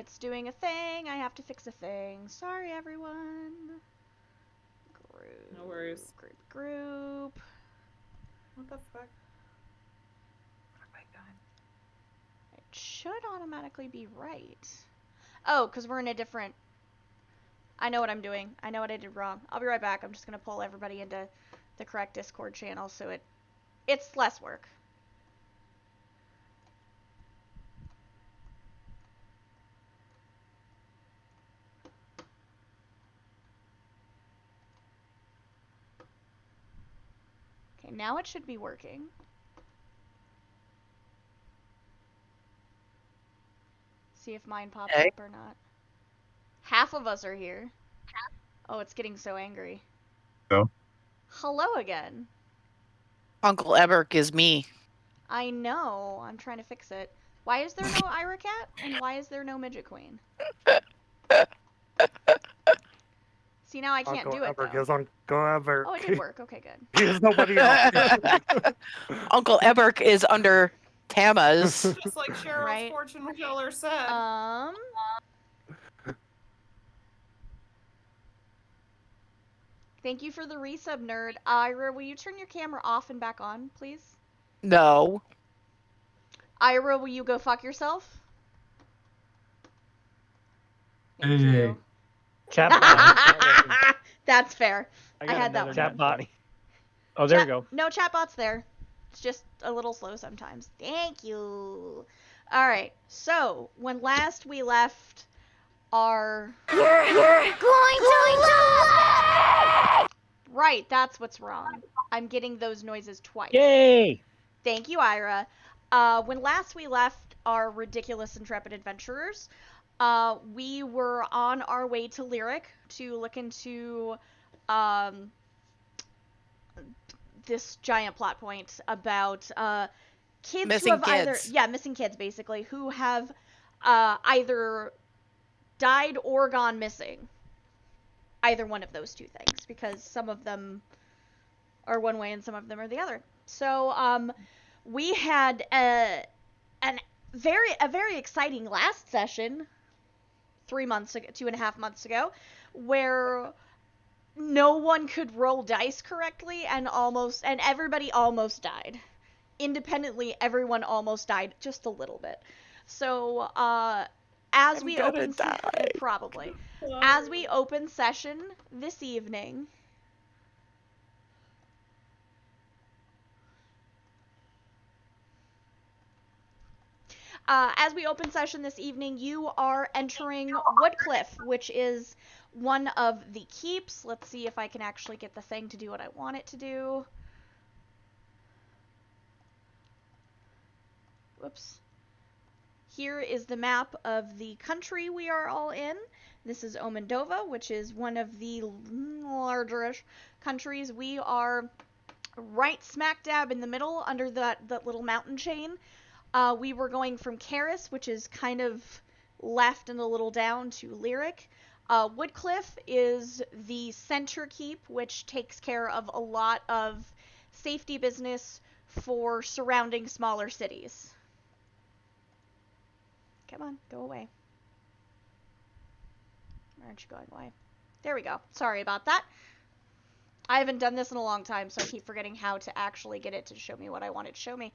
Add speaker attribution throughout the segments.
Speaker 1: It's doing a thing. I have to fix a thing. Sorry, everyone. Group.
Speaker 2: No worries.
Speaker 1: Group.
Speaker 2: What the fuck? What have I done?
Speaker 1: It should automatically be right. Oh, because we're in a different... I know what I'm doing. I know what I did wrong. I'll be right back. I'm just going to pull everybody into the correct Discord channel so it's less work. Okay, now it should be working. See if mine pops up or not. Half of us are here. Oh, it's getting so angry.
Speaker 3: No.
Speaker 1: Hello again.
Speaker 4: Uncle Eberk is me.
Speaker 1: I know. I'm trying to fix it. Why is there no Ira Cat? And why is there no Midget Queen? See, now I can't do it, though.
Speaker 5: Uncle Eberk.
Speaker 1: Oh, it did work. Okay, good.
Speaker 5: There's nobody else.
Speaker 4: Uncle Eberk is under Tama's.
Speaker 2: Just like Cheryl's
Speaker 1: Right.
Speaker 2: fortune teller said.
Speaker 1: Thank you for the resub, nerd. Ira, will you turn your camera off and back on, please?
Speaker 4: No.
Speaker 1: Ira, will you go fuck yourself? Thank
Speaker 3: Hey.
Speaker 1: you.
Speaker 6: Chatbot.
Speaker 1: That's fair.
Speaker 6: I
Speaker 1: had that one.
Speaker 6: Chatbot. Oh, there we go.
Speaker 1: No, chatbot's there. It's just a little slow sometimes. Thank you. Alright, so, when last we left our... You're going to lose! Right, that's what's wrong. I'm getting those noises twice.
Speaker 6: Yay!
Speaker 1: Thank you, Ira. When last we left our ridiculous intrepid adventurers, we were on our way to Lyric to look into this giant plot point about kids
Speaker 4: Missing
Speaker 1: who have
Speaker 4: kids.
Speaker 1: missing kids basically, who have either died or gone missing. Either one of those two things, because some of them are one way and some of them are the other. So we had a very exciting last session 2.5 months ago, where no one could roll dice correctly and everybody almost died. Independently, everyone almost died just a little bit. So as we open probably as we open session this evening, you are entering Woodcliff, which is one of the keeps. Let's see if I can actually get the thing to do what I want it to do. Whoops. Here is the map of the country we are all in. This is Omendova, which is one of the largerish countries. We are right smack dab in the middle under that little mountain chain. We were going from Karis, which is kind of left and a little down, to Lyric. Woodcliff is the center keep, which takes care of a lot of safety business for surrounding smaller cities. Come on, go away. Why aren't you going away? There we go. Sorry about that. I haven't done this in a long time, so I keep forgetting how to actually get it to show me what I want it to show me.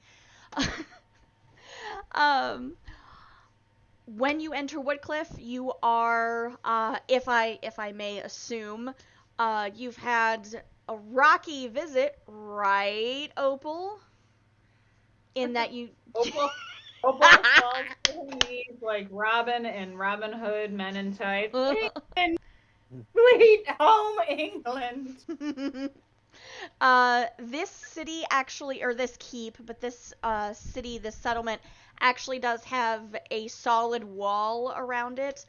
Speaker 1: When you enter Woodcliff, you are, if I may assume, you've had a rocky visit, right, Opal? In that you...
Speaker 2: Opal falls to her knees like Robin in Robin Hood Men in Tights. Sweet home England.
Speaker 1: This city actually, or this keep, but this city, this settlement, actually does have a solid wall around it.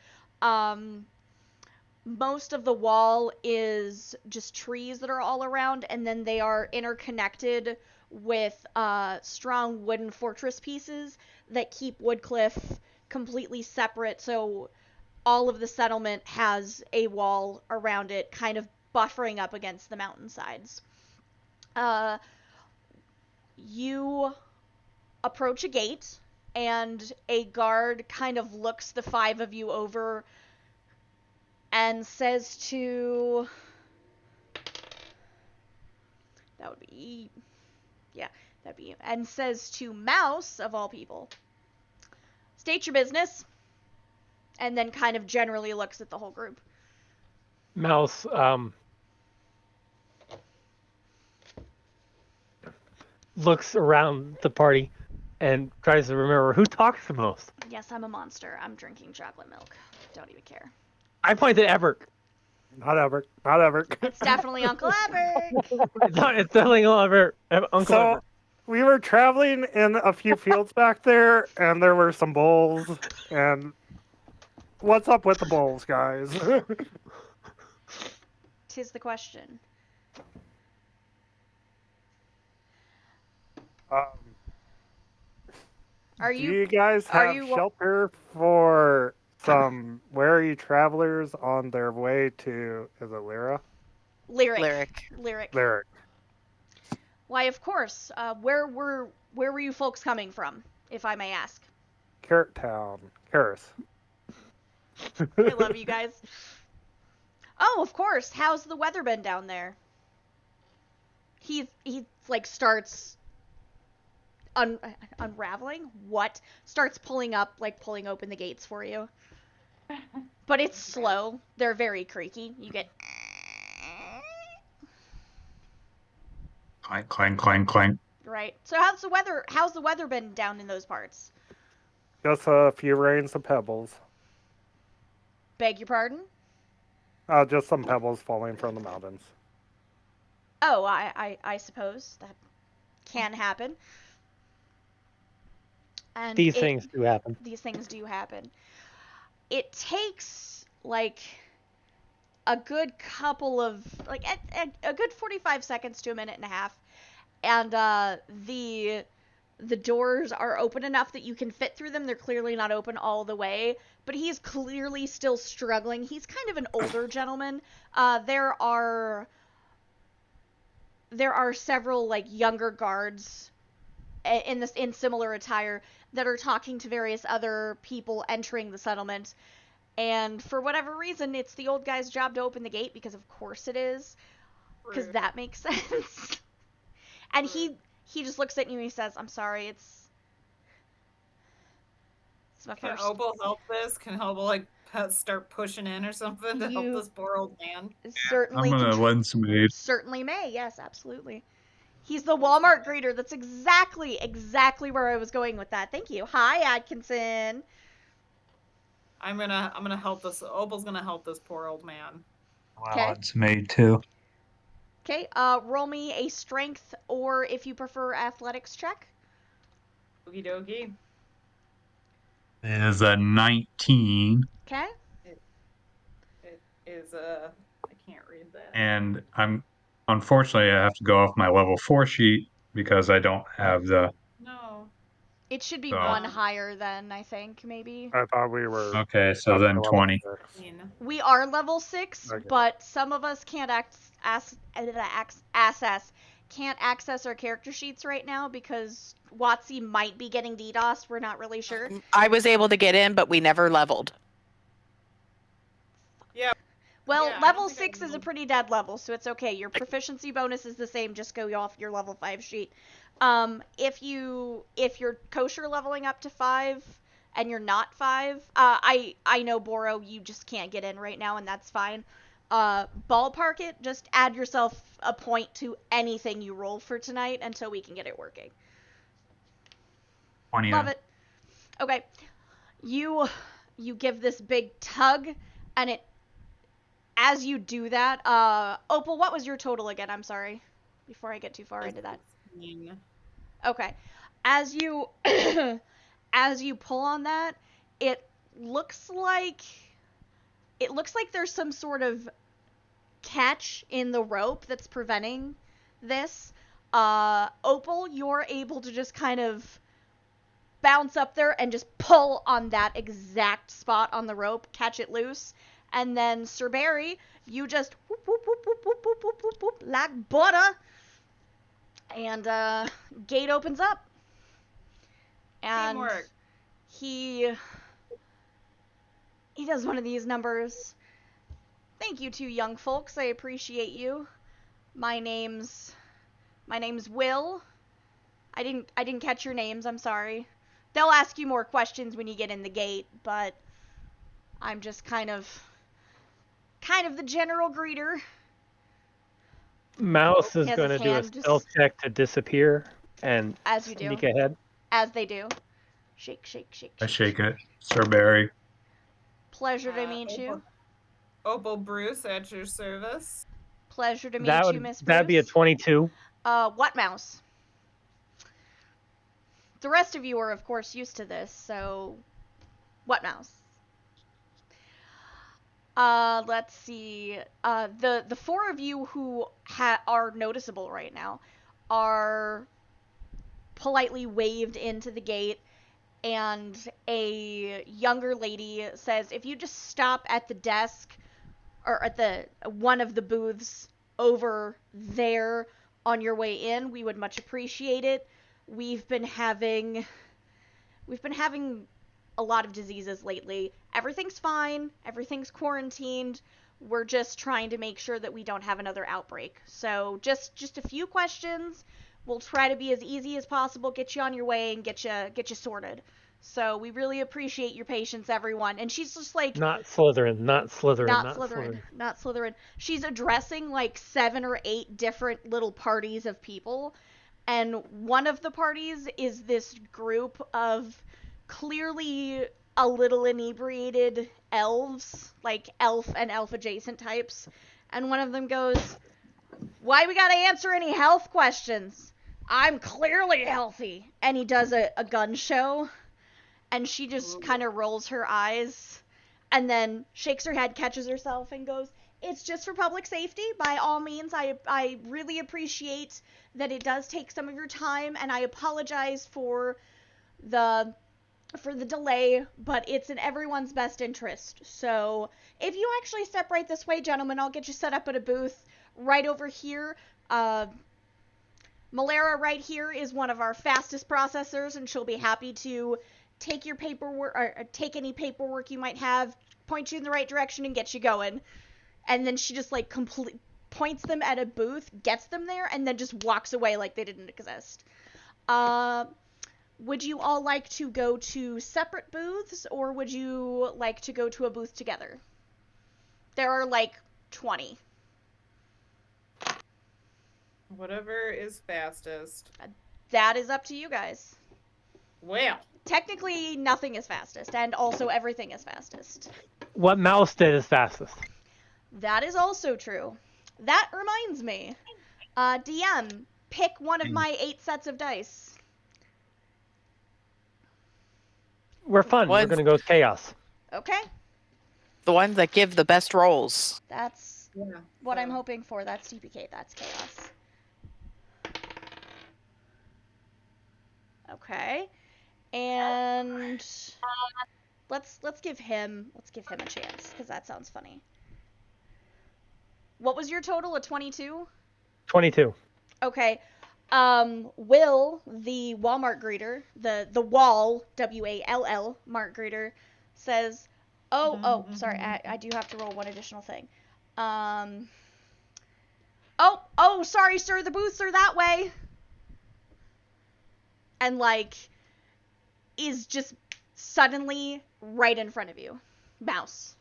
Speaker 1: Most of the wall is just trees that are all around, and then they are interconnected with strong wooden fortress pieces that keep Woodcliff completely separate, so all of the settlement has a wall around it, kind of buffering up against the mountainsides. You approach a gate, and a guard kind of looks the 5 of you over and says to... That would be... Yeah, that'd be... And says to Mouse, of all people, state your business, and then kind of generally looks at the whole group.
Speaker 6: Mouse looks around the party and tries to remember who talks the most.
Speaker 1: Yes, I'm a monster. I'm drinking chocolate milk. Don't even care.
Speaker 6: I point to Ebert.
Speaker 5: Not ever. Not ever.
Speaker 1: It's definitely Uncle Ebert.
Speaker 6: It's definitely Uncle
Speaker 5: So
Speaker 6: Ebert.
Speaker 5: we were traveling in a few fields back there, and there were some bulls. And what's up with the bulls, guys?
Speaker 1: 'Tis the question.
Speaker 5: um,
Speaker 1: Are
Speaker 5: do
Speaker 1: you...
Speaker 5: you guys
Speaker 1: are
Speaker 5: have
Speaker 1: you-
Speaker 5: shelter for some wary travelers on their way to? Is it Lyra?
Speaker 1: Lyric.
Speaker 5: Lyric.
Speaker 1: Why, of course. Where were you folks coming from, if I may ask?
Speaker 5: Carrot Town. Karis.
Speaker 1: I love you guys. Oh, of course. How's the weather been down there? He like starts unraveling. What? Starts pulling open the gates for you. But it's slow. They're very creaky. You get...
Speaker 3: Clank, clank, clank, clank.
Speaker 1: Right. So how's the weather been down in those parts?
Speaker 5: Just a few rains and pebbles.
Speaker 1: Beg your pardon?
Speaker 5: Just some pebbles falling from the mountains.
Speaker 1: Oh, I suppose that can happen. And
Speaker 6: These things do happen.
Speaker 1: These things do happen. It takes like a good couple of a good 45 seconds to a minute and a half, and the doors are open enough that you can fit through them. They're clearly not open all the way, but he's clearly still struggling. He's kind of an older gentleman. There are several like younger guards in similar attire that are talking to various other people entering the settlement. And for whatever reason, it's the old guy's job to open the gate, because of course it is. Because that makes sense. And he just looks at you and he says, I'm sorry, it's my
Speaker 2: Can
Speaker 1: first...
Speaker 2: Opal help this? Can Opal like start pushing in or something to help
Speaker 1: You-
Speaker 2: this poor old man?
Speaker 1: Certainly,
Speaker 3: I'm gonna lend some aid.
Speaker 1: certainly may. Yes, absolutely. He's the Walmart greeter. That's exactly where I was going with that. Thank you. Hi, Atkinson.
Speaker 2: I'm gonna help this. Opal's gonna help this poor old man.
Speaker 3: I'll
Speaker 1: Okay.
Speaker 3: lend some aid too.
Speaker 1: Okay, roll me a strength, or if you prefer, athletics check.
Speaker 2: Okie dokie.
Speaker 3: It is a 19,
Speaker 1: Okay.
Speaker 2: It is I can't read that.
Speaker 3: and unfortunately I have to go off my level 4 sheet because I don't have the.
Speaker 2: No.
Speaker 1: It should be
Speaker 3: So-
Speaker 1: one higher than, I think, maybe.
Speaker 5: I thought we were.
Speaker 3: Okay, so then
Speaker 5: level
Speaker 3: 20.
Speaker 5: 6.
Speaker 1: We are level 6,
Speaker 5: Okay.
Speaker 1: but some of us can't access our character sheets right now because WotC might be getting DDoS. We're not really sure.
Speaker 4: I was able to get in, but we never leveled.
Speaker 1: Well,
Speaker 2: Yeah, I
Speaker 1: level
Speaker 2: don't think I
Speaker 1: 6 is a
Speaker 2: leveled.
Speaker 1: pretty dead level, so it's okay. Your proficiency bonus is the same, just go off your level 5 sheet. If you're kosher leveling up to 5 and you're not 5, I know, Boro, you just can't get in right now, and that's fine. Ballpark it, just add yourself a point to anything you roll for tonight until we can get it working.
Speaker 3: 20.
Speaker 1: Love it. Okay. You give this big tug, and it, as you do that, Opal, what was your total again? I'm sorry. Before I get too far into that.
Speaker 2: 16.
Speaker 1: Okay. As you as you pull on that, it looks like there's some sort of catch in the rope that's preventing this. Opal, you're able to just kind of bounce up there and just pull on that exact spot on the rope, catch it loose. And then Sir Barry, you just whoop, whoop, whoop, whoop, whoop, whoop, whoop, whoop, whoop, like butter. And gate opens up. And
Speaker 2: Teamwork.
Speaker 1: he does one of these numbers. Thank you two young folks, I appreciate you. My name's Will. I didn't catch your names, I'm sorry. They'll ask you more questions when you get in the gate, but I'm just kind of the general greeter.
Speaker 6: Mouse is
Speaker 1: He has
Speaker 6: going to
Speaker 1: his
Speaker 6: do a
Speaker 1: hand just-
Speaker 6: stealth check to disappear and
Speaker 1: As you do.
Speaker 6: sneak ahead.
Speaker 1: As they do. Shake, shake, shake,
Speaker 3: I shake it. Sir Barry.
Speaker 1: Pleasure to meet you.
Speaker 2: Opal Bruce at your service.
Speaker 1: Pleasure to meet
Speaker 6: That
Speaker 1: you,
Speaker 6: would
Speaker 1: Miss Bruce.
Speaker 6: that'd be a 22.
Speaker 1: What mouse? The rest of you are, of course, used to this, so... What mouse? Let's see. The four of you who are noticeable right now are politely waved into the gate, and a younger lady says, if you just stop at the desk, or at the one of the booths over there on your way in, we would much appreciate it. We've been having a lot of diseases lately. Everything's fine. Everything's quarantined. We're just trying to make sure that we don't have another outbreak. So just a few questions. We'll try to be as easy as possible, get you on your way, and get you sorted. So we really appreciate your patience, everyone. And she's just like,
Speaker 6: Not Slytherin, not Slytherin,
Speaker 1: not Slytherin, not Slytherin. She's addressing like 7 or 8 different little parties of people. And one of the parties is this group of clearly a little inebriated elves, like elf and elf adjacent types. And one of them goes, why we gotta answer any health questions? I'm clearly healthy. And he does a gun show. And she just kind of rolls her eyes and then shakes her head, catches herself, and goes, it's just for public safety. By all means, I really appreciate that it does take some of your time, and I apologize for the delay, but it's in everyone's best interest. So if you actually step right this way, gentlemen, I'll get you set up at a booth right over here. Malera right here is one of our fastest processors, and she'll be happy to take your paperwork, or take any paperwork you might have, point you in the right direction, and get you going. And then she just like points them at a booth, gets them there, and then just walks away like they didn't exist. Would you all like to go to separate booths, or would you like to go to a booth together? There are like 20.
Speaker 2: Whatever is fastest.
Speaker 1: That is up to you guys.
Speaker 2: Well,
Speaker 1: Technically, nothing is fastest, and also everything is fastest.
Speaker 6: What Mouse did is fastest.
Speaker 1: That is also true. That reminds me. DM, pick one of my 8 sets of dice.
Speaker 6: We're fun. We're
Speaker 4: Ones-
Speaker 6: gonna go with chaos.
Speaker 1: Okay,
Speaker 4: The ones that give the best rolls.
Speaker 1: that's
Speaker 2: yeah.
Speaker 1: what I'm
Speaker 2: so-
Speaker 1: hoping for. That's TPK, that's chaos. Okay. And let's give him a chance, because that sounds funny. What was your total? A 22?
Speaker 6: 22.
Speaker 1: Okay. Will, the Walmart greeter, the Wall, W-A-L-L, Mart greeter, says, sorry, I do have to roll one additional thing. Sorry, sir, the booths are that way. And, like, is just suddenly right in front of you. Mouse.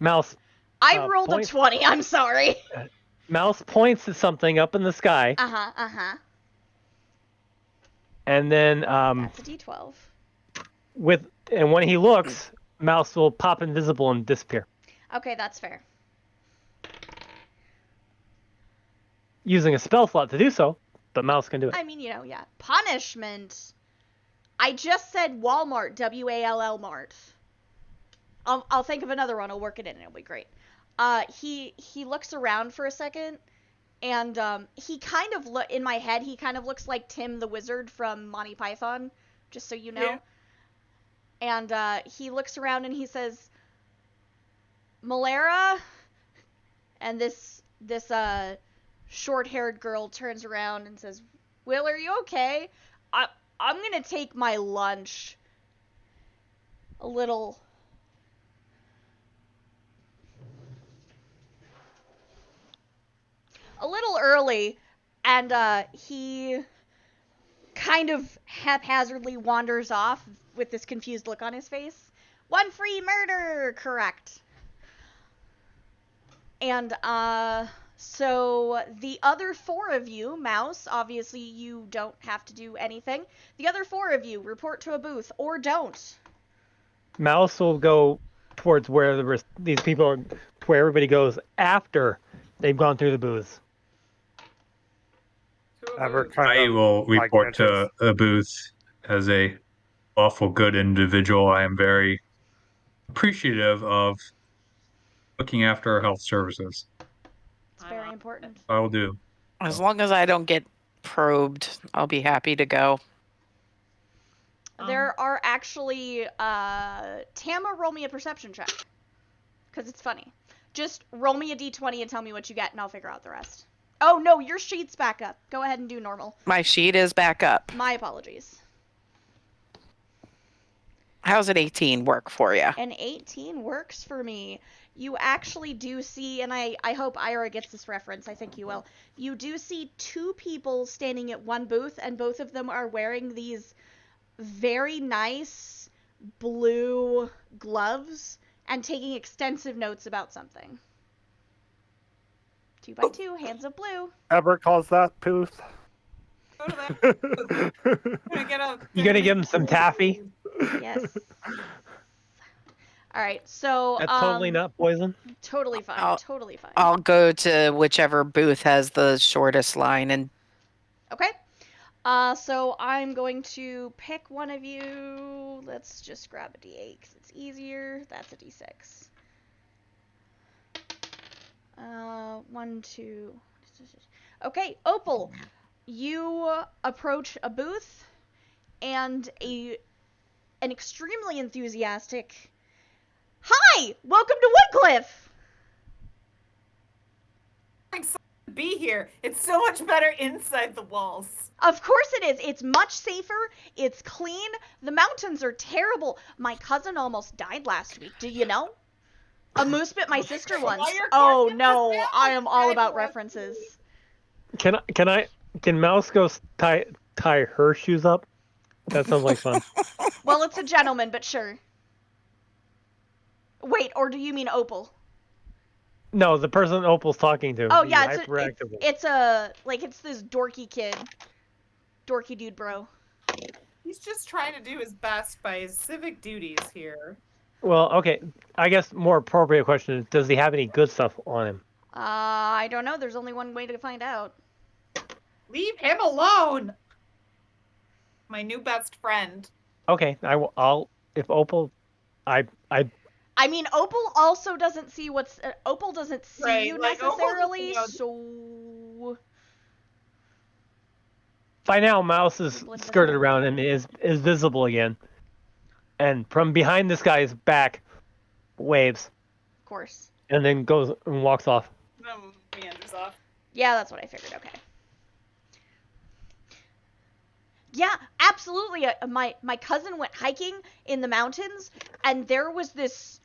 Speaker 6: Mouse
Speaker 1: I rolled
Speaker 6: point-
Speaker 1: a 20, I'm sorry.
Speaker 6: Mouse points at something up in the sky,
Speaker 1: Uh-huh.
Speaker 6: and then
Speaker 1: That's a D12.
Speaker 6: and when he looks, Mouse will pop invisible and disappear
Speaker 1: Okay, that's fair.
Speaker 6: using a spell slot to do so. But Mouse can do it.
Speaker 1: I mean, yeah. Punishment. I just said Walmart, W-A-L-L Mart. I'll think of another one. I'll work it in. It'll be great. He looks around for a second, and he kind of in my head, he kind of looks like Tim the Wizard from Monty Python, just so you know.
Speaker 2: Yeah.
Speaker 1: And he looks around and he says, Malera, and this short-haired girl turns around and says, Will, are you okay? I'm gonna take my lunch a little early, and he kind of haphazardly wanders off with this confused look on his face. One free murder, correct. And so the other 4 of you, Mouse, obviously you don't have to do anything. The other 4 of you report to a booth, or don't.
Speaker 6: Mouse will go towards where these people are, where everybody goes after they've gone through the booths.
Speaker 5: Ever
Speaker 3: I
Speaker 5: kind of
Speaker 3: will
Speaker 5: like
Speaker 3: report to a booth as a lawful good individual. I am very appreciative of looking after our health services.
Speaker 1: It's very important.
Speaker 3: I will do.
Speaker 4: As long as I don't get probed, I'll be happy to go.
Speaker 1: There are actually, Tama, roll me a perception check. Because it's funny. Just roll me a d20 and tell me what you get, and I'll figure out the rest. Oh, no, your sheet's back up. Go ahead and do normal.
Speaker 4: My sheet is back up.
Speaker 1: My apologies.
Speaker 4: How's an 18 work for you?
Speaker 1: An 18 works for me. You actually do see, and I hope Ira gets this reference, I think you will. You do see 2 people standing at one booth, and both of them are wearing these very nice blue gloves and taking extensive notes about something. 2 by 2, hands of blue.
Speaker 5: Ever calls that booth?
Speaker 2: Go to that.
Speaker 6: You gonna give him some taffy?
Speaker 1: Yes. All right, so
Speaker 6: That's totally not poison.
Speaker 1: totally fine.
Speaker 4: I'll-
Speaker 1: Totally fine.
Speaker 4: I'll go to whichever booth has the shortest line and
Speaker 1: Okay. So I'm going to pick one of you. Let's just grab a D8 because it's easier. That's a D6. 1, 2. Okay, Opal. You approach a booth, and an extremely enthusiastic. Hi, welcome to Woodcliff.
Speaker 7: Excited to be here. It's so much better inside the walls.
Speaker 1: Of course it is. It's much safer. It's clean. The mountains are terrible. My cousin almost died last week. Do you know? A moose bit my sister once. Oh no, I am all about references.
Speaker 6: Can Mouse go tie her shoes up? That sounds like fun.
Speaker 1: Well, it's a gentleman, but sure. Wait, or do you mean Opal?
Speaker 6: No, the person Opal's talking to.
Speaker 1: Oh
Speaker 6: the
Speaker 1: yeah,
Speaker 6: hyperactive one.
Speaker 1: it's this dorky kid. Dorky dude bro.
Speaker 7: He's just trying to do his best by his civic duties here.
Speaker 6: Well, okay. I guess more appropriate question is, does he have any good stuff on him?
Speaker 1: I don't know. There's only one way to find out.
Speaker 7: Leave him alone! My new best friend.
Speaker 6: Okay, I'll if Opal, I
Speaker 1: I mean, Opal also doesn't see Opal doesn't see
Speaker 7: Right,
Speaker 1: you
Speaker 7: like, Opal
Speaker 1: necessarily,
Speaker 7: doesn't
Speaker 1: so
Speaker 6: by now Mouse is
Speaker 1: Blend it
Speaker 6: skirted
Speaker 1: out.
Speaker 6: around and is visible again, and from behind this guy's back, waves
Speaker 1: of course.
Speaker 6: and then goes and walks off.
Speaker 7: Meanders off.
Speaker 1: Yeah, that's what I figured. Okay. Yeah, absolutely. My cousin went hiking in the mountains, and there was this.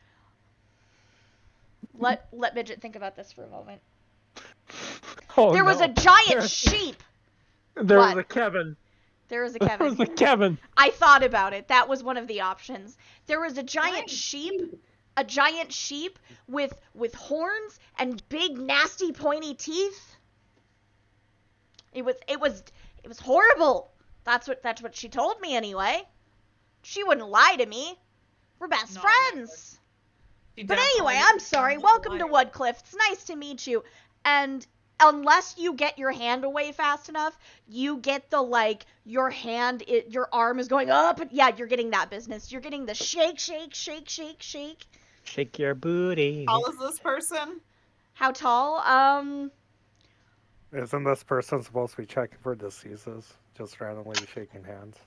Speaker 1: Let Midget think about this for a moment.
Speaker 6: Oh,
Speaker 1: There was
Speaker 6: no.
Speaker 1: a giant sheep.
Speaker 6: There was
Speaker 1: What?
Speaker 6: a Kevin.
Speaker 1: There was a
Speaker 6: There was
Speaker 1: Kevin.
Speaker 6: a Kevin.
Speaker 1: I thought about it. That was one of the options. There was a giant
Speaker 7: Nice.
Speaker 1: sheep with horns and big nasty pointy teeth. It was horrible. That's what she told me anyway. She wouldn't lie to me. We're best
Speaker 7: No,
Speaker 1: friends.
Speaker 7: She
Speaker 1: But
Speaker 7: definitely
Speaker 1: anyway, I'm
Speaker 7: is
Speaker 1: sorry.
Speaker 7: a
Speaker 1: Welcome to
Speaker 7: liar.
Speaker 1: Woodcliff. It's nice to meet you. And unless you get your hand away fast enough, you get the your arm is going up. Yeah, you're getting that business. You're getting the shake, shake, shake, shake, shake.
Speaker 6: Shake your booty.
Speaker 7: How tall is this person?
Speaker 1: How tall?
Speaker 5: Isn't this person supposed to be checking for diseases? Just randomly shaking hands.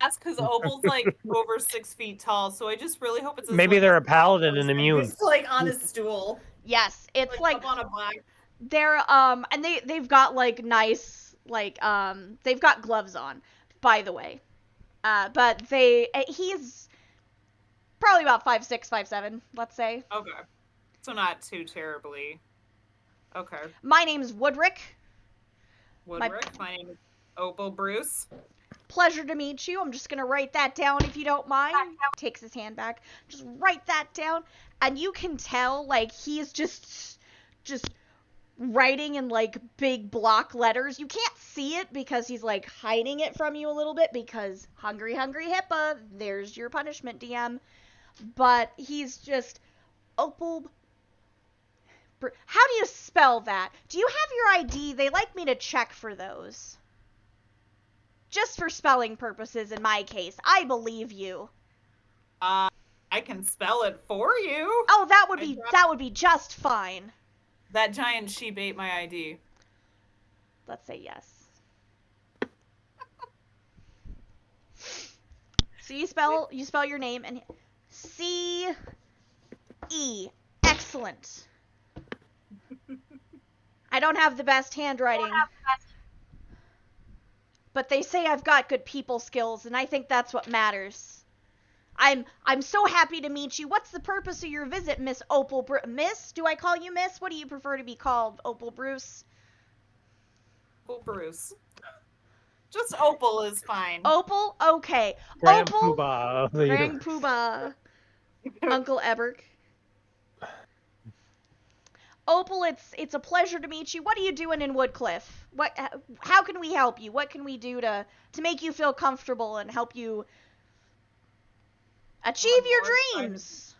Speaker 7: That's because Opal's like over 6 feet tall, so I just really hope it's
Speaker 6: Maybe they're a paladin and immune.
Speaker 7: He's like on his stool.
Speaker 1: Yes, it's like
Speaker 7: up on a block.
Speaker 1: they're and they've got nice they've got gloves on. by the way. But he's probably about 5'6", 5'7", let's say.
Speaker 7: Okay. So not too terribly. Okay.
Speaker 1: My name's Woodrick.
Speaker 7: Woodrick. My name is Opal Bruce.
Speaker 1: Pleasure to meet you. I'm just gonna write that down if you don't mind. Takes his hand back. Just write that down. And you can tell, like, he's just writing in, like, big block letters. You can't see it because he's, like, hiding it from you a little bit because hungry HIPAA, there's your punishment, DM. But he's just, Opal... How do you spell that? Do you have your ID? They like me to check for those. Just for spelling purposes in my case. I believe you.
Speaker 7: I can spell it for you.
Speaker 1: Oh, that would be just fine.
Speaker 7: That giant sheep ate my ID.
Speaker 1: Let's say yes. So you spell your name and C-E. Excellent. I don't have the best handwriting. But they say I've got good people skills, and I think that's what matters. I'm so happy to meet you. What's the purpose of your visit, Miss Opal Miss? Do I call you Miss? What do you prefer to be called, Opal Bruce?
Speaker 7: Opal Bruce. Just Opal is fine.
Speaker 1: Opal? Okay.
Speaker 6: Grand
Speaker 1: Opal.
Speaker 6: Poobah of the
Speaker 1: Grand
Speaker 6: universe.
Speaker 1: Poobah. Uncle Eberk. Opal, it's a pleasure to meet you. What are you doing in Woodcliff? How can we help you? What can we do to make you feel comfortable and help you achieve your dreams?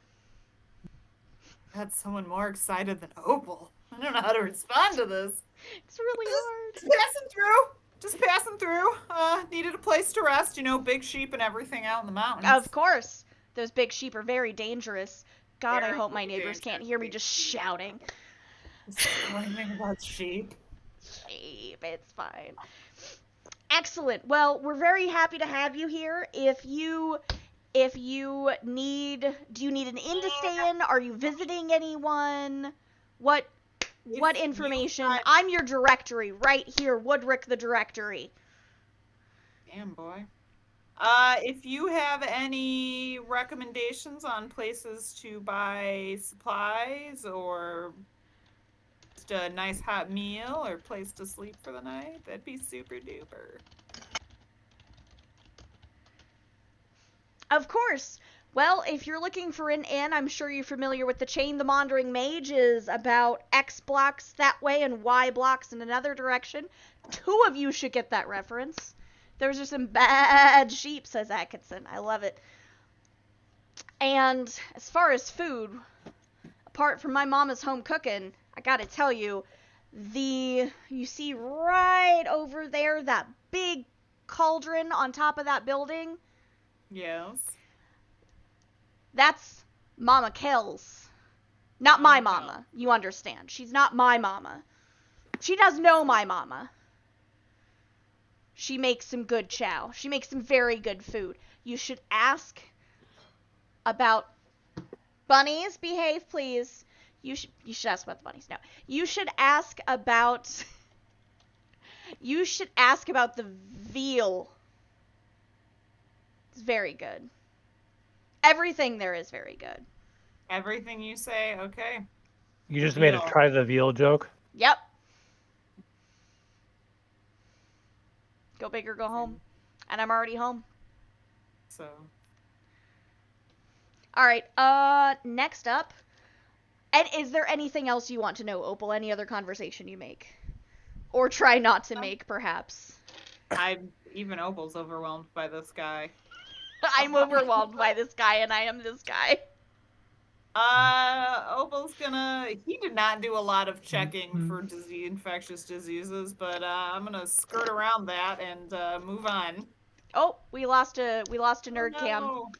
Speaker 7: That's someone more excited than Opal. I don't know how to respond to this.
Speaker 1: It's really hard.
Speaker 7: Just passing through. Needed a place to rest. Big sheep and everything out in the mountains.
Speaker 1: Of course. Those big sheep are very dangerous. God, I
Speaker 7: Very
Speaker 1: hope my neighbors
Speaker 7: dangerous
Speaker 1: can't hear me
Speaker 7: sheep.
Speaker 1: just shouting.
Speaker 7: Screaming about sheep.
Speaker 1: Sheep, it's fine. Excellent. Well, we're very happy to have you here. If you need, do you need an inn to stay in? Are you visiting anyone? What information? I'm your directory right here, Woodrick the directory.
Speaker 7: Damn, boy. If you have any recommendations on places to buy supplies or just a nice hot meal or place to sleep for the night, that'd be super duper.
Speaker 1: Of course. Well, if you're looking for an inn, I'm sure you're familiar with the chain. The Maundering Mage is about X blocks that way and Y blocks in another direction. 2 of you should get that reference. Those are some bad sheep, says Atkinson. I love it. And as far as food, apart from my mama's home cooking, I gotta tell you, you see right over there, that big cauldron on top of that building?
Speaker 7: Yes.
Speaker 1: That's Mama Kells. Not my mama, you understand. She's not my mama. She does know my mama. She makes some good chow. She makes some very good food. You should ask about bunnies. Behave, please. You should ask about the bunnies. No. You should ask about the veal. It's very good. Everything there is very good.
Speaker 7: Everything you say, okay.
Speaker 6: You just made a
Speaker 7: Veal.
Speaker 6: try the veal joke.
Speaker 1: Yep. Go big or go home. And I'm already home.
Speaker 7: So,
Speaker 1: Alright, next up. And is there anything else you want to know, Opal? Any other conversation you make? Or try not to make, perhaps.
Speaker 7: even Opal's overwhelmed by this guy.
Speaker 1: I'm overwhelmed by this guy, and I am this guy.
Speaker 7: Opal's he did not do a lot of checking for infectious diseases, but I'm gonna skirt around that and move on.
Speaker 1: Oh, we lost a nerd cam.
Speaker 7: No.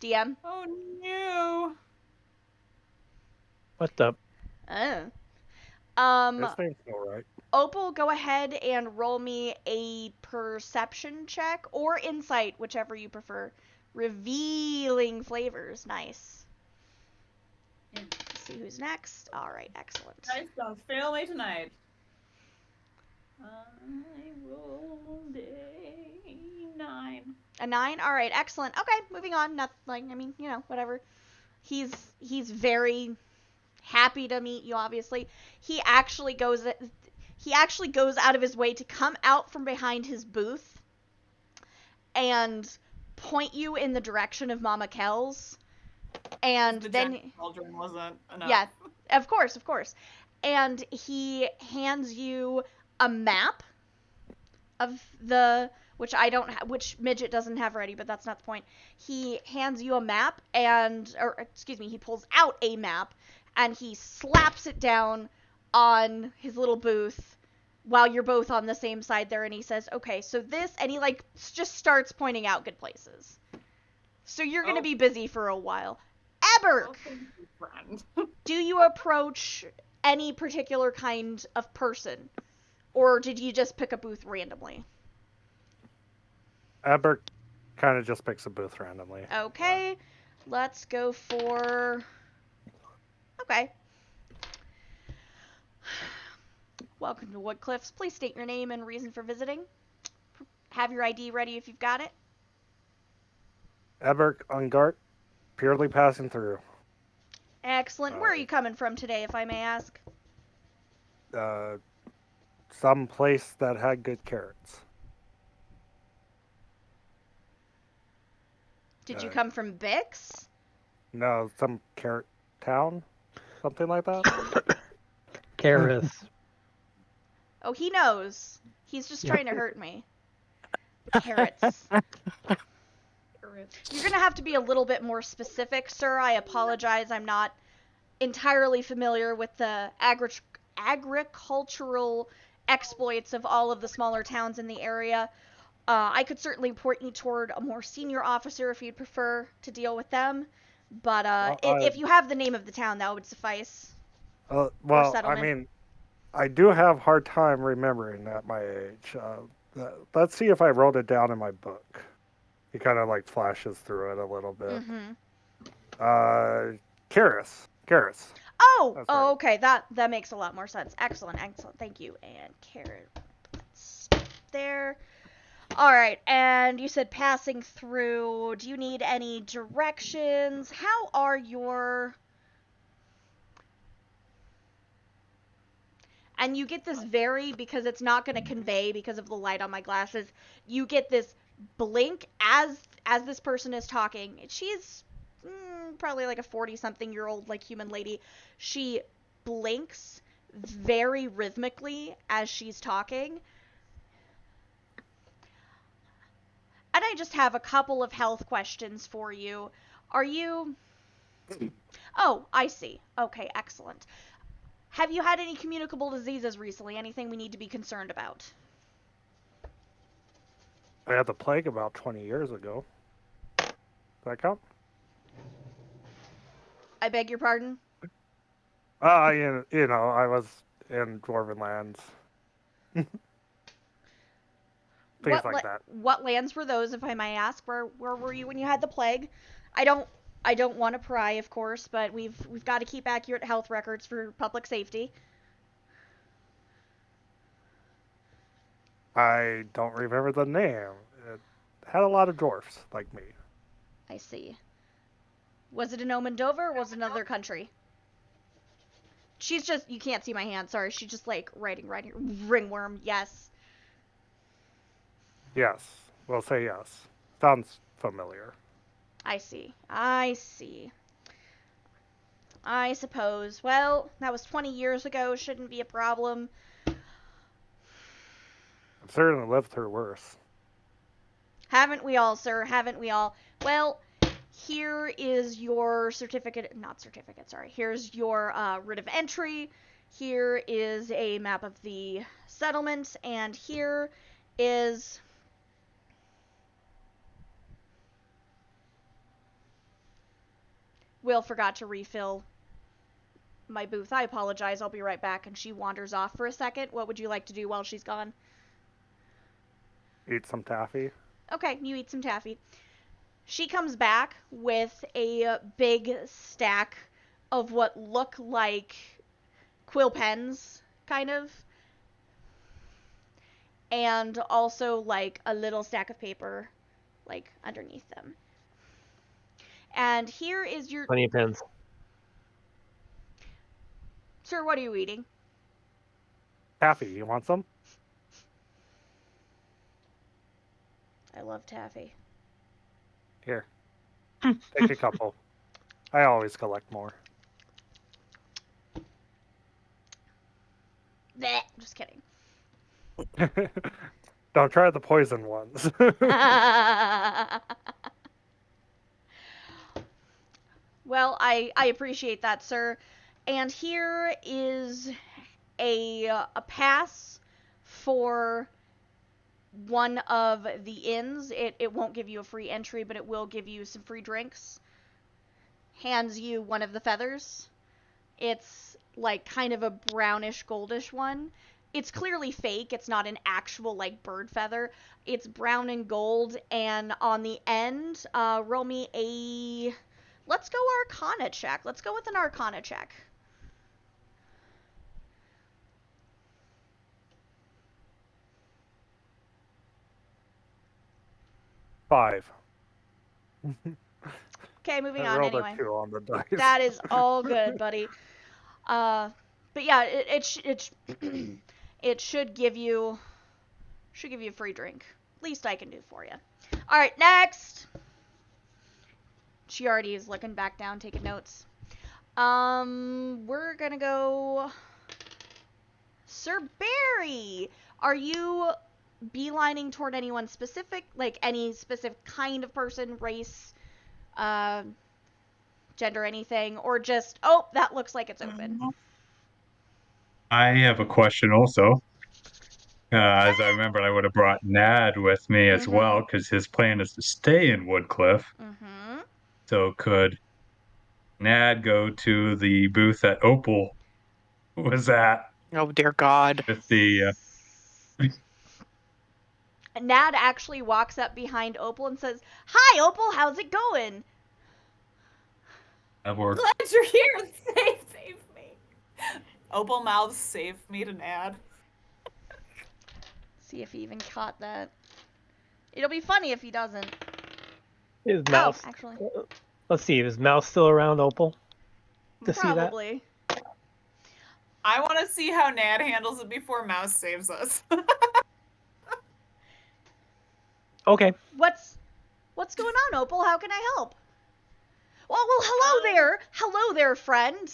Speaker 1: DM.
Speaker 7: Oh no.
Speaker 6: What's up?
Speaker 5: This thing's alright.
Speaker 1: Opal, go ahead and roll me a perception check or insight, whichever you prefer. Revealing flavors. Nice. Let's see who's next. Alright, excellent.
Speaker 7: Dice don't fail me tonight. I rolled a
Speaker 1: A 9? All right, excellent. Okay, moving on. Not like, I mean, you know, whatever. He's very happy to meet you, obviously. He actually goes out of his way to come out from behind his booth and point you in the direction of Mama Kells. And
Speaker 7: the
Speaker 1: then
Speaker 7: giant cauldron wasn't enough.
Speaker 1: yeah, of course. And he hands you a map of the which Midget doesn't have ready, but that's not the point. He hands you a map he pulls out a map and he slaps it down on his little booth while you're both on the same side there, and he says, "Okay, so this," and he like just starts pointing out good places. So you're going to be busy for a while. Eberk,
Speaker 7: Friend.
Speaker 1: do you approach any particular kind of person? Or did you just pick a booth randomly?
Speaker 5: Ebert kind of just picks a booth randomly.
Speaker 1: Okay, let's go for... Okay. Welcome to Woodcliffs. Please state your name and reason for visiting. Have your ID ready if you've got it.
Speaker 5: Ebert Ungart, purely passing through.
Speaker 1: Excellent. Where are you coming from today, if I may ask?
Speaker 5: Some place that had good carrots.
Speaker 1: Did you come from Bix?
Speaker 5: No, some carrot town, something like that.
Speaker 6: Karis.
Speaker 1: Oh, he knows. He's just trying to hurt me. Carrots. You're going to have to be a little bit more specific, sir. I apologize. I'm not entirely familiar with the agricultural exploits of all of the smaller towns in the area. I could certainly point you toward a more senior officer if you'd prefer to deal with them. But if you have the name of the town, that would suffice.
Speaker 5: Well, I
Speaker 1: settlement.
Speaker 5: mean, I do have a hard time remembering at my age. Let's see if I wrote it down in my book. He kind of like flashes through it a little bit.
Speaker 1: Mm-hmm.
Speaker 5: Karis.
Speaker 1: Oh,
Speaker 5: That's right.
Speaker 1: okay. That makes a lot more sense. Excellent. Thank you. And carrots there. All right. And you said passing through. Do you need any directions? How are your... And you get this because it's not going to convey because of the light on my glasses. You get this blink as this person is talking. She's probably like a 40-something-year-old like human lady. She blinks very rhythmically as she's talking. And I just have a couple of health questions for you. Are you... Oh, I see. Okay, excellent. Have you had any communicable diseases recently? Anything we need to be concerned about?
Speaker 5: I had the plague about 20 years ago. Does that count?
Speaker 1: I beg your pardon?
Speaker 5: You know, I was in Dwarven lands. Things like that.
Speaker 1: What lands were those, if I may ask? Where were you when you had the plague? I don't want to pry, of course, but we've got to keep accurate health records for public safety.
Speaker 5: I don't remember the name. It had a lot of dwarfs like me.
Speaker 1: I see. Was it in Omendover or was it another country? She's just, you can't see my hand, sorry. She's just like writing, ringworm, yes.
Speaker 5: Yes. We'll say yes. Sounds familiar.
Speaker 1: I see. I suppose. Well, that was 20 years ago. Shouldn't be a problem.
Speaker 5: I've certainly lived through worse.
Speaker 1: Haven't we all, sir? Haven't we all? Well, here is your Here's your writ of entry. Here is a map of the settlement. And here is... Will forgot to refill my booth. I apologize. I'll be right back. And she wanders off for a second. What would you like to do while she's gone?
Speaker 5: Eat some taffy.
Speaker 1: Okay, you eat some taffy. She comes back with a big stack of what look like quill pens, kind of. And also like a little stack of paper like underneath them. And here is your
Speaker 6: Plenty of pins.
Speaker 1: sir. What are you eating?
Speaker 5: Taffy, you want some?
Speaker 1: I love taffy.
Speaker 5: Here. Take a couple. I always collect more.
Speaker 1: Bleh, just kidding.
Speaker 5: Don't try the poison ones.
Speaker 1: Well, I appreciate that, sir. And here is a pass for one of the inns. It won't give you a free entry, but it will give you some free drinks. Hands you one of the feathers. It's like kind of a brownish goldish one. It's clearly fake. It's not an actual like bird feather. It's brown and gold, and on the end, roll me a... Let's go Arcana check. Let's go with an Arcana check.
Speaker 5: Five.
Speaker 1: Okay, moving
Speaker 5: I
Speaker 1: on
Speaker 5: rolled
Speaker 1: anyway.
Speaker 5: a 2 on the dice.
Speaker 1: That is all good, buddy. But yeah, it should give you a free drink. Least I can do for you. All right, next. She already is looking back down, taking notes. We're gonna go. Sir Barry, are you beelining toward anyone specific, like any specific kind of person, race, gender, anything, or just, oh, that looks like it's open?
Speaker 3: I have a question also. As I remember, I would have brought Nad with me as well, because his plan is to stay in Woodcliff.
Speaker 1: Mm-hmm.
Speaker 3: So could Nad go to the booth that Opal was at
Speaker 4: Oh dear God.
Speaker 3: with the
Speaker 1: Nad actually walks up behind Opal and says, "Hi, Opal, how's it going?"
Speaker 3: or
Speaker 7: Glad you're here. Save me. Opal mouths save me to Nad.
Speaker 1: See if he even caught that. It'll be funny if he doesn't.
Speaker 6: Is Mouse?
Speaker 1: Oh, actually,
Speaker 6: Let's see. Is Mouse still around, Opal? To see that?
Speaker 1: probably.
Speaker 7: I want to see how Nad handles it before Mouse saves us.
Speaker 6: Okay.
Speaker 1: What's going on, Opal? How can I help? Well, hello there, friend.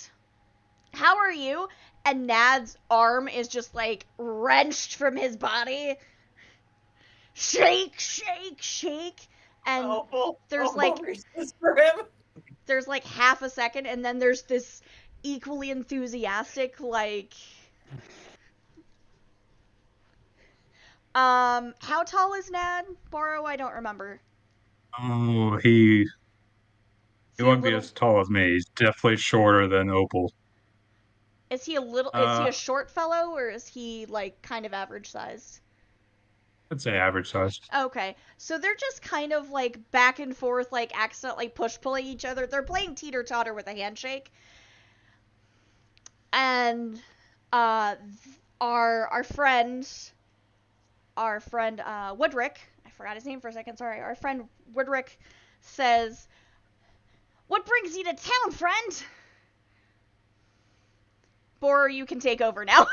Speaker 1: How are you? And Nad's arm is just like wrenched from his body. Shake, shake, shake. And there's like
Speaker 7: reaches for him.
Speaker 1: there's like half a second, and then there's this equally enthusiastic like. How tall is Nad? Borrow? I don't remember.
Speaker 3: oh, he
Speaker 1: Is
Speaker 3: won't
Speaker 1: a
Speaker 3: be
Speaker 1: little-
Speaker 3: as tall as me. He's definitely shorter than Opal.
Speaker 1: Is he a short fellow, or is he like kind of average sized?
Speaker 3: I'd say average sized.
Speaker 1: Okay, so they're just kind of like back and forth, like accidentally push-pulling each other. They're playing teeter-totter with a handshake. And our friend Woodrick, I forgot his name for a second, sorry. Our friend Woodrick says, "What brings you to town, friend?" Borer, you can take over now.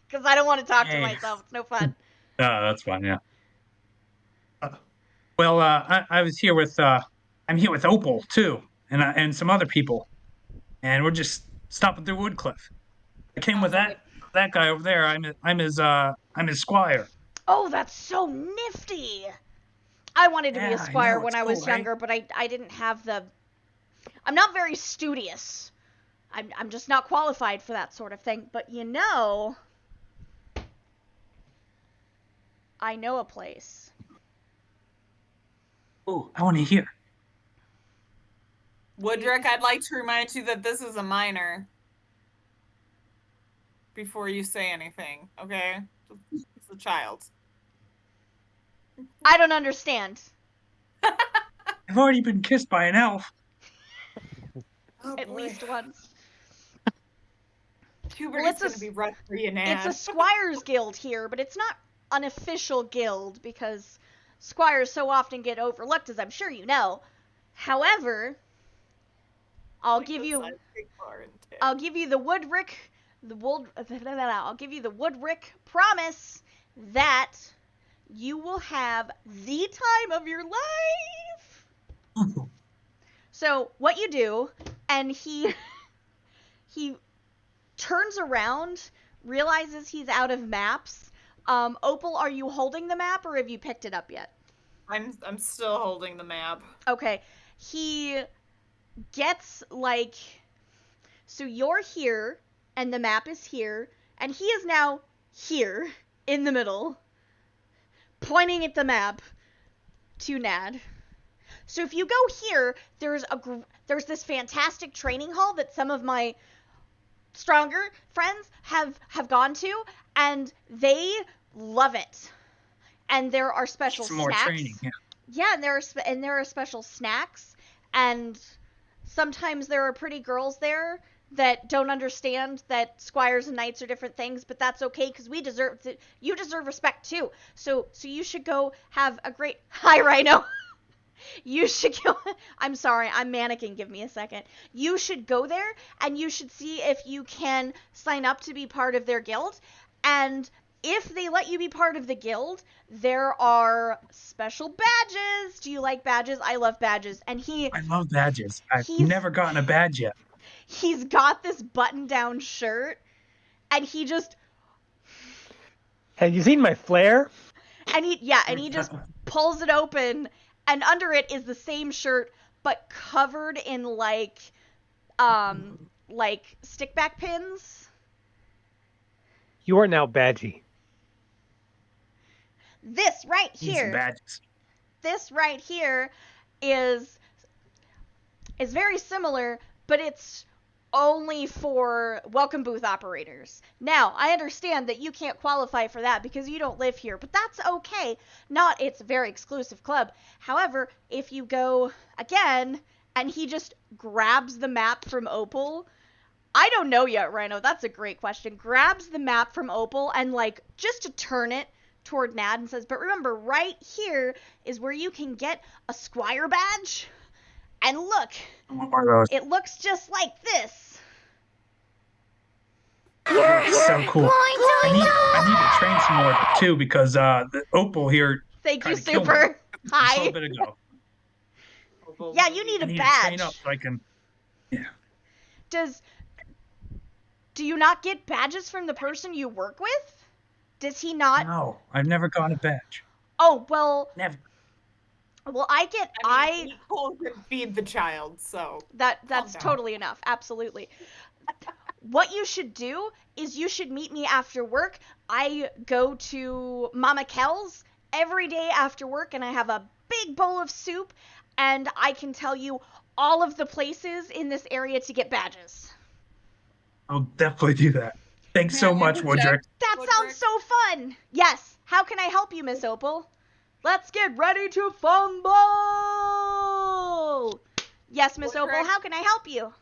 Speaker 1: Because I don't want to talk to
Speaker 3: Hey.
Speaker 1: myself. It's no fun.
Speaker 3: That's fine, yeah. Well, I was here with I'm here with Opal too, and some other people, and we're just stopping through Woodcliff. I came with that guy over there. I'm his squire.
Speaker 1: Oh, that's so nifty. I wanted to be
Speaker 3: Yeah,
Speaker 1: a
Speaker 3: I
Speaker 1: squire
Speaker 3: know,
Speaker 1: when
Speaker 3: it's
Speaker 1: I was
Speaker 3: cool, right?
Speaker 1: younger, but I didn't have the... I'm not very studious. I'm just not qualified for that sort of thing. But you know... I know a place.
Speaker 3: Oh, I want to hear.
Speaker 7: Woodrick, I'd like to remind you that this is a minor. Before you say anything, okay? It's a child.
Speaker 1: I don't understand.
Speaker 3: I've already been kissed by an elf.
Speaker 1: At least once.
Speaker 7: Puberty's
Speaker 1: it's a
Speaker 7: gonna be rough for you,
Speaker 1: It's
Speaker 7: Nad.
Speaker 1: a squires guild here, but it's not an official guild because squires so often get overlooked, as I'm sure you know. However, I'll give you the Woodrick, I'll give you the Woodrick promise that you will have the time of your life. So what you do, and he turns around, realizes he's out of maps. Opal, are you holding the map, or have you picked it up yet?
Speaker 7: I'm still holding the map.
Speaker 1: Okay. He gets, like... So you're here, and the map is here, and he is now here, in the middle, pointing at the map to Nad. So if you go here, there's this fantastic training hall that some of my stronger friends have gone to, and they love it. And there are special
Speaker 3: Some more
Speaker 1: snacks.
Speaker 3: training, yeah.
Speaker 1: Yeah, and there are special snacks, and sometimes there are pretty girls there that don't understand that squires and knights are different things, but that's okay because you deserve respect too. So you should go have a great Hi Rhino. You should go. I'm sorry, I'm mannequin. Give me a second. You should go there and you should see if you can sign up to be part of their guild. And if they let you be part of the guild, there are special badges. Do you like badges? I love badges. And
Speaker 3: I love badges. I've
Speaker 1: he's-
Speaker 3: never gotten a badge yet.
Speaker 1: he's got this button-down shirt, and he just
Speaker 6: Have you seen my flare?
Speaker 1: and he just pulls it open, and under it is the same shirt but covered in like stick-back pins.
Speaker 6: You are now badgy.
Speaker 1: This right
Speaker 3: Need some
Speaker 1: here,
Speaker 3: badges.
Speaker 1: this right here is very similar, but it's only for welcome booth operators. Now, I understand that you can't qualify for that because you don't live here, but that's okay. It's a very exclusive club. However, if you go again, and he just grabs the map from Opal, I don't know yet, Rhino, that's a great question. Grabs the map from Opal and, like, just to turn it toward Nad and says, but remember, right here is where you can get a squire badge. And look,
Speaker 3: I want one of those.
Speaker 1: it looks just like this.
Speaker 3: That's so cool. I need to train some more too because the Opal here
Speaker 1: Thank you,
Speaker 3: tried to kill me
Speaker 1: Super.
Speaker 3: just a
Speaker 1: Hi.
Speaker 3: little bit ago.
Speaker 1: Yeah, you need
Speaker 3: I
Speaker 1: a
Speaker 3: need to train
Speaker 1: badge.
Speaker 3: up so I can.
Speaker 1: Do you not get badges from the person you work with? Does he not?
Speaker 3: No, I've never gotten a badge.
Speaker 1: Oh, well,
Speaker 3: Never.
Speaker 7: I mean, Nicole can feed the child, so
Speaker 1: that's
Speaker 7: Calm down.
Speaker 1: totally enough. Absolutely. What you should do is you should meet me after work. I go to Mama Kel's every day after work, and I have a big bowl of soup, and I can tell you all of the places in this area to get badges.
Speaker 3: I'll definitely do that. Thanks so
Speaker 7: Man,
Speaker 3: much,
Speaker 7: you check-
Speaker 3: Woodrick.
Speaker 1: That
Speaker 7: Woodrick.
Speaker 1: sounds so fun. Yes. How can I help you, Miss Opal? Let's get ready to fumble. Yes, Miss Opal,
Speaker 7: Woodrick.
Speaker 1: how can I help you?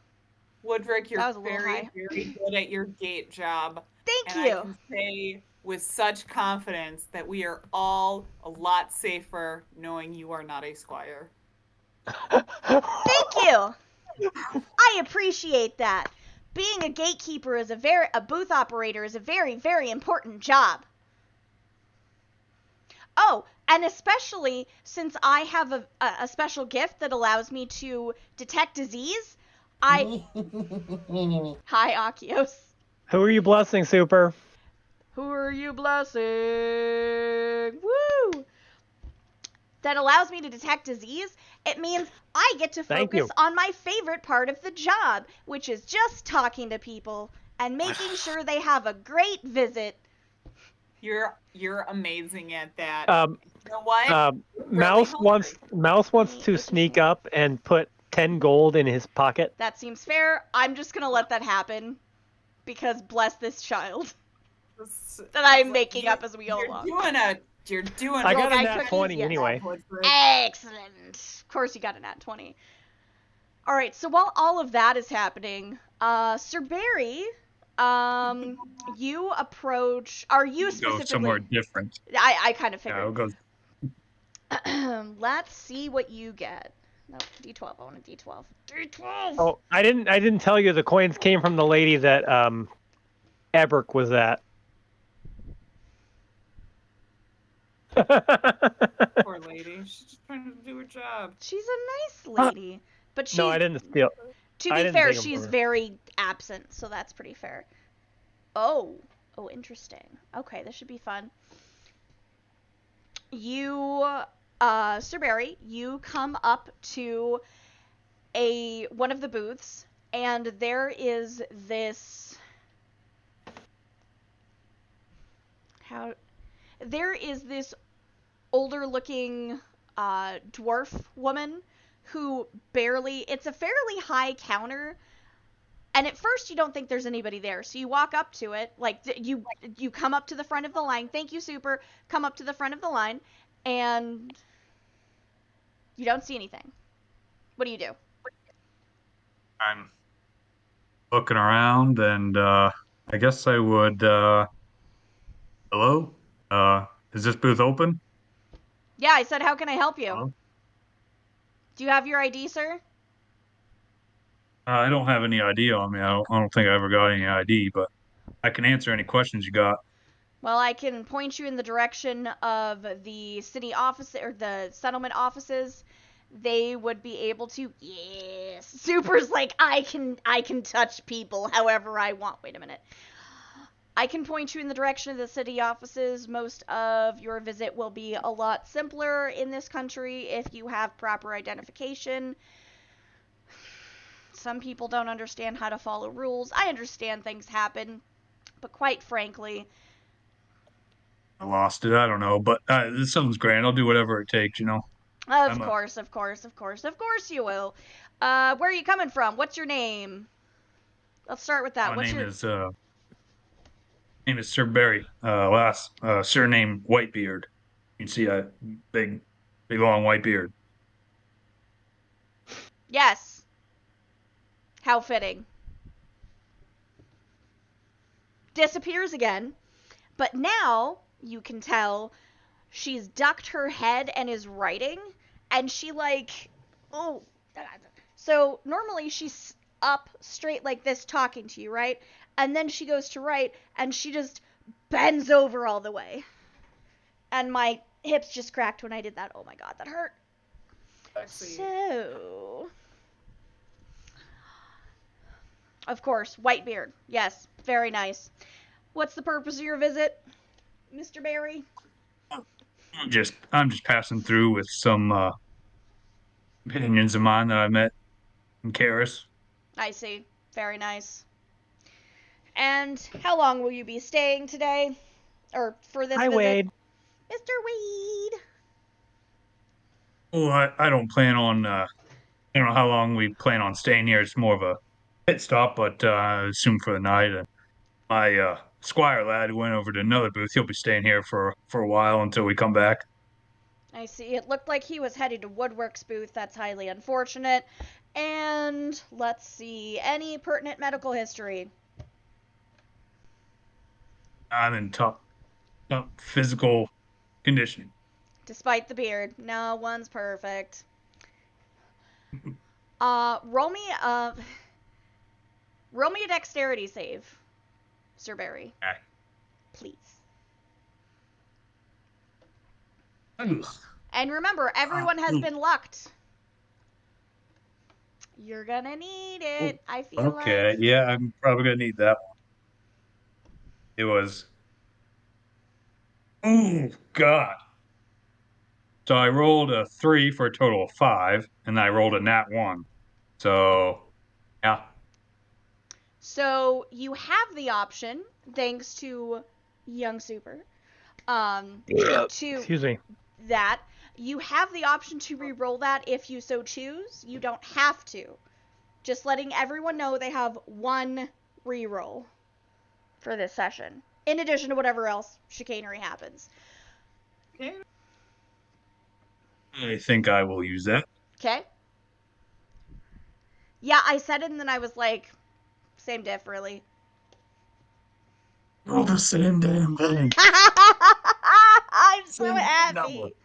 Speaker 7: Woodrick,
Speaker 1: That was
Speaker 7: you're
Speaker 1: a little
Speaker 7: very,
Speaker 1: high.
Speaker 7: very good at your gate job.
Speaker 1: Thank
Speaker 7: And
Speaker 1: you.
Speaker 7: I can say with such confidence that we are all a lot safer knowing you are not a squire.
Speaker 1: Thank you. I appreciate that. Being a gatekeeper is a booth operator is a very, very important job. Oh, and especially since I have a special gift that allows me to detect disease, Hi, Akios.
Speaker 6: Who are you blessing, Super?
Speaker 1: Who are you blessing? Woo! That allows me to detect disease. It means I get to
Speaker 6: Thank
Speaker 1: focus
Speaker 6: you.
Speaker 1: on my favorite part of the job, which is just talking to people and making sure they have a great visit.
Speaker 7: You're amazing at that.
Speaker 6: Um,
Speaker 7: You know what?
Speaker 6: Mouse
Speaker 7: hungry.
Speaker 6: wants to sneak up and put 10 gold in his pocket.
Speaker 1: That seems fair. I'm just gonna let that happen because bless this child that I'm making up as we go along.
Speaker 7: You're doing
Speaker 6: I
Speaker 1: Well,
Speaker 6: got a
Speaker 1: I
Speaker 6: nat
Speaker 1: could
Speaker 6: 20
Speaker 1: use it.
Speaker 6: anyway.
Speaker 1: Excellent. Of course you got a nat 20. Alright, so while all of that is happening, Sir Barry, you approach... Are you
Speaker 3: Go
Speaker 1: specifically...
Speaker 3: somewhere different.
Speaker 1: I kind of
Speaker 3: Yeah,
Speaker 1: figured.
Speaker 3: we'll go.
Speaker 1: Let's see what you get. No, D12. I want a D12. D12.
Speaker 6: Oh, I didn't tell you the coins came from the lady that Ebrick was at.
Speaker 7: Poor lady. She's just trying to do her job.
Speaker 1: She's a nice lady, but she's
Speaker 6: No, I didn't steal.
Speaker 1: to
Speaker 6: I
Speaker 1: be
Speaker 6: didn't
Speaker 1: fair,
Speaker 6: take 'em
Speaker 1: she's
Speaker 6: from her.
Speaker 1: very absent, so that's pretty fair. Oh, interesting. Okay, this should be fun. You, Sir Barry, you come up to one of the booths, and there is this. There is this older-looking dwarf woman who barely. It's a fairly high counter. And at first you don't think there's anybody there, so you walk up to it, like you come up to the front of the line. Thank you, Super. Come up to the front of the line, and you don't see anything. What do you do?
Speaker 3: I'm looking around, and I guess I would. Hello? Is this booth open?
Speaker 1: Yeah, I said, how can I help you?
Speaker 3: Hello?
Speaker 1: Do you have your ID, sir?
Speaker 3: I don't have any ID on me. I don't think I ever got any ID, but I can answer any questions you got.
Speaker 1: Well, I can point you in the direction of the city office or the settlement offices. They would be able to. Yes. Super's like, I can touch people however I want. Wait a minute. I can point you in the direction of the city offices. Most of your visit will be a lot simpler in this country if you have proper identification. Some people don't understand how to follow rules. I understand things happen, but quite frankly,
Speaker 3: I lost it. I don't know, but this sounds great. I'll do whatever it takes, you know.
Speaker 1: of course you will. Where are you coming from? What's your name? Let's start with that.
Speaker 3: My
Speaker 1: What's
Speaker 3: name
Speaker 1: your
Speaker 3: is Sir Barry. Last surname Whitebeard. You can see a big long white beard.
Speaker 1: Yes. How fitting. Disappears again, but now you can tell she's ducked her head and is writing, and she so normally she's up straight like this talking to you, right? And then she goes to write, and she just bends over all the way. And my hips just cracked when I did that. Oh my god, that hurt.
Speaker 7: Sexy.
Speaker 1: So, of course, Whitebeard. Yes, very nice. What's the purpose of your visit, Mr. Barry?
Speaker 3: I'm just passing through with some opinions of mine that I met in Karis.
Speaker 1: I see. Very nice. And how long will you be staying today? Or for this
Speaker 6: Hi,
Speaker 1: visit?
Speaker 6: Wade.
Speaker 1: Mr. Wade.
Speaker 3: Oh, I don't plan on. I don't know how long we plan on staying here. It's more of a pit stop, but I assume for the night. And my squire lad who went over to another booth. He'll be staying here for a while until we come back.
Speaker 1: I see. It looked like he was headed to Woodwork's booth. That's highly unfortunate. And let's see. Any pertinent medical history?
Speaker 3: I'm in top physical condition.
Speaker 1: Despite the beard. No one's perfect. Roll me a dexterity save, Sir Barry.
Speaker 3: Okay.
Speaker 1: Please.
Speaker 3: Ugh.
Speaker 1: And remember, everyone has been lucked. You're gonna need it. I feel
Speaker 3: Okay,
Speaker 1: like.
Speaker 3: yeah, I'm probably gonna need that one. It was. Oh God. So I rolled a 3 for a total of 5, and I rolled a nat 1. So, yeah.
Speaker 1: So you have the option, thanks to Young Super, to
Speaker 6: Excuse me.
Speaker 1: that. You have the option to re-roll that if you so choose. You don't have to. Just letting everyone know they have one re-roll for this session. In addition to whatever else chicanery happens.
Speaker 7: Okay.
Speaker 3: I think I will use that.
Speaker 1: Okay? Yeah, I said it and then I was like, same diff, really.
Speaker 3: Roll the same damn thing.
Speaker 1: I'm so
Speaker 3: Same
Speaker 1: happy.
Speaker 3: number.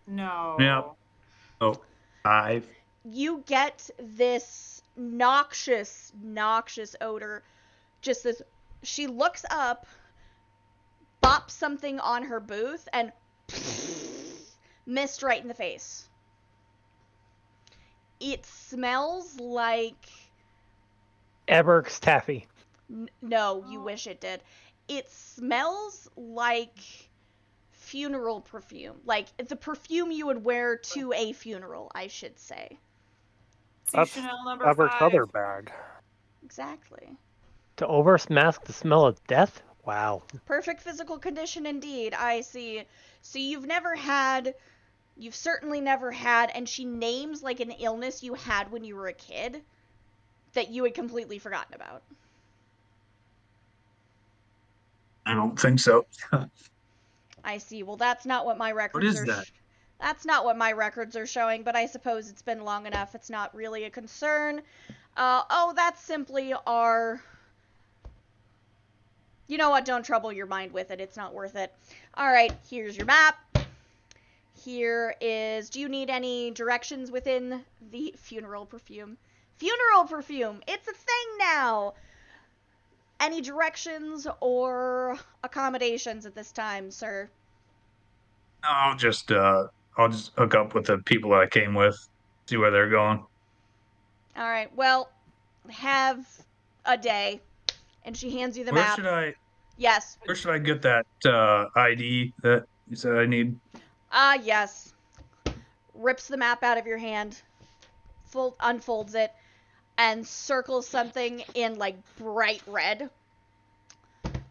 Speaker 7: No.
Speaker 3: Yeah. Oh, 5.
Speaker 1: You get this noxious odor. Just this. She looks up, bops something on her booth, and mist right in the face. It smells like.
Speaker 6: Eberk's taffy.
Speaker 1: No, you wish it did. It smells like funeral perfume. Like the perfume you would wear to a funeral, I should say.
Speaker 7: See
Speaker 5: That's
Speaker 7: Chanel number
Speaker 5: Everett's
Speaker 7: 5.
Speaker 5: other bag.
Speaker 1: Exactly.
Speaker 6: To overmask the smell of death? Wow.
Speaker 1: Perfect physical condition indeed. I see. So you've certainly never had, and she names like an illness you had when you were a kid that you had completely forgotten about.
Speaker 3: I don't think so.
Speaker 1: I see. Well, that's not what my records
Speaker 3: is
Speaker 1: are.
Speaker 3: that?
Speaker 1: That's not what my records are showing, but I suppose it's been long enough. It's not really a concern. That's simply our. You know what? Don't trouble your mind with it. It's not worth it. All right. Here's your map. Here is. Do you need any directions within the funeral perfume? Funeral perfume. It's a thing now. Any directions or accommodations at this time, sir?
Speaker 3: I'll just hook up with the people that I came with, see where they're going.
Speaker 1: All right. Well, have a day. And she hands you the
Speaker 3: Where
Speaker 1: map. Yes.
Speaker 3: should I get that ID that you said I need?
Speaker 1: Yes. Rips the map out of your hand, unfolds it, and circles something in like bright red.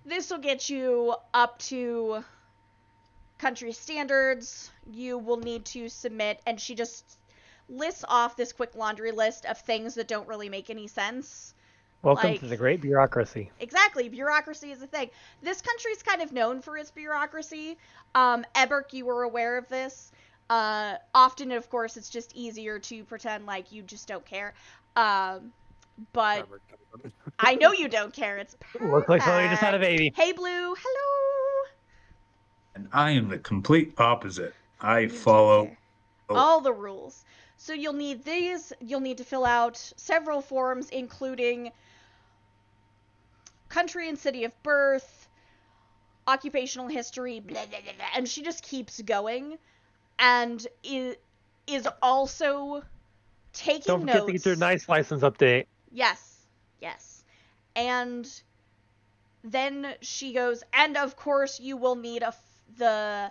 Speaker 1: This will get you up to country standards. You will need to submit, and she just lists off this quick laundry list of things that don't really make any sense.
Speaker 6: Welcome to the great bureaucracy.
Speaker 1: Exactly. Bureaucracy is a thing. This country's kind of known for its bureaucracy. Eberk, you were aware of this. Often, of course, it's just easier to pretend like you just don't care. But I know you don't care. It's perfect.
Speaker 6: Looks like somebody just had a baby.
Speaker 1: Hey, Blue. Hello.
Speaker 3: And I am the complete opposite. I
Speaker 1: You do
Speaker 3: follow
Speaker 1: care. All the rules. So you'll need these. You'll need to fill out several forms, including country and city of birth, occupational history, blah, blah, blah, blah. And she just keeps going, and is also taking
Speaker 6: Don't
Speaker 1: notes.
Speaker 6: forget to get your nice license update.
Speaker 1: Yes. And then she goes, and of course you will need the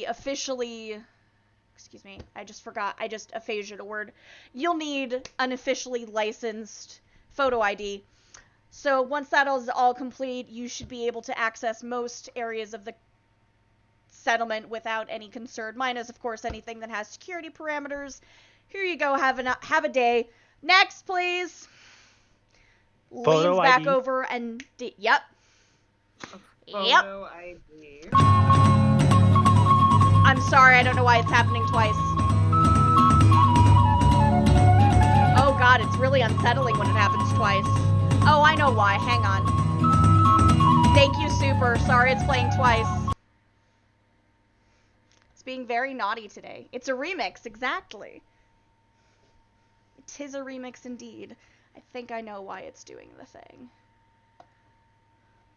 Speaker 1: officially. Excuse me, I just aphasia a word. You'll need an officially licensed photo ID. So once that is all complete, you should be able to access most areas of the settlement without any concern. Minus, of course, anything that has security parameters. Here you go, have a day. Next, please.
Speaker 6: Photo
Speaker 1: Leans back
Speaker 6: ID.
Speaker 1: over and... Yep.
Speaker 7: Photo ID.
Speaker 1: I'm sorry, I don't know why it's happening twice. Oh god, it's really unsettling when it happens twice. Oh, I know why. Hang on. Thank you, Super. Sorry it's playing twice. It's being very naughty today. It's a remix, exactly. It is a remix indeed. I think I know why it's doing the thing.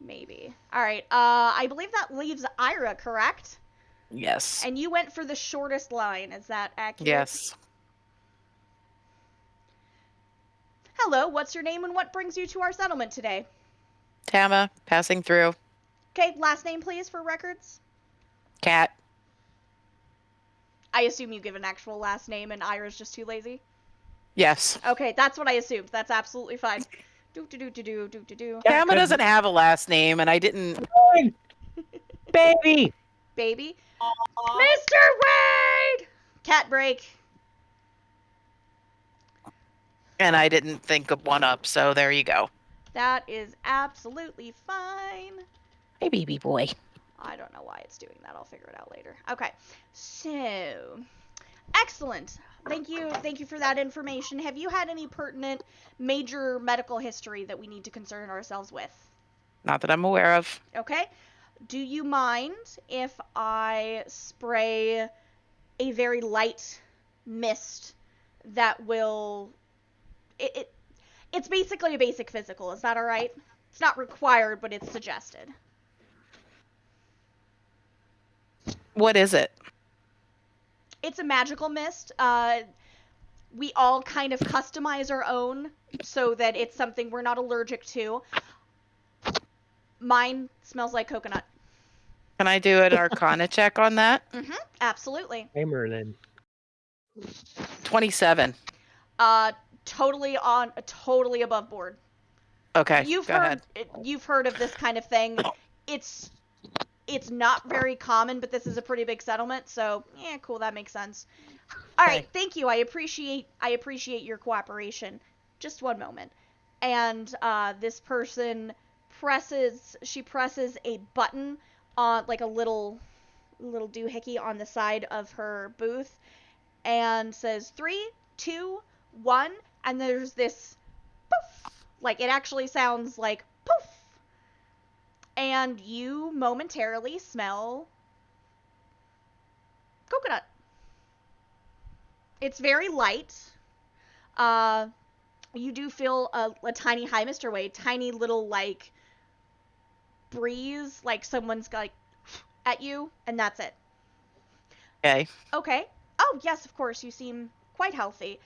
Speaker 1: Maybe. Alright, I believe that leaves Ira, correct?
Speaker 4: Yes.
Speaker 1: And you went for the shortest line, is that accurate?
Speaker 4: Yes.
Speaker 1: Hello, what's your name and what brings you to our settlement today?
Speaker 4: Tama, passing through.
Speaker 1: Okay, last name please for records.
Speaker 4: Cat.
Speaker 1: I assume you give an actual last name and Ira's just too lazy?
Speaker 4: Yes.
Speaker 1: Okay, that's what I assumed. That's absolutely fine. Do.
Speaker 4: Tama doesn't have a last name, and I didn't.
Speaker 6: Baby!
Speaker 1: Baby.
Speaker 7: Aw.
Speaker 1: Mr. Wade! Cat break.
Speaker 4: And I didn't think of one up, so there you go.
Speaker 1: That is absolutely fine.
Speaker 4: Hey, baby boy.
Speaker 1: I don't know why it's doing that. I'll figure it out later. Okay. So, excellent. Thank you for that information. Have you had any pertinent major medical history that we need to concern ourselves with?
Speaker 4: Not that I'm aware of.
Speaker 1: Okay. Do you mind if I spray a very light mist that will it's basically a basic physical. Is that all right? It's not required, but it's suggested.
Speaker 4: What is it?
Speaker 1: It's a magical mist. We all kind of customize our own so that it's something we're not allergic to. Mine smells like coconut.
Speaker 4: Can I do an Arcana check on that?
Speaker 1: Absolutely.
Speaker 6: Hey, Merlin.
Speaker 4: 27.
Speaker 1: Totally above board.
Speaker 4: Okay,
Speaker 1: You've
Speaker 4: go
Speaker 1: heard
Speaker 4: ahead.
Speaker 1: you've heard of this kind of thing. It's not very common, but this is a pretty big settlement, so yeah, cool, that makes sense. All right,
Speaker 4: Okay.
Speaker 1: thank you. I appreciate your cooperation. Just one moment. And this person presses a button on like a little doohickey on the side of her booth and says 3, 2, 1, and there's this poof. Like it actually sounds like poof. And you momentarily smell coconut. It's very light. You do feel a tiny, hi Mr. Wade, tiny little like breeze, like someone's like at you, and that's it.
Speaker 4: Okay.
Speaker 1: Okay. Oh yes, of course. You seem quite healthy.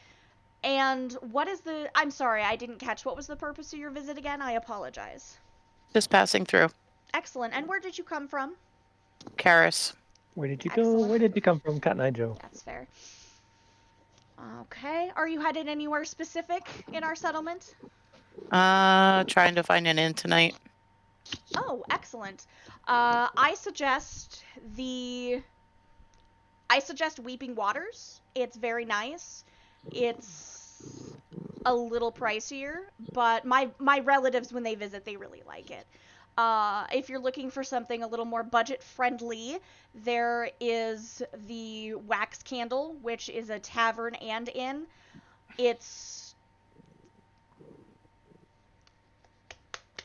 Speaker 1: And what is the? I'm sorry, I didn't catch. What was the purpose of your visit again? I apologize.
Speaker 4: Just passing through.
Speaker 1: Excellent. And where did you come from?
Speaker 4: Karis.
Speaker 6: Where did you go?
Speaker 1: Excellent.
Speaker 6: Where did you come from, Cotton Eye Joe?
Speaker 1: That's fair. Okay. Are you headed anywhere specific in our settlement?
Speaker 4: Trying to find an inn tonight.
Speaker 1: Oh, excellent. I suggest Weeping Waters. It's very nice. It's a little pricier, but my relatives, when they visit, they really like it. If you're looking for something a little more budget friendly, there is the Wax Candle, which is a tavern and inn.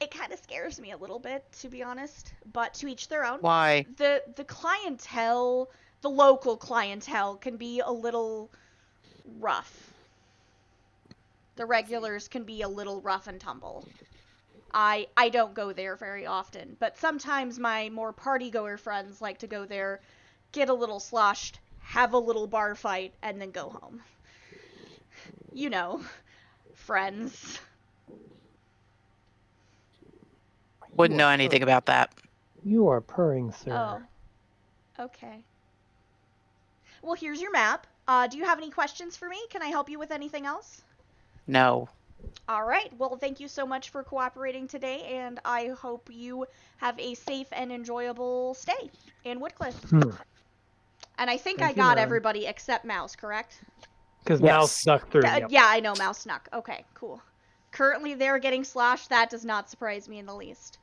Speaker 1: It kind of scares me a little bit, to be honest, but to each their own.
Speaker 4: Why?
Speaker 1: The clientele, the local clientele, can be a little rough. The regulars can be a little rough and tumble. I don't go there very often, but sometimes my more party-goer friends like to go there, get a little sloshed, have a little bar fight, and then go home. You know, friends.
Speaker 4: Wouldn't know anything about that.
Speaker 6: You are purring, sir.
Speaker 1: Oh. Okay. Well, here's your map. Do you have any questions for me? Can I help you with anything else?
Speaker 4: No.
Speaker 1: All right. Well, thank you so much for cooperating today, and I hope you have a safe and enjoyable stay in Woodcliff. And I think
Speaker 6: Thank
Speaker 1: I
Speaker 6: you,
Speaker 1: got
Speaker 6: ma'am.
Speaker 1: everybody except Mouse, correct?
Speaker 6: Because
Speaker 4: Yes.
Speaker 6: Mouse snuck through. Yep.
Speaker 1: Yeah, I know Mouse snuck. Okay, cool. Currently, they're getting sloshed. That does not surprise me in the least.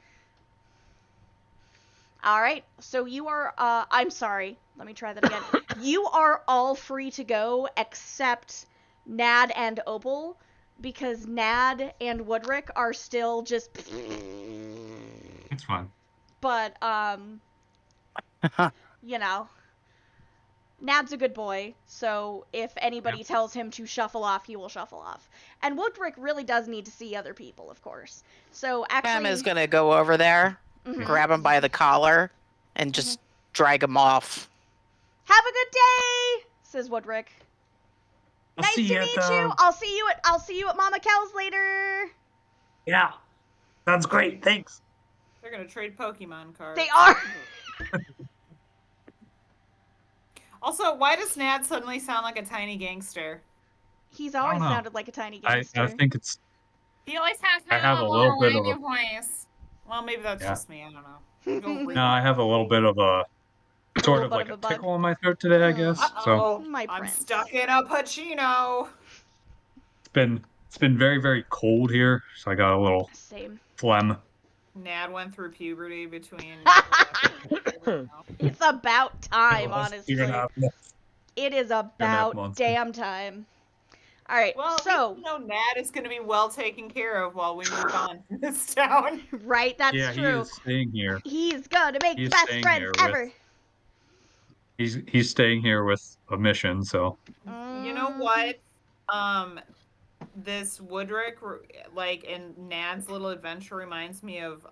Speaker 1: All right. So you are. I'm sorry. Let me try that again. You are all free to go except Nad and Opal, because Nad and Woodrick are still just.
Speaker 3: It's fine.
Speaker 1: But you know, Nad's a good boy, so if anybody tells him to shuffle off, he will shuffle off. And Woodrick really does need to see other people, of course. So
Speaker 4: Pam
Speaker 1: actually,
Speaker 4: is gonna go over there,
Speaker 1: Mhm.
Speaker 4: grab him by the collar, and just drag him off.
Speaker 1: Have a good day, says Woodrick.
Speaker 3: I'll
Speaker 1: Nice
Speaker 3: see
Speaker 1: to
Speaker 3: you
Speaker 1: meet
Speaker 3: at the...
Speaker 1: you. I'll see you at Mama Kel's later.
Speaker 3: Yeah. Sounds great. Thanks.
Speaker 7: They're gonna trade Pokemon cards.
Speaker 1: They are.
Speaker 7: Also, why does Nad suddenly sound like a tiny gangster?
Speaker 1: He's always
Speaker 3: know.
Speaker 1: sounded like a tiny
Speaker 3: I
Speaker 1: gangster.
Speaker 3: think it's...
Speaker 7: He always has
Speaker 3: I
Speaker 7: kind
Speaker 3: have
Speaker 7: of
Speaker 3: a
Speaker 7: a
Speaker 3: little bit
Speaker 7: little
Speaker 3: of a-
Speaker 7: voice. Well, maybe that's
Speaker 3: Yeah.
Speaker 7: just me. I don't know. Go read
Speaker 3: No, I have a little bit of a... Sort
Speaker 1: little
Speaker 3: of
Speaker 1: bit
Speaker 3: like
Speaker 1: of
Speaker 3: a
Speaker 1: a bug.
Speaker 3: tickle in my throat today, I guess. So
Speaker 7: Uh-oh.
Speaker 1: My
Speaker 7: I'm
Speaker 1: prince.
Speaker 7: stuck in a Pacino.
Speaker 3: it's been very, very cold here, so I got a little
Speaker 1: Same.
Speaker 3: phlegm.
Speaker 7: Nad went through puberty between.
Speaker 1: It's about time,
Speaker 3: It was
Speaker 1: honestly.
Speaker 3: 2.5 months.
Speaker 1: It is about
Speaker 3: months.
Speaker 1: damn time. All right,
Speaker 7: Well,
Speaker 1: so
Speaker 7: Nad is going to be well taken care of while we move on from this town.
Speaker 1: right, that's
Speaker 3: Yeah, he
Speaker 1: true.
Speaker 3: is staying here.
Speaker 1: He's gonna make
Speaker 3: He
Speaker 1: the
Speaker 3: is
Speaker 1: best
Speaker 3: staying
Speaker 1: friends
Speaker 3: here
Speaker 1: ever.
Speaker 3: He's staying here with a mission, so
Speaker 7: You know what? This Woodrick, like, in Nad's little adventure reminds me of,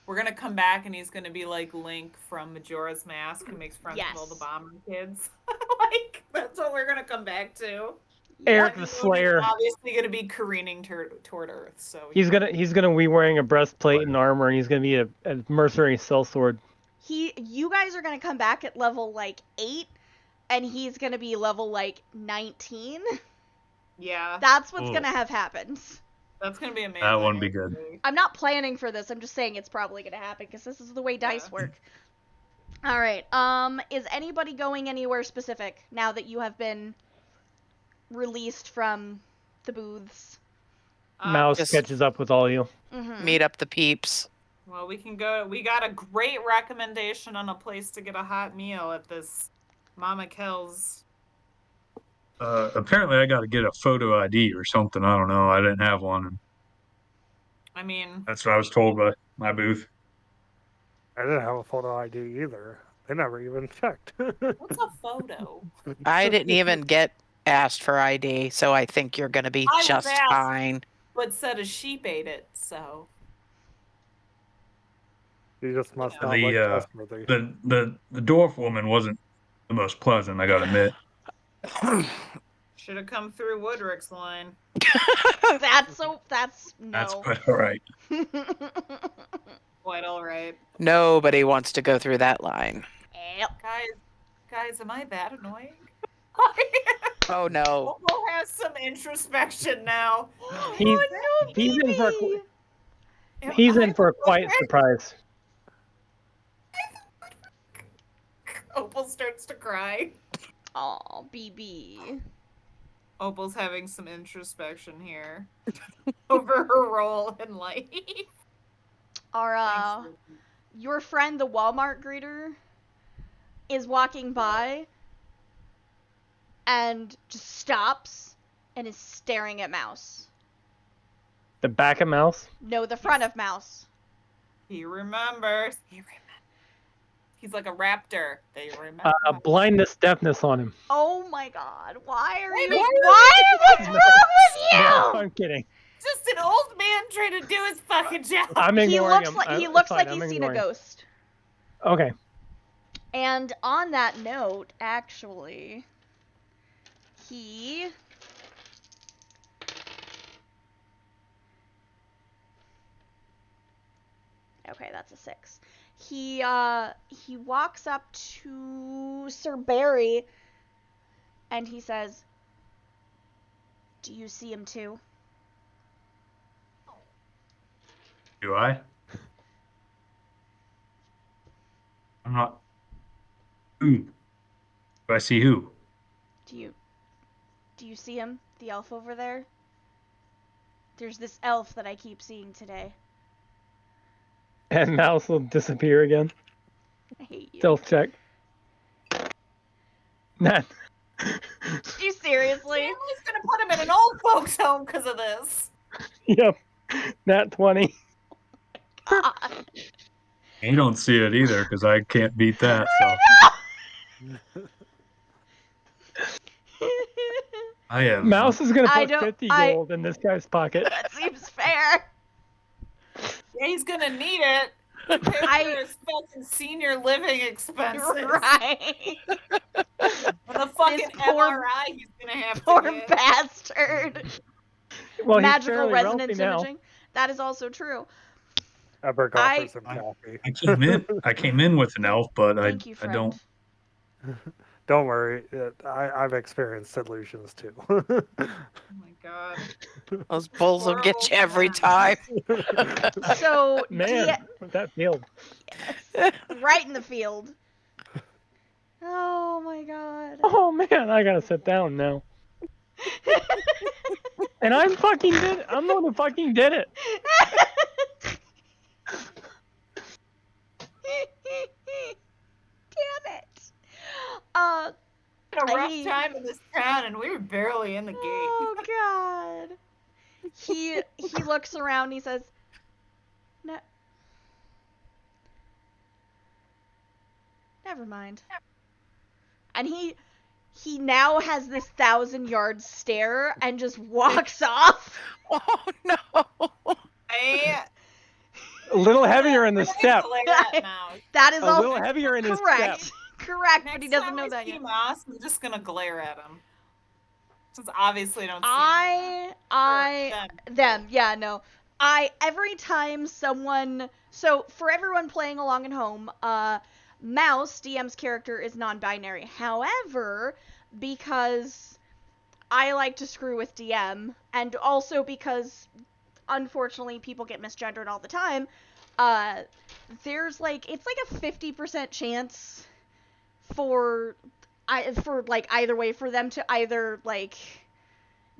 Speaker 7: we're gonna come back and he's gonna be like Link from Majora's Mask who makes friends with all the
Speaker 1: Yes.
Speaker 7: bomber kids. Like, that's what we're gonna come back to.
Speaker 6: Eric
Speaker 7: That
Speaker 6: the
Speaker 7: moon is
Speaker 6: Slayer.
Speaker 7: obviously gonna be careening toward Earth, so
Speaker 6: He's gonna be wearing a breastplate and armor, and he's gonna be a mercenary sellsword.
Speaker 1: You guys are gonna come back at level like 8, and he's gonna be level like 19.
Speaker 7: yeah,
Speaker 1: That's what's
Speaker 3: Ooh.
Speaker 1: gonna have happened.
Speaker 7: that's gonna be amazing.
Speaker 3: that wouldn't be good.
Speaker 7: actually.
Speaker 1: I'm not planning for this. I'm just saying it's probably gonna happen because this is the way dice
Speaker 7: Yeah.
Speaker 1: work. All right. Is anybody going anywhere specific now that you have been released from the booths?
Speaker 6: Mouse
Speaker 4: Just-
Speaker 6: catches up with all you.
Speaker 1: Mm-hmm.
Speaker 4: Meet up the peeps.
Speaker 7: Well, we can go. We got a great recommendation on a place to get a hot meal at this Mama Kel's.
Speaker 3: Apparently, I got to get a photo ID or something. I don't know. I didn't have one. And
Speaker 7: I mean,
Speaker 3: that's what I was told by my booth.
Speaker 5: I didn't have a photo ID either. They never even checked.
Speaker 7: what's a photo?
Speaker 4: I didn't even get asked for ID, so I think you're gonna be
Speaker 7: I was
Speaker 4: just
Speaker 7: asked.
Speaker 4: fine.
Speaker 7: But said a sheep ate it, so.
Speaker 5: You just must not
Speaker 3: The,
Speaker 5: look
Speaker 3: uh,
Speaker 5: trustworthy.
Speaker 3: The dwarf woman wasn't the most pleasant, I gotta admit.
Speaker 7: Should have come through Woodrick's line.
Speaker 1: That's no.
Speaker 3: That's quite all right.
Speaker 7: Quite all right.
Speaker 4: Nobody wants to go through that line.
Speaker 1: Yep.
Speaker 7: Guys, am I that annoying?
Speaker 4: Oh no.
Speaker 7: We'll have some introspection now.
Speaker 6: He's he's in for he's in for a quiet surprise.
Speaker 7: Opal starts to cry.
Speaker 1: Aw, BB.
Speaker 7: Opal's having some introspection here over her role in life.
Speaker 1: Our
Speaker 7: Thanks, Ruby.
Speaker 1: your friend, the Walmart greeter, is walking by and just stops and is staring at Mouse.
Speaker 6: The back of Mouse.
Speaker 1: No, the front of Mouse.
Speaker 7: He remembers. He's like a raptor. They remember.
Speaker 6: Blindness, deafness on him.
Speaker 1: Oh my god, why are you?
Speaker 7: Why
Speaker 1: What's wrong with
Speaker 6: No,
Speaker 1: you?
Speaker 6: I'm kidding.
Speaker 7: Just an old man trying to do his fucking job.
Speaker 6: I'm
Speaker 1: He
Speaker 6: ignoring
Speaker 1: looks
Speaker 6: him.
Speaker 1: like
Speaker 6: I'm-
Speaker 1: he
Speaker 6: it's
Speaker 1: looks
Speaker 6: fine,
Speaker 1: like
Speaker 6: I'm
Speaker 1: he's seen a
Speaker 6: ignoring him.
Speaker 1: ghost.
Speaker 6: Okay.
Speaker 1: And on that note, actually, he okay, that's a 6. He walks up to Sir Barry and he says, "Do you see him too?"
Speaker 3: Do I? I'm not. Who? Do I see who?
Speaker 1: Do you see him? The elf over there? There's this elf that I keep seeing today.
Speaker 6: And Mouse will disappear again.
Speaker 1: I hate you.
Speaker 6: Stealth check. Nah.
Speaker 1: You seriously?
Speaker 7: Family's gonna put him in an old folks home because of this.
Speaker 6: Yep. Nat 20.
Speaker 1: God.
Speaker 3: You don't see it either because I can't beat that. So I have.
Speaker 6: Mouse is gonna
Speaker 1: I
Speaker 6: put
Speaker 1: don't-
Speaker 6: 50
Speaker 1: I-
Speaker 6: gold in this guy's pocket.
Speaker 1: That seems fair.
Speaker 7: Yeah, he's gonna need it to pay for
Speaker 1: I-
Speaker 7: his fucking senior living expenses.
Speaker 1: Right.
Speaker 7: And the fucking
Speaker 1: poor-
Speaker 7: MRI he's gonna have
Speaker 1: Poor
Speaker 7: to get.
Speaker 1: bastard.
Speaker 6: Well, he's
Speaker 1: Magical
Speaker 6: fairly
Speaker 1: resonance
Speaker 6: wealthy now.
Speaker 1: imaging. That is also true.
Speaker 5: Eberg
Speaker 1: I-
Speaker 5: offers him coffee.
Speaker 3: I came in with an elf, but
Speaker 1: Thank you,
Speaker 3: I
Speaker 1: friend.
Speaker 3: don't.
Speaker 5: Don't worry, I've experienced illusions too.
Speaker 7: Oh my god.
Speaker 4: Those bulls will get you
Speaker 7: Poor
Speaker 4: every
Speaker 7: old
Speaker 4: time.
Speaker 1: So,
Speaker 6: Man, with that field.
Speaker 1: yes, right in the field. Oh my god.
Speaker 6: Oh man, I gotta sit down now. And I'm fucking did it. I'm the one who fucking did it.
Speaker 1: Damn it.
Speaker 7: Had a rough
Speaker 1: I-
Speaker 7: time in this town and we were barely in the gate.
Speaker 1: Oh god. He looks around and he says, "No. Never mind. And he now has this 1,000-yard stare and just walks off.
Speaker 4: Oh no.
Speaker 7: I
Speaker 6: A little heavier in the
Speaker 7: I'm
Speaker 6: step.
Speaker 7: gonna glare at Mouse.
Speaker 1: That is
Speaker 6: A
Speaker 1: also
Speaker 6: little heavier in his
Speaker 1: correct.
Speaker 6: step.
Speaker 1: Correct, but
Speaker 7: Next
Speaker 1: he doesn't
Speaker 7: time
Speaker 1: know
Speaker 7: I
Speaker 1: that
Speaker 7: see
Speaker 1: yet.
Speaker 7: Mouse, I'm just gonna glare at him. Since obviously don't see him right now. Or
Speaker 1: Them, yeah, no. Every time someone, so for everyone playing along at home, Mouse, DM's character, is non-binary. However, because I like to screw with DM, and also because, unfortunately, people get misgendered all the time, there's it's like a 50% chance for either way, for them to either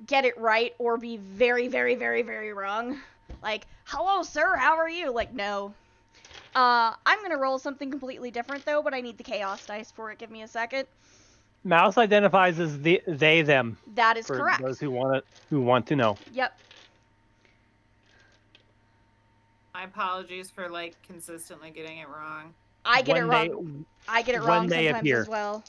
Speaker 1: get it right or be very, very, very, very wrong. Like, hello sir, how are you? Like, no. I'm gonna roll something completely different though, but I need the chaos dice for it. Give me a second.
Speaker 6: Mouse identifies as they them.
Speaker 1: That is
Speaker 6: For
Speaker 1: correct.
Speaker 6: those who want to know.
Speaker 1: Yep.
Speaker 7: My apologies for consistently getting it wrong.
Speaker 1: I get it
Speaker 6: When
Speaker 1: wrong. I get it
Speaker 6: when
Speaker 1: wrong
Speaker 6: they
Speaker 1: sometimes
Speaker 6: appear.
Speaker 1: as well.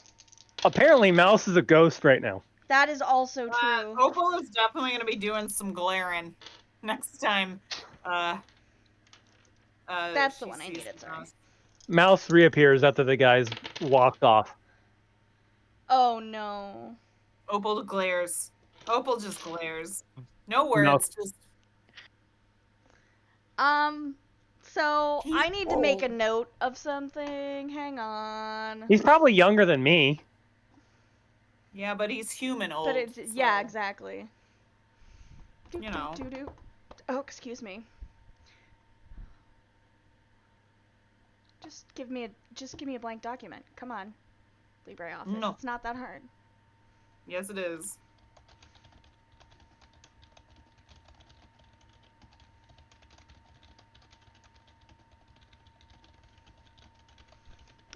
Speaker 6: Apparently, Mouse is a ghost right now.
Speaker 1: That is also true.
Speaker 7: Opal is definitely gonna be doing some glaring next time.
Speaker 1: That's the
Speaker 7: she
Speaker 1: one I
Speaker 7: sees
Speaker 1: needed, sorry.
Speaker 7: Mouse.
Speaker 6: Mouse reappears after the guys walked off.
Speaker 1: Oh no.
Speaker 7: Opal glares. Opal just glares. No words, just
Speaker 1: So I need to make a
Speaker 7: People.
Speaker 1: note of something. Hang on.
Speaker 6: He's probably younger than me.
Speaker 7: yeah, but he's human old.
Speaker 1: But it's yeah,
Speaker 7: so,
Speaker 1: exactly.
Speaker 7: You know.
Speaker 1: Oh, excuse me. Just give me a blank document. Come on. LibreOffice.
Speaker 7: No.
Speaker 1: It's not that hard.
Speaker 7: Yes, it is.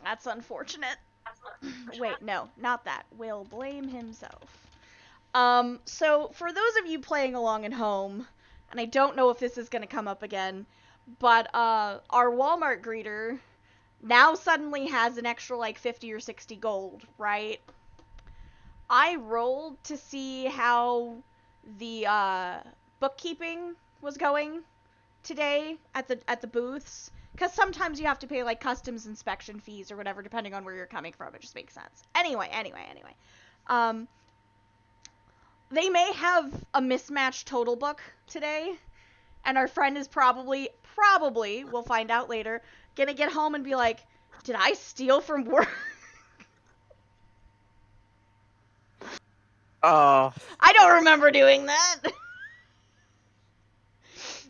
Speaker 1: That's unfortunate. Wait, no, not that. Will blame himself. So for those of you playing along at home, and I don't know if this is gonna come up again, but our Walmart greeter now suddenly has an extra 50 or 60 gold, right? I rolled to see how the bookkeeping was going today at the booths, because sometimes you have to pay customs inspection fees or whatever depending on where you're coming from. It just makes sense. Anyway. They may have a mismatched total book today, and our friend is probably, we'll find out later, gonna get home and be like, did I steal from work?
Speaker 4: Oh.
Speaker 1: I don't remember doing that.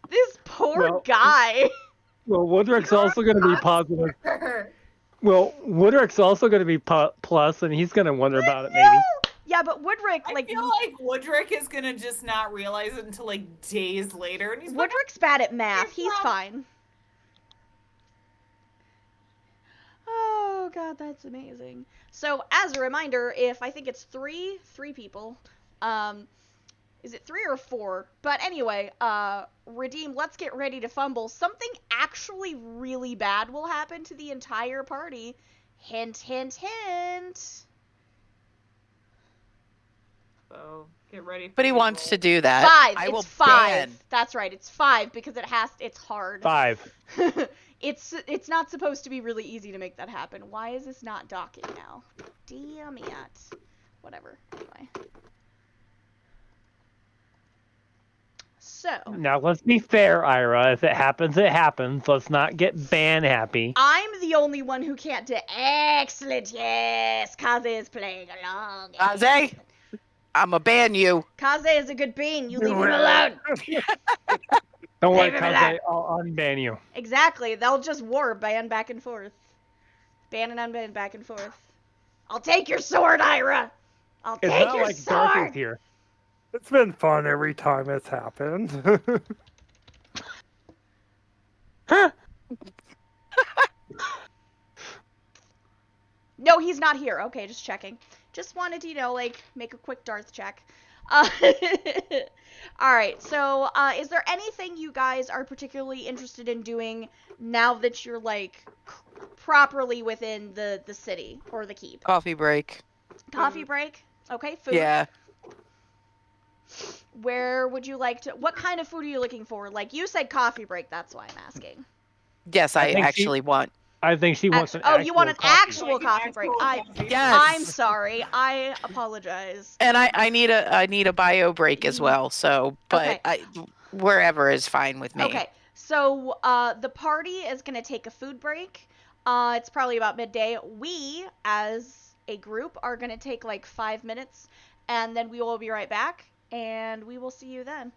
Speaker 1: This poor guy.
Speaker 6: Well, Woodrick's also going to be positive. Well, Woodrick's also going to be plus, and he's going to wonder about it maybe.
Speaker 1: Yeah, but Woodrick,
Speaker 7: I feel like Woodrick is gonna just not realize it until days later, and he's like,
Speaker 1: Woodrick's bad at math. He's fine. Oh god, that's amazing. So, as a reminder, if I think it's three people, is it 3 or 4? But anyway, Redeem, let's get ready to fumble. Something actually really bad will happen to the entire party. Hint, hint, hint.
Speaker 7: so get ready.
Speaker 4: But he wants to do that.
Speaker 1: 5.
Speaker 4: I will
Speaker 1: It's 5.
Speaker 4: ban.
Speaker 1: That's right. It's 5 because it's hard.
Speaker 6: 5.
Speaker 1: It's not supposed to be really easy to make that happen. Why is this not docking now? Damn it. Whatever. Anyway. So.
Speaker 6: Now, let's be fair, Ira. If it happens, it happens. Let's not get ban happy.
Speaker 1: I'm the only one who can't do. Excellent. Yes. Kaze is playing along.
Speaker 4: Kaze, I'ma ban you.
Speaker 1: Kaze is a good bean. You leave him alone.
Speaker 6: Don't worry,
Speaker 1: Leave him
Speaker 6: Kaze. I'll unban you.
Speaker 1: Exactly. They'll just war, ban back and forth. Ban and unban back and forth. I'll take your sword, Ira. I'll
Speaker 6: It's
Speaker 1: take
Speaker 6: not
Speaker 1: your
Speaker 6: like Darth
Speaker 1: sword.
Speaker 6: is here.
Speaker 5: It's been fun every time it's happened.
Speaker 6: Huh?
Speaker 1: No, he's not here. Okay, just checking. Just wanted to, make a quick Darth check. Uh, all right. So, is there anything you guys are particularly interested in doing now that you're like properly within the city or the keep?
Speaker 4: Coffee break.
Speaker 1: Coffee break. Okay. Food.
Speaker 4: Yeah.
Speaker 1: Where would you like to? What kind of food are you looking for? Like you said, coffee break. That's why I'm asking.
Speaker 4: Yes,
Speaker 6: I
Speaker 4: I
Speaker 6: think she-
Speaker 4: actually want.
Speaker 6: I think she wants an
Speaker 1: Oh, you want an
Speaker 6: coffee.
Speaker 1: actual
Speaker 2: Like an
Speaker 1: coffee break?
Speaker 2: actual coffee.
Speaker 4: Yes.
Speaker 1: I'm sorry. I apologize.
Speaker 4: And I need a bio break as well. So, but
Speaker 1: Okay.
Speaker 4: wherever is fine with me.
Speaker 1: Okay. So the party is gonna take a food break. It's probably about midday. We, as a group, are gonna take like 5 minutes, and then we will be right back, and we will see you then.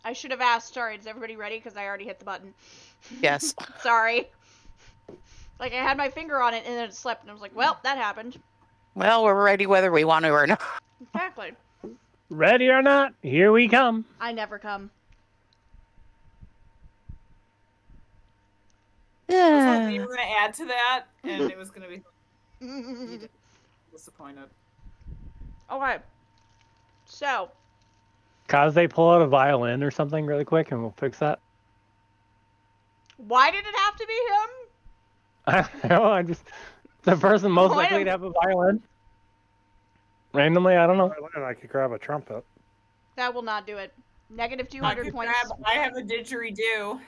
Speaker 1: I should have asked. Sorry, is everybody ready? Because I already hit the button.
Speaker 4: Yes.
Speaker 1: Sorry. Like, I had my finger on it, and then it slipped, and I was like, well, that happened.
Speaker 4: Well, we're ready whether we want to or not.
Speaker 1: Exactly.
Speaker 6: Ready or not, here we come.
Speaker 1: I never come.
Speaker 7: I was hoping you were going to add to that, and it was going to be disappointed.
Speaker 1: Okay. So,
Speaker 6: Kaze, pull out a violin or something really quick, and we'll fix that.
Speaker 1: why did it have to be him?
Speaker 6: I don't know. I just the person most
Speaker 1: Oh, I
Speaker 6: likely
Speaker 1: don't-
Speaker 6: to have a violin. Randomly, I don't know.
Speaker 5: And I could grab a trumpet.
Speaker 1: That will not do it. Negative
Speaker 7: I
Speaker 1: 200
Speaker 7: could
Speaker 1: points.
Speaker 7: I have a didgeridoo.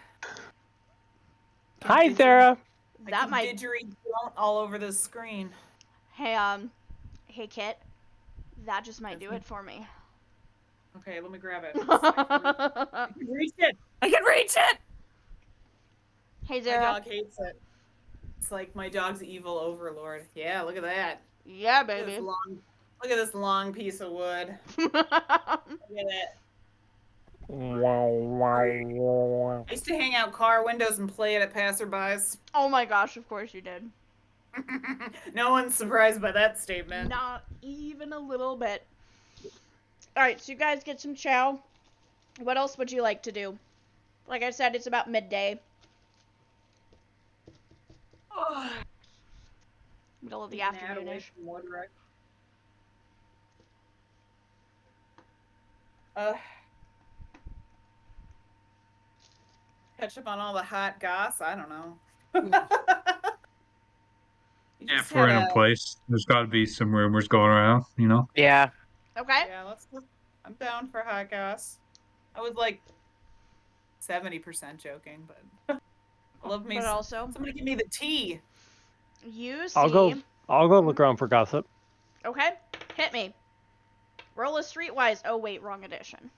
Speaker 6: Hi, Sarah.
Speaker 7: I
Speaker 1: That
Speaker 7: can
Speaker 1: might.
Speaker 7: didgeridoo all over the screen.
Speaker 1: Hey, Kit. That just might do it for me.
Speaker 7: Okay, let me grab it. I can reach it. I can reach it.
Speaker 1: Hey,
Speaker 7: My
Speaker 1: Zara.
Speaker 7: dog hates it. It's like my dog's evil overlord. Yeah, look at that.
Speaker 1: Yeah,
Speaker 7: Look at
Speaker 1: baby.
Speaker 7: look at this long piece of wood. Look at it. I used to hang out car windows and play it at passerbys.
Speaker 1: Oh my gosh, of course you did.
Speaker 7: No one's surprised by that statement.
Speaker 1: Not even a little bit. Alright, so you guys get some chow. What else would you like to do? Like I said, it's about midday. Middle of the afternoon-ish.
Speaker 7: Catch up on all the hot goss? I don't know. You
Speaker 3: Yeah,
Speaker 7: just
Speaker 3: if we're in
Speaker 7: had
Speaker 3: a place, there's got to be some rumors going around, you know?
Speaker 4: Yeah.
Speaker 1: Okay.
Speaker 7: Yeah, I'm down for hot goss. I was like 70% joking, but I love me.
Speaker 1: But also,
Speaker 7: Somebody give me the tea.
Speaker 1: you see...
Speaker 6: I'll go look around for gossip.
Speaker 1: Okay, hit me. Roll a streetwise... Oh, wait, wrong edition.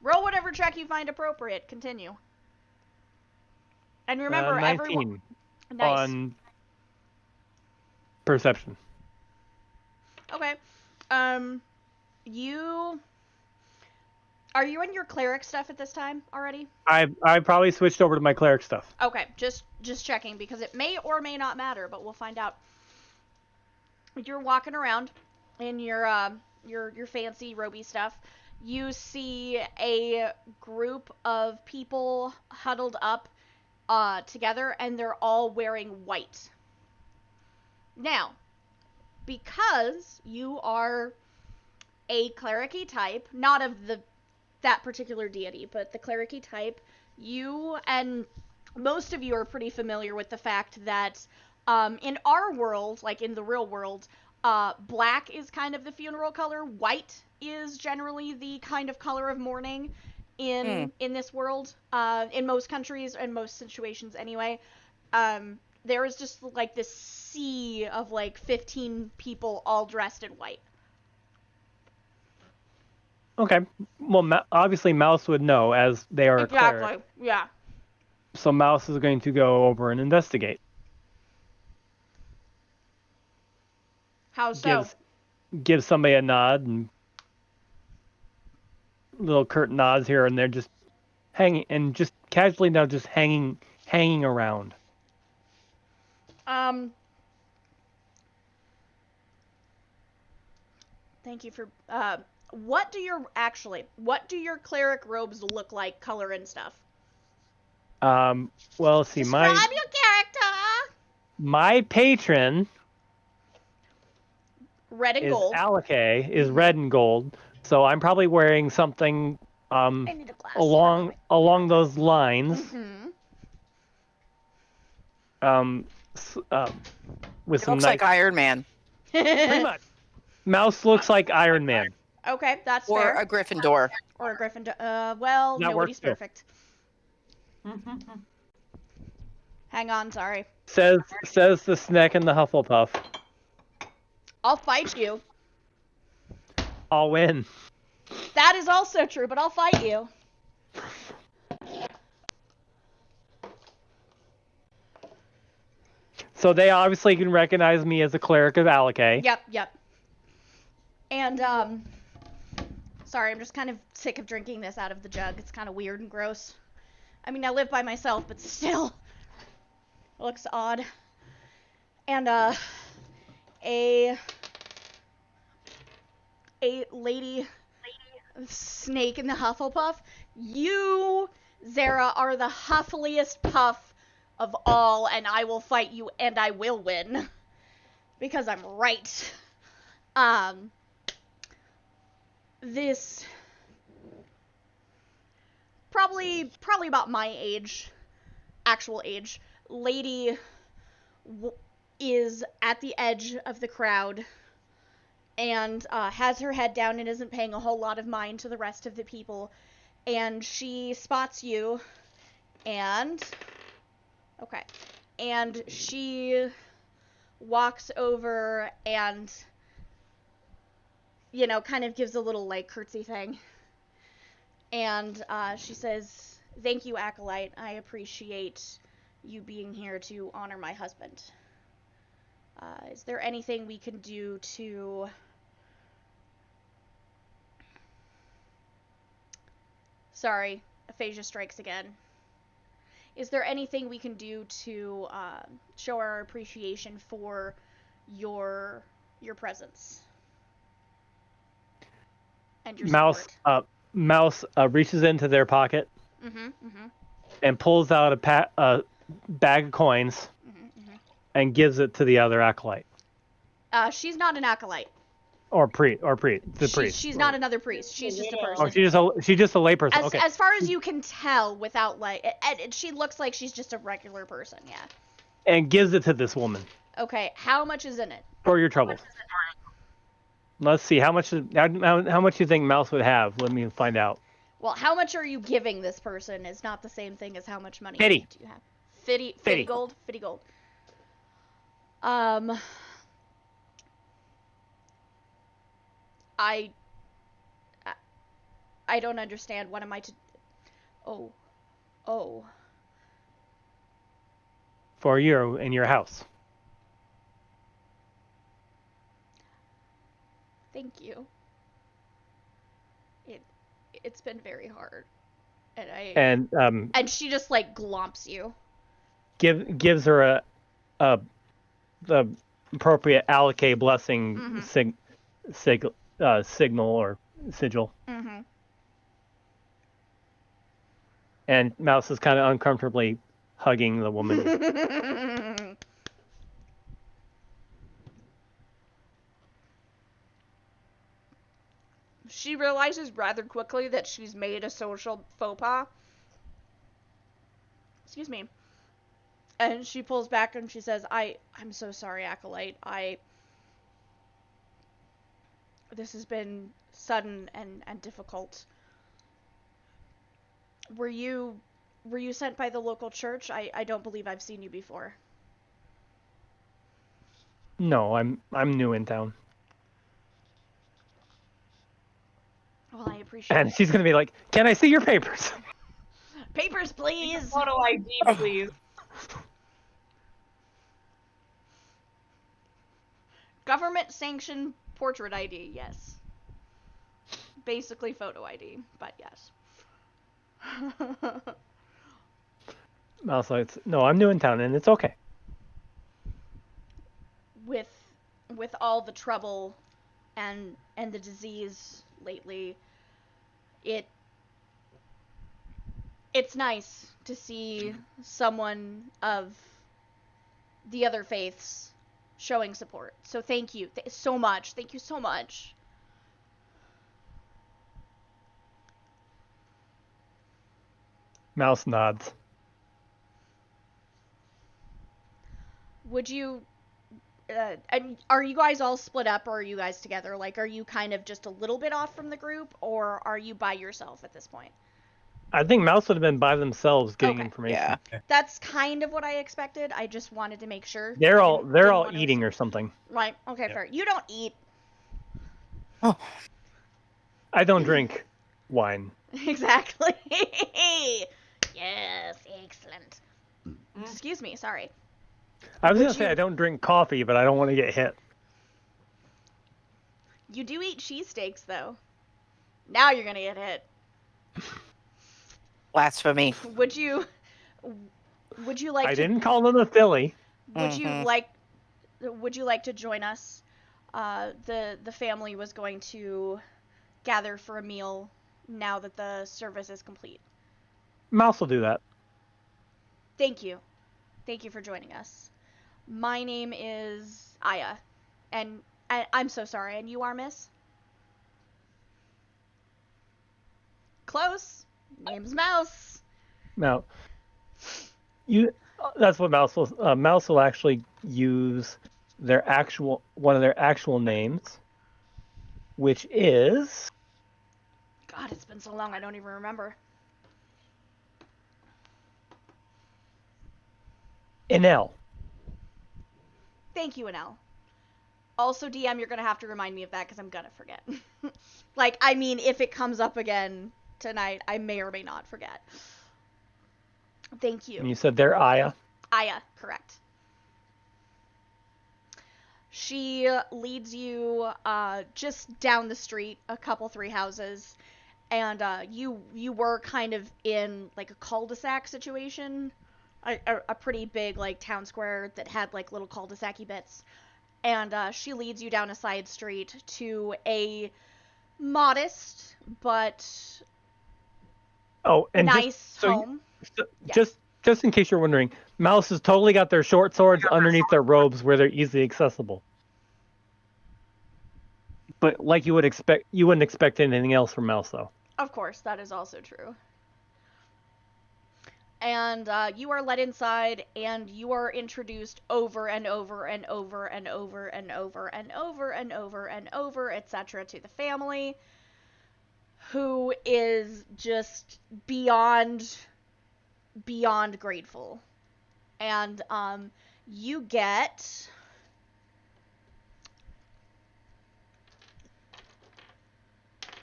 Speaker 1: Roll whatever check you find appropriate. Continue. And remember,
Speaker 6: 19
Speaker 1: everyone... Nice.
Speaker 6: on perception.
Speaker 1: Okay. You... Are you in your cleric stuff at this time already?
Speaker 6: I probably switched over to my cleric stuff.
Speaker 1: Okay, just checking, because it may or may not matter, but we'll find out. You're walking around in your fancy roby stuff. You see a group of people huddled up together, and they're all wearing white. Now, because you are a cleric-y type, not of that particular deity, but the cleric-y type, you and most of you are pretty familiar with the fact that in our world, like in the real world, black is kind of the funeral color. White is generally the kind of color of mourning in this world. In most countries and most situations anyway. There is just like this sea of like 15 people all dressed in white.
Speaker 6: Okay. Well, obviously Mouse would know as they are a cleric.
Speaker 1: Exactly. Yeah.
Speaker 6: So Mouse is going to go over and investigate.
Speaker 1: How so?
Speaker 6: Give somebody a nod and little curt nods here and there, just hanging and just casually now, just hanging around.
Speaker 1: Thank you for what do your cleric robes look like, color and stuff?
Speaker 6: Well, see,
Speaker 1: Describe your character.
Speaker 6: my patron
Speaker 1: Red and
Speaker 6: is
Speaker 1: gold.
Speaker 6: Alake, is red and gold, so I'm probably wearing something
Speaker 1: I need a glass.
Speaker 6: along those lines.
Speaker 1: Mm-hmm.
Speaker 6: With
Speaker 4: It
Speaker 6: some
Speaker 4: looks
Speaker 6: nice,
Speaker 4: like Iron Man
Speaker 6: pretty much. Mouse looks like Iron Man.
Speaker 1: Okay, that's
Speaker 4: or
Speaker 1: fair.
Speaker 4: a Gryffindor.
Speaker 1: Or a Gryffindor. Well,
Speaker 6: That
Speaker 1: nobody's
Speaker 6: works too.
Speaker 1: perfect. Hang on, sorry.
Speaker 6: Says the Sneck and the Hufflepuff.
Speaker 1: I'll fight you.
Speaker 6: I'll win.
Speaker 1: That is also true, but I'll fight you.
Speaker 6: So they obviously can recognize me as a cleric of Alake.
Speaker 1: Yep. And Sorry, I'm just kind of sick of drinking this out of the jug. It's kind of weird and gross. I mean, I live by myself, but still. It looks odd. And, a lady snake in the Hufflepuff. You, Zara, are the huffliest puff of all, and I will fight you, and I will win. Because I'm right. This probably about my age, actual age, lady is at the edge of the crowd and has her head down and isn't paying a whole lot of mind to the rest of the people, and she spots you, and she walks over and, you know, kind of gives a little, like, curtsy thing. And she says, "Thank you, Acolyte. I appreciate you being here to honor my husband. Is there anything we can do to..." Sorry, aphasia strikes again. Is there anything we can do to show our appreciation for your presence and your support?
Speaker 6: Mouse reaches into their pocket and pulls out a bag of coins and gives it to the other acolyte.
Speaker 1: She's not an acolyte.
Speaker 6: Or priest.
Speaker 1: She's not another priest. She's just a person.
Speaker 6: Oh, she's just a layperson. Okay.
Speaker 1: As far as you can tell, without she looks like she's just a regular person. Yeah.
Speaker 6: And gives it to this woman.
Speaker 1: Okay. How much is in it?
Speaker 6: For your troubles. Let's see. How much do you think Mouse would have? Let me find out.
Speaker 1: Well, how much are you giving this person is not the same thing as how much money
Speaker 6: Fitty.
Speaker 1: do you have. Fitty gold. I don't understand. What am I to... Oh.
Speaker 6: For you in your house.
Speaker 1: Thank you. It's been very hard. And she just, like, glomps you.
Speaker 6: Gives her the appropriate Alakay blessing signal or sigil. And Mouse is kind of uncomfortably hugging the woman.
Speaker 1: She realizes rather quickly that she's made a social faux pas. Excuse me. And she pulls back and she says, I'm so sorry, Acolyte. This has been sudden and difficult. Were you sent by the local church? I don't believe I've seen you before.
Speaker 6: No, I'm new in town.
Speaker 1: Well, I appreciate
Speaker 6: And
Speaker 1: it.
Speaker 6: she's gonna be like, "Can I see your papers?"
Speaker 1: Papers, please.
Speaker 7: Photo ID, please.
Speaker 1: Government sanctioned portrait ID, yes. Basically photo ID, but yes.
Speaker 6: Mouse like, "No, I'm new in town, and it's okay."
Speaker 1: With all the trouble and the disease lately, it's nice to see someone of the other faiths showing support. So thank you so much. Thank you so much.
Speaker 6: Mouse nods.
Speaker 1: Would you and are you guys all split up, or are you guys together? Like, are you kind of just a little bit off from the group, or are you by yourself at this point?
Speaker 6: I think Mouse would have been by themselves getting
Speaker 1: Okay.
Speaker 6: information.
Speaker 4: Yeah.
Speaker 1: That's kind of what I expected. I just wanted to make sure.
Speaker 6: They're all
Speaker 1: Didn't want to
Speaker 6: eating
Speaker 1: assume.
Speaker 6: or something.
Speaker 1: Right. Okay, fair. You don't eat.
Speaker 6: I don't drink wine.
Speaker 1: Exactly. Yes, excellent. Excuse me, sorry.
Speaker 6: I was
Speaker 1: Would
Speaker 6: gonna say
Speaker 1: you-
Speaker 6: I don't drink coffee, but I don't want to get hit.
Speaker 1: You do eat cheesesteaks, though. Now you're gonna get hit.
Speaker 4: Blasphemy.
Speaker 1: Would you like
Speaker 6: I
Speaker 1: to
Speaker 6: didn't call him a filly.
Speaker 1: would you
Speaker 4: Mhm.
Speaker 1: like to join us? The family was going to gather for a meal now that the service is complete.
Speaker 6: Mouse will do that.
Speaker 1: Thank you. Thank you for joining us. My name is Aya, and I'm so sorry. And you are, miss? Close. Name's Mouse.
Speaker 6: Now, that's what Mouse will. Mouse will actually use one of their actual names, which is
Speaker 1: God, it's been so long I don't even remember.
Speaker 6: Enel.
Speaker 1: Thank you, Anel. Also, DM, you're gonna have to remind me of that because I'm gonna forget. Like, I mean, if it comes up again tonight, I may or may not forget. Thank you.
Speaker 6: And you said they're Aya.
Speaker 1: Aya, correct. She leads you just down the street, a couple, 3 houses, and you were kind of in like a cul-de-sac situation, a pretty big like town square that had like little cul-de-sac-y bits, and she leads you down a side street to a modest but
Speaker 6: Oh, and
Speaker 1: nice home.
Speaker 6: Just in case you're wondering, Mouse has totally got their short swords underneath their robes where they're easily accessible. But like you wouldn't expect anything else from Mouse, though.
Speaker 1: Of course, that is also true. And you are led inside, and you are introduced over and over and over and over and over and over and over and over, etc., to the family, who is just beyond grateful. And you get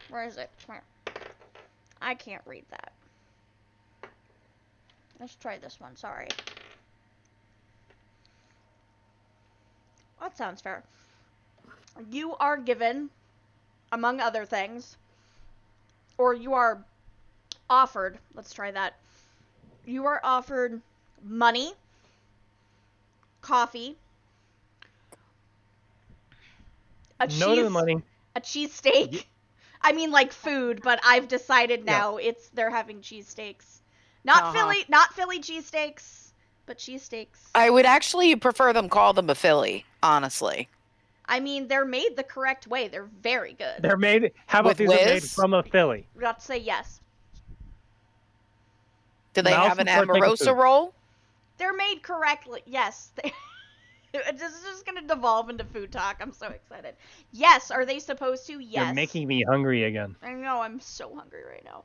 Speaker 1: where is it? I can't read that. Let's try this one, sorry. That sounds fair. You are given, among other things, or you are offered, let's try that. You are offered money, coffee, a
Speaker 6: No to the money.
Speaker 1: a cheesesteak. I mean, like food, but I've decided now they're having cheesesteaks. Not Philly cheesesteaks, but cheesesteaks.
Speaker 4: I would actually prefer them call them a filly, honestly.
Speaker 1: I mean, they're made the correct way. They're very good.
Speaker 6: They're made. How about
Speaker 4: With
Speaker 6: these are made
Speaker 4: whiz?
Speaker 6: from a filly?
Speaker 1: We got to say yes.
Speaker 4: Do they
Speaker 6: Mouse
Speaker 4: have an
Speaker 6: and Pork
Speaker 4: Amorosa
Speaker 6: food.
Speaker 4: roll?
Speaker 1: They're made correctly. Yes. This is just going to devolve into food talk. I'm so excited. Yes. Are they supposed to? Yes.
Speaker 6: You're making me hungry again.
Speaker 1: I know. I'm so hungry right now.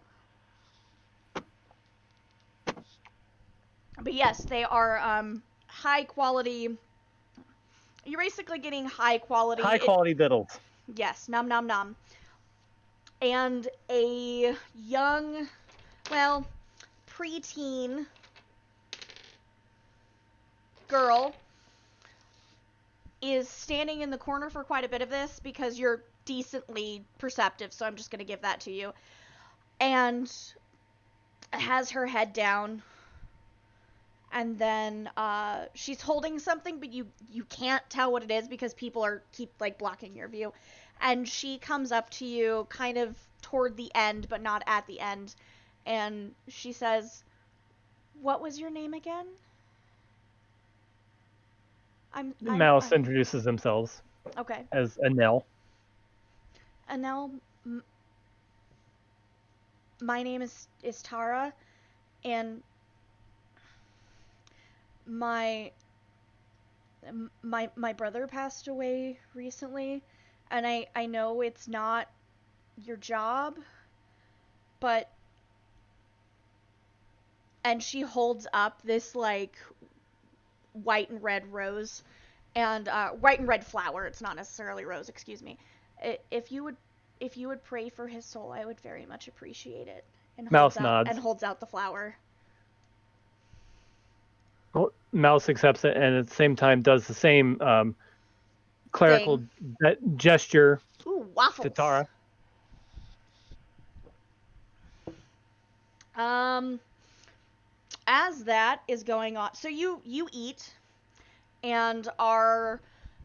Speaker 1: But yes, they are high quality. You're basically getting high quality.
Speaker 6: High quality victuals.
Speaker 1: Yes, nom nom nom. And a young, well, preteen girl is standing in the corner for quite a bit of this because you're decently perceptive, so I'm just going to give that to you. And has her head down. And then she's holding something, but you can't tell what it is because people keep like blocking your view. And she comes up to you kind of toward the end, but not at the end. And she says, "What was your name again?"
Speaker 6: Mouse introduces themselves
Speaker 1: Okay.
Speaker 6: as Enel.
Speaker 1: Anel, my name is Tara, and my brother passed away recently, and I know it's not your job, but, and she holds up this like white and red rose, and white and red flower. It's not necessarily rose, excuse me. If you would pray for his soul, I would very much appreciate it. And
Speaker 6: Mouse nods.
Speaker 1: and holds out the flower.
Speaker 6: Mouse accepts it and at the same time does the same clerical gesture
Speaker 1: Ooh, waffles.
Speaker 6: to Tara.
Speaker 1: Um, as that is going on, so you eat and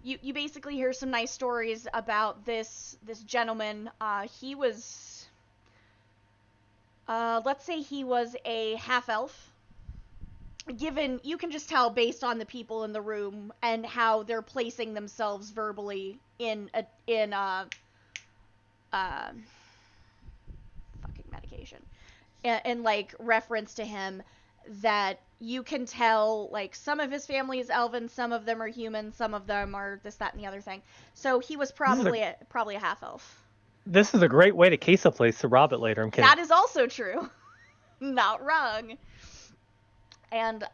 Speaker 1: you basically hear some nice stories about this gentleman. He was let's say he was a half elf. Given you can just tell based on the people in the room and how they're placing themselves verbally in fucking medication and like reference to him, that you can tell like some of his family is elven, some of them are human, some of them are this, that, and the other thing. So he was probably a half elf.
Speaker 6: This is a great way to case a place to rob it later. I'm kidding.
Speaker 1: That is also true. Not wrong. And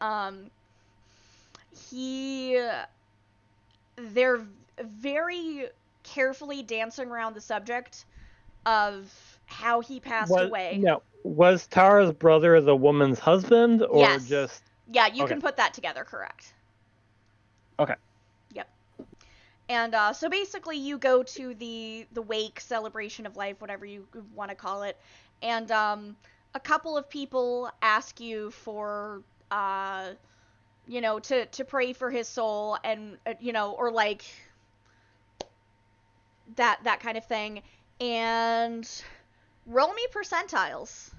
Speaker 1: they're very carefully dancing around the subject of how he passed away.
Speaker 6: Now, was Tara's brother the woman's husband, or
Speaker 1: Yes.
Speaker 6: just?
Speaker 1: Yeah, you
Speaker 6: Okay.
Speaker 1: can put that together, correct.
Speaker 6: Okay.
Speaker 1: Yep. And so basically you go to the wake, celebration of life, whatever you want to call it, and a couple of people ask you for to pray for his soul, and or like that kind of thing. And roll me percentiles.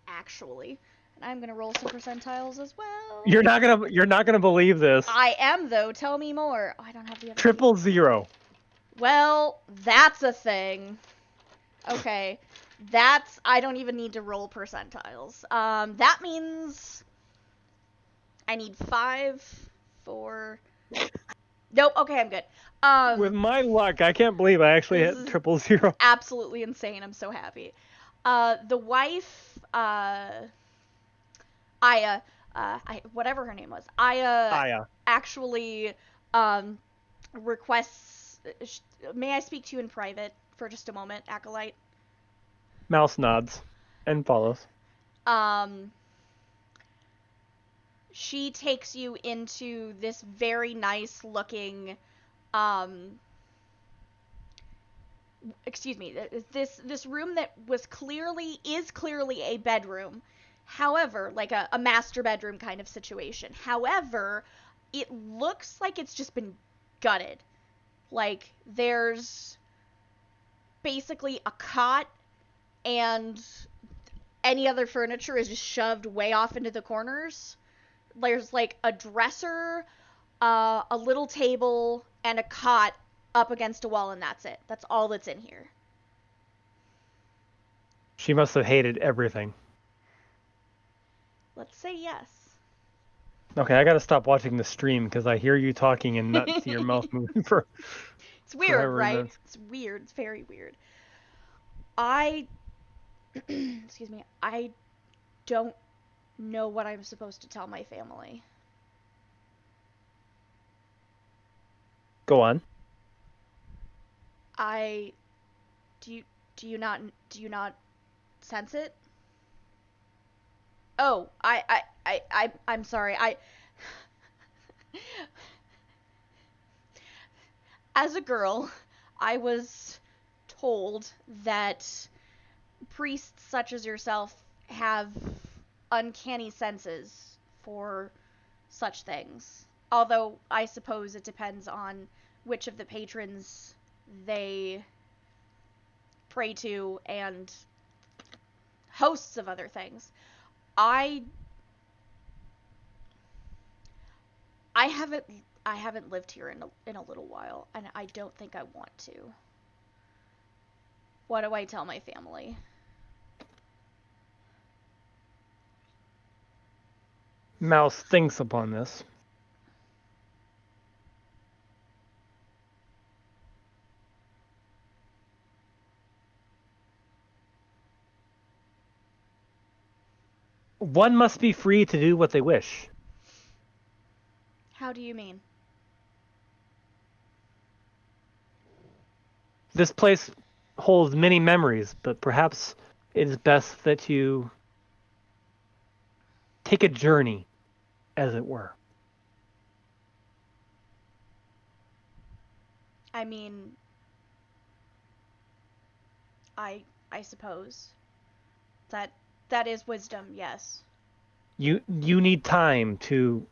Speaker 1: Actually, and I'm gonna roll some percentiles as well.
Speaker 6: You're not gonna believe this.
Speaker 1: I am, though. Tell me more. Oh, I don't have the other.
Speaker 6: 000.
Speaker 1: Well, that's a thing. Okay, I don't even need to roll percentiles. That means I need 5, 4. Nope. Okay, I'm good.
Speaker 6: With my luck, I can't believe I actually hit 000.
Speaker 1: Absolutely insane. I'm so happy. The wife, Aya, whatever her name was, Aya. Actually, requests. May I speak to you in private for just a moment, Acolyte?
Speaker 6: Mouse nods and follows.
Speaker 1: She takes you into this very nice looking, excuse me, this room that is clearly a bedroom. However, like a master bedroom kind of situation. However, it looks like it's just been gutted. Like there's basically a cot and any other furniture is just shoved way off into the corners. There's like a dresser, a little table, and a cot up against a wall, and that's it. That's all that's in here.
Speaker 6: She must have hated everything.
Speaker 1: Let's say yes.
Speaker 6: Okay, I gotta stop watching the stream because I hear you talking and not see your mouth moving for.
Speaker 1: It's weird,
Speaker 6: forever,
Speaker 1: right?
Speaker 6: man.
Speaker 1: It's weird. It's very weird. Excuse me. I don't know what I'm supposed to tell my family.
Speaker 6: Go on.
Speaker 1: Do you not sense it? Oh, I'm sorry. As a girl, I was told that priests such as yourself have uncanny senses for such things. Although I suppose it depends on which of the patrons they pray to and hosts of other things. I haven't lived here in a little while, and I don't think I want to. What do I tell my family?
Speaker 6: Mouse thinks upon this. One must be free to do what they wish.
Speaker 1: How do you mean?
Speaker 6: This place holds many memories, but perhaps it is best that you take a journey, as it were.
Speaker 1: I mean, I I suppose. That is wisdom, yes.
Speaker 6: You need time to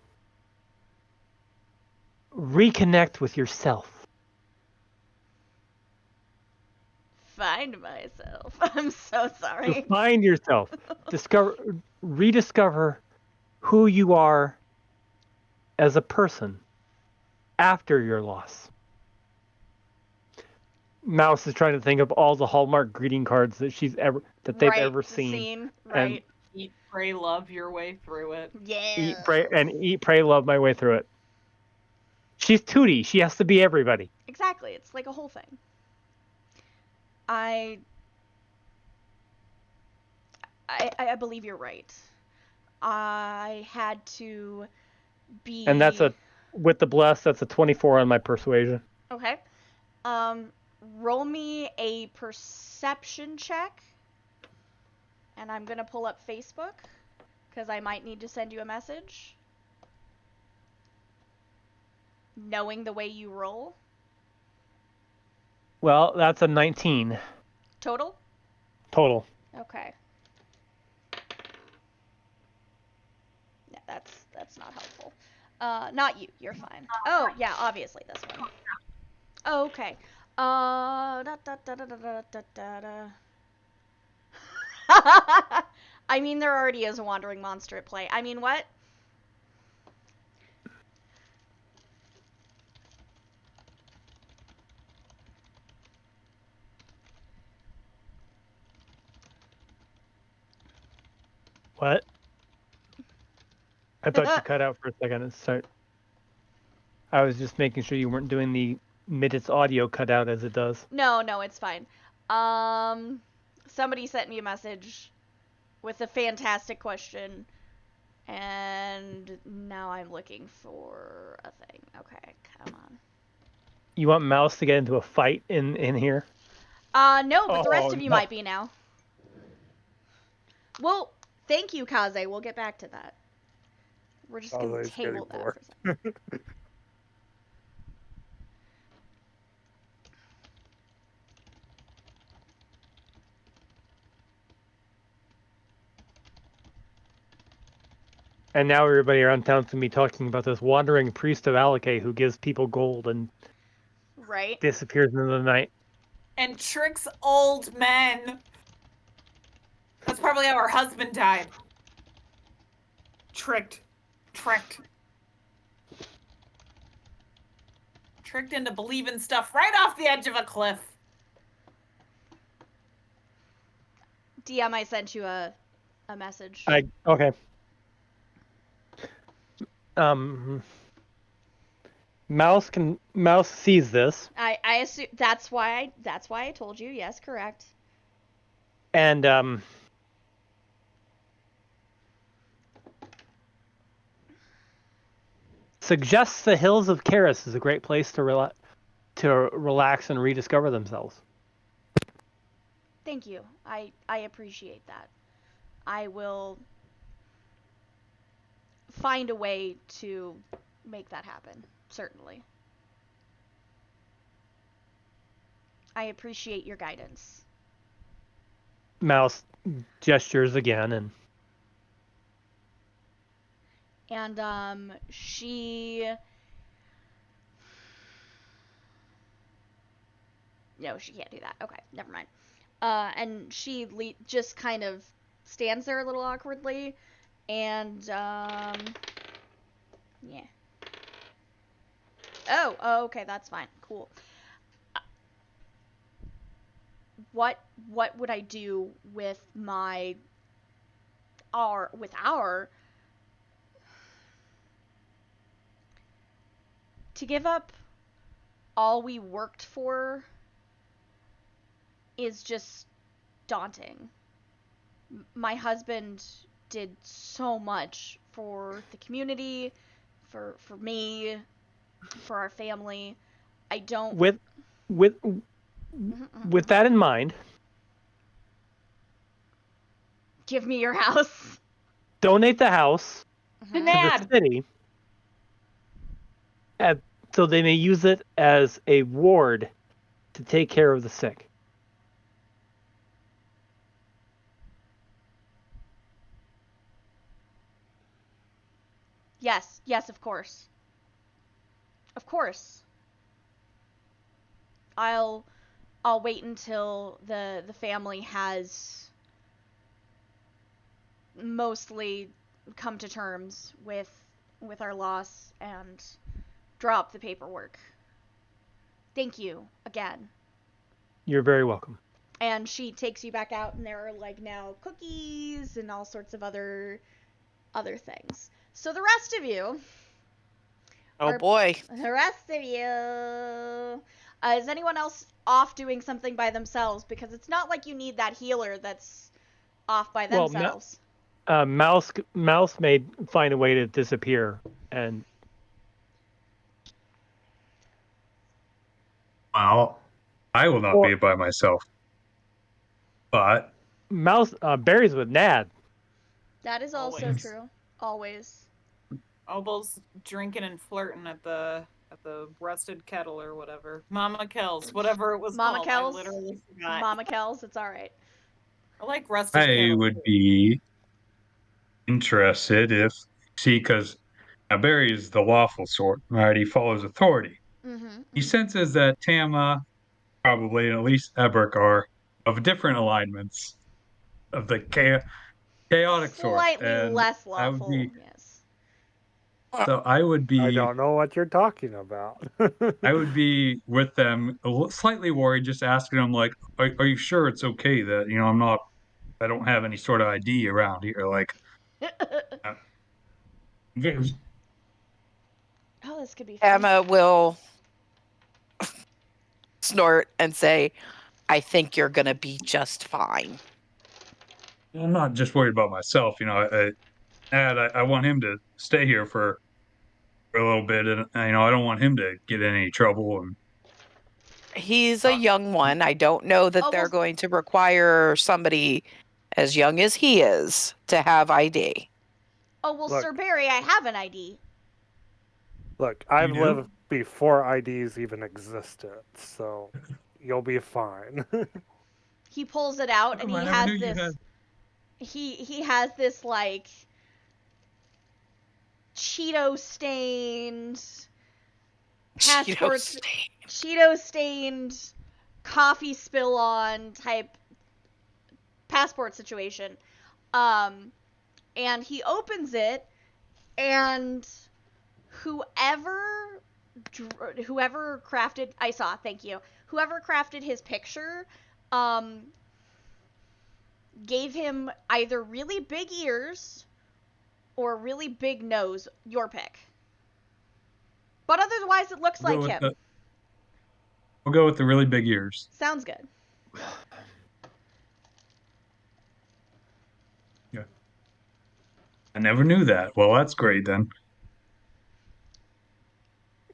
Speaker 6: reconnect with yourself.
Speaker 1: Find myself. I'm so
Speaker 6: To
Speaker 1: sorry.
Speaker 6: find yourself. Rediscover who you are as a person after your loss. Mouse is trying to think of all the Hallmark greeting cards that they've
Speaker 1: Right,
Speaker 6: ever seen. And
Speaker 1: right.
Speaker 7: Eat, pray, love your way through it.
Speaker 1: Yeah.
Speaker 6: eat, pray, love my way through it. She's Tootie. She has to be everybody.
Speaker 1: Exactly. It's like a whole thing. I believe you're right. I had to be.
Speaker 6: And that's with the bless, that's a 24 on my persuasion.
Speaker 1: Okay. Roll me a perception check. And I'm gonna pull up Facebook, because I might need to send you a message. Knowing the way you roll.
Speaker 6: Well, that's a 19
Speaker 1: Total?
Speaker 6: total.
Speaker 1: Okay. Yeah, that's not helpful. Not you. You're fine. Oh, yeah, obviously this one. Oh, okay. I mean, there already is a wandering monster at play. I mean, what?
Speaker 6: What? I thought you cut out for a second. I was just making sure you weren't doing the minutes audio cutout as it does.
Speaker 1: No, it's fine. Somebody sent me a message with a fantastic question, and now I'm looking for a thing. Okay, come on.
Speaker 6: You want Mouse to get into a fight in here?
Speaker 1: No, but the rest of you
Speaker 6: no.
Speaker 1: might be now. Well, thank you, Kaze. We'll get back to that. We're just gonna
Speaker 5: Kaze's
Speaker 1: table
Speaker 5: getting
Speaker 1: that for a second.
Speaker 6: And now everybody around town's gonna be talking about this wandering priest of Alake who gives people gold and
Speaker 1: Right?
Speaker 6: disappears into the night.
Speaker 7: And tricks old men. That's probably how her husband died. Tricked into believing stuff right off the edge of a cliff.
Speaker 1: DM, I sent you a message.
Speaker 6: Okay. Mouse sees this.
Speaker 1: I assume that's why I told you. Yes, correct.
Speaker 6: And suggests the hills of Karis is a great place to relax and rediscover themselves.
Speaker 1: Thank you. I appreciate that. I will find a way to make that happen, certainly. I appreciate your guidance.
Speaker 6: Mouse gestures again
Speaker 1: and she... No, she can't do that. Okay, never mind. And she just kind of stands there a little awkwardly, and yeah. Oh, okay, that's fine. Cool. What would I do with our to give up all we worked for is just daunting. My husband did so much for the community, for me, for our family. I don't...
Speaker 6: With that in mind,
Speaker 1: give me your house.
Speaker 6: Donate the house to the city, so they may use it as a ward to take care of the sick.
Speaker 1: Yes, yes, of course. Of course. I'll wait until the family has mostly come to terms with our loss and drop the paperwork. Thank you again.
Speaker 6: You're very welcome.
Speaker 1: And she takes you back out, and there are like now cookies and all sorts of other things. So the rest of you,
Speaker 4: Oh boy.
Speaker 1: the rest of you, is anyone else off doing something by themselves? Because it's not like you need that healer that's off by
Speaker 6: Well,
Speaker 1: themselves.
Speaker 6: Mouse may find a way to disappear, and
Speaker 3: Well, I will not be by myself. But
Speaker 6: Mouse Barry's with Nad.
Speaker 1: That is also
Speaker 7: Always.
Speaker 1: true. Always.
Speaker 7: Obel's drinking and flirting at the rusted kettle or whatever. Mama Kells, whatever it was
Speaker 1: Mama
Speaker 7: called.
Speaker 1: Kells?
Speaker 7: I literally forgot.
Speaker 1: Mama Kells, it's alright.
Speaker 7: I like rusted
Speaker 3: I
Speaker 7: kettle.
Speaker 3: would be interested if, see, because Barry is the lawful sort, right? He follows authority.
Speaker 1: Mm-hmm.
Speaker 3: He senses that Tama, probably, and at least Eberk are of different alignments of the chaotic sort.
Speaker 1: Slightly
Speaker 3: And
Speaker 1: less
Speaker 3: I would
Speaker 1: lawful,
Speaker 3: be,
Speaker 1: yes.
Speaker 3: so I would
Speaker 5: I
Speaker 3: be,
Speaker 5: don't know what you're talking about.
Speaker 3: I would be with them, slightly worried, just asking them, like, are you sure it's okay that, I don't have any sort of ID around here? Like, there's-
Speaker 1: Oh, this could be fun.
Speaker 4: Emma will snort and say, I think you're going to be just fine.
Speaker 3: I'm not just worried about myself, I want him to stay here for a little bit, and I don't want him to get in any trouble. And
Speaker 4: He's a young one. I don't know that
Speaker 1: Oh,
Speaker 4: they're
Speaker 1: well-
Speaker 4: going to require somebody as young as he is to have ID.
Speaker 1: Oh, well,
Speaker 5: Look.
Speaker 1: Sir Barry, I have an ID.
Speaker 5: Look, I've
Speaker 3: do?
Speaker 5: lived before IDs even existed, so you'll be fine.
Speaker 1: He pulls it out, and
Speaker 3: Oh, I
Speaker 1: he
Speaker 3: never
Speaker 1: has
Speaker 3: knew you
Speaker 1: this...
Speaker 3: had-
Speaker 1: He has this, like, Cheeto-stained... Passport...
Speaker 4: Cheeto
Speaker 1: Cheeto-stained, coffee spill-on type passport situation. And he opens it, and whoever crafted... I saw, thank you. Whoever crafted his picture, gave him either really big ears or really big nose. Your pick. But otherwise, it looks like him.
Speaker 3: We'll go with the really big ears.
Speaker 1: Sounds good.
Speaker 3: I never knew that. Well, that's great then.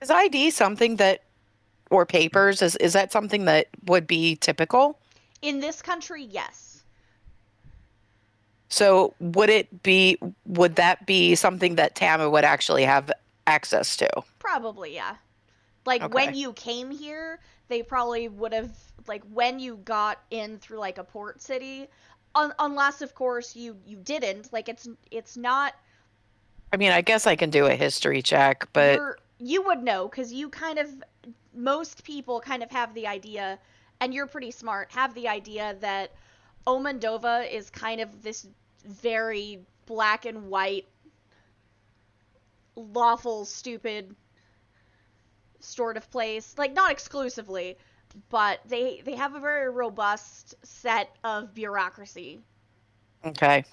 Speaker 4: Is ID something that, or papers, is that something that would be typical?
Speaker 1: In this country, yes.
Speaker 4: So would that be something that Tama would actually have access to?
Speaker 1: Probably, yeah. Like,
Speaker 4: Okay.
Speaker 1: when you came here, they probably would have, like, when you got in through, like, a port city, unless, of course, you didn't. Like, it's not...
Speaker 4: I mean, I guess I can do a history check, but
Speaker 1: You would know, because you kind of... Most people kind of have the idea, and you're pretty smart, have the idea that Omendova is kind of this very black and white, lawful, stupid sort of place. Like, not exclusively, but they have a very robust set of bureaucracy.
Speaker 4: okay.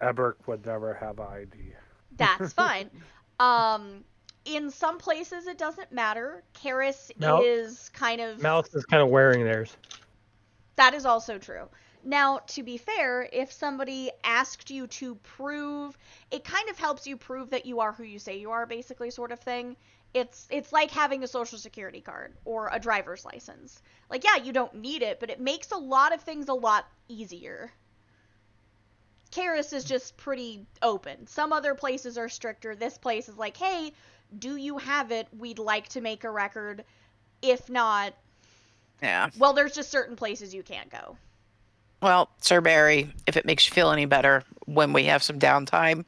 Speaker 5: Eberk would never have ID.
Speaker 1: That's fine. In some places it doesn't matter. Karis
Speaker 6: No.
Speaker 1: is kind of...
Speaker 6: Mouse is kind of wearing theirs.
Speaker 1: That is also true. Now, to be fair, if somebody asked you to prove, it kind of helps you prove that you are who you say you are, basically, sort of thing. It's like having a social security card or a driver's license. Like, yeah, you don't need it, but it makes a lot of things a lot easier. Karis is just pretty open. Some other places are stricter. This place is like, hey, do you have it? We'd like to make a record. If not,
Speaker 4: Yeah.
Speaker 1: well, there's just certain places you can't go.
Speaker 4: Well, Sir Barry, if it makes you feel any better, when we have some downtime,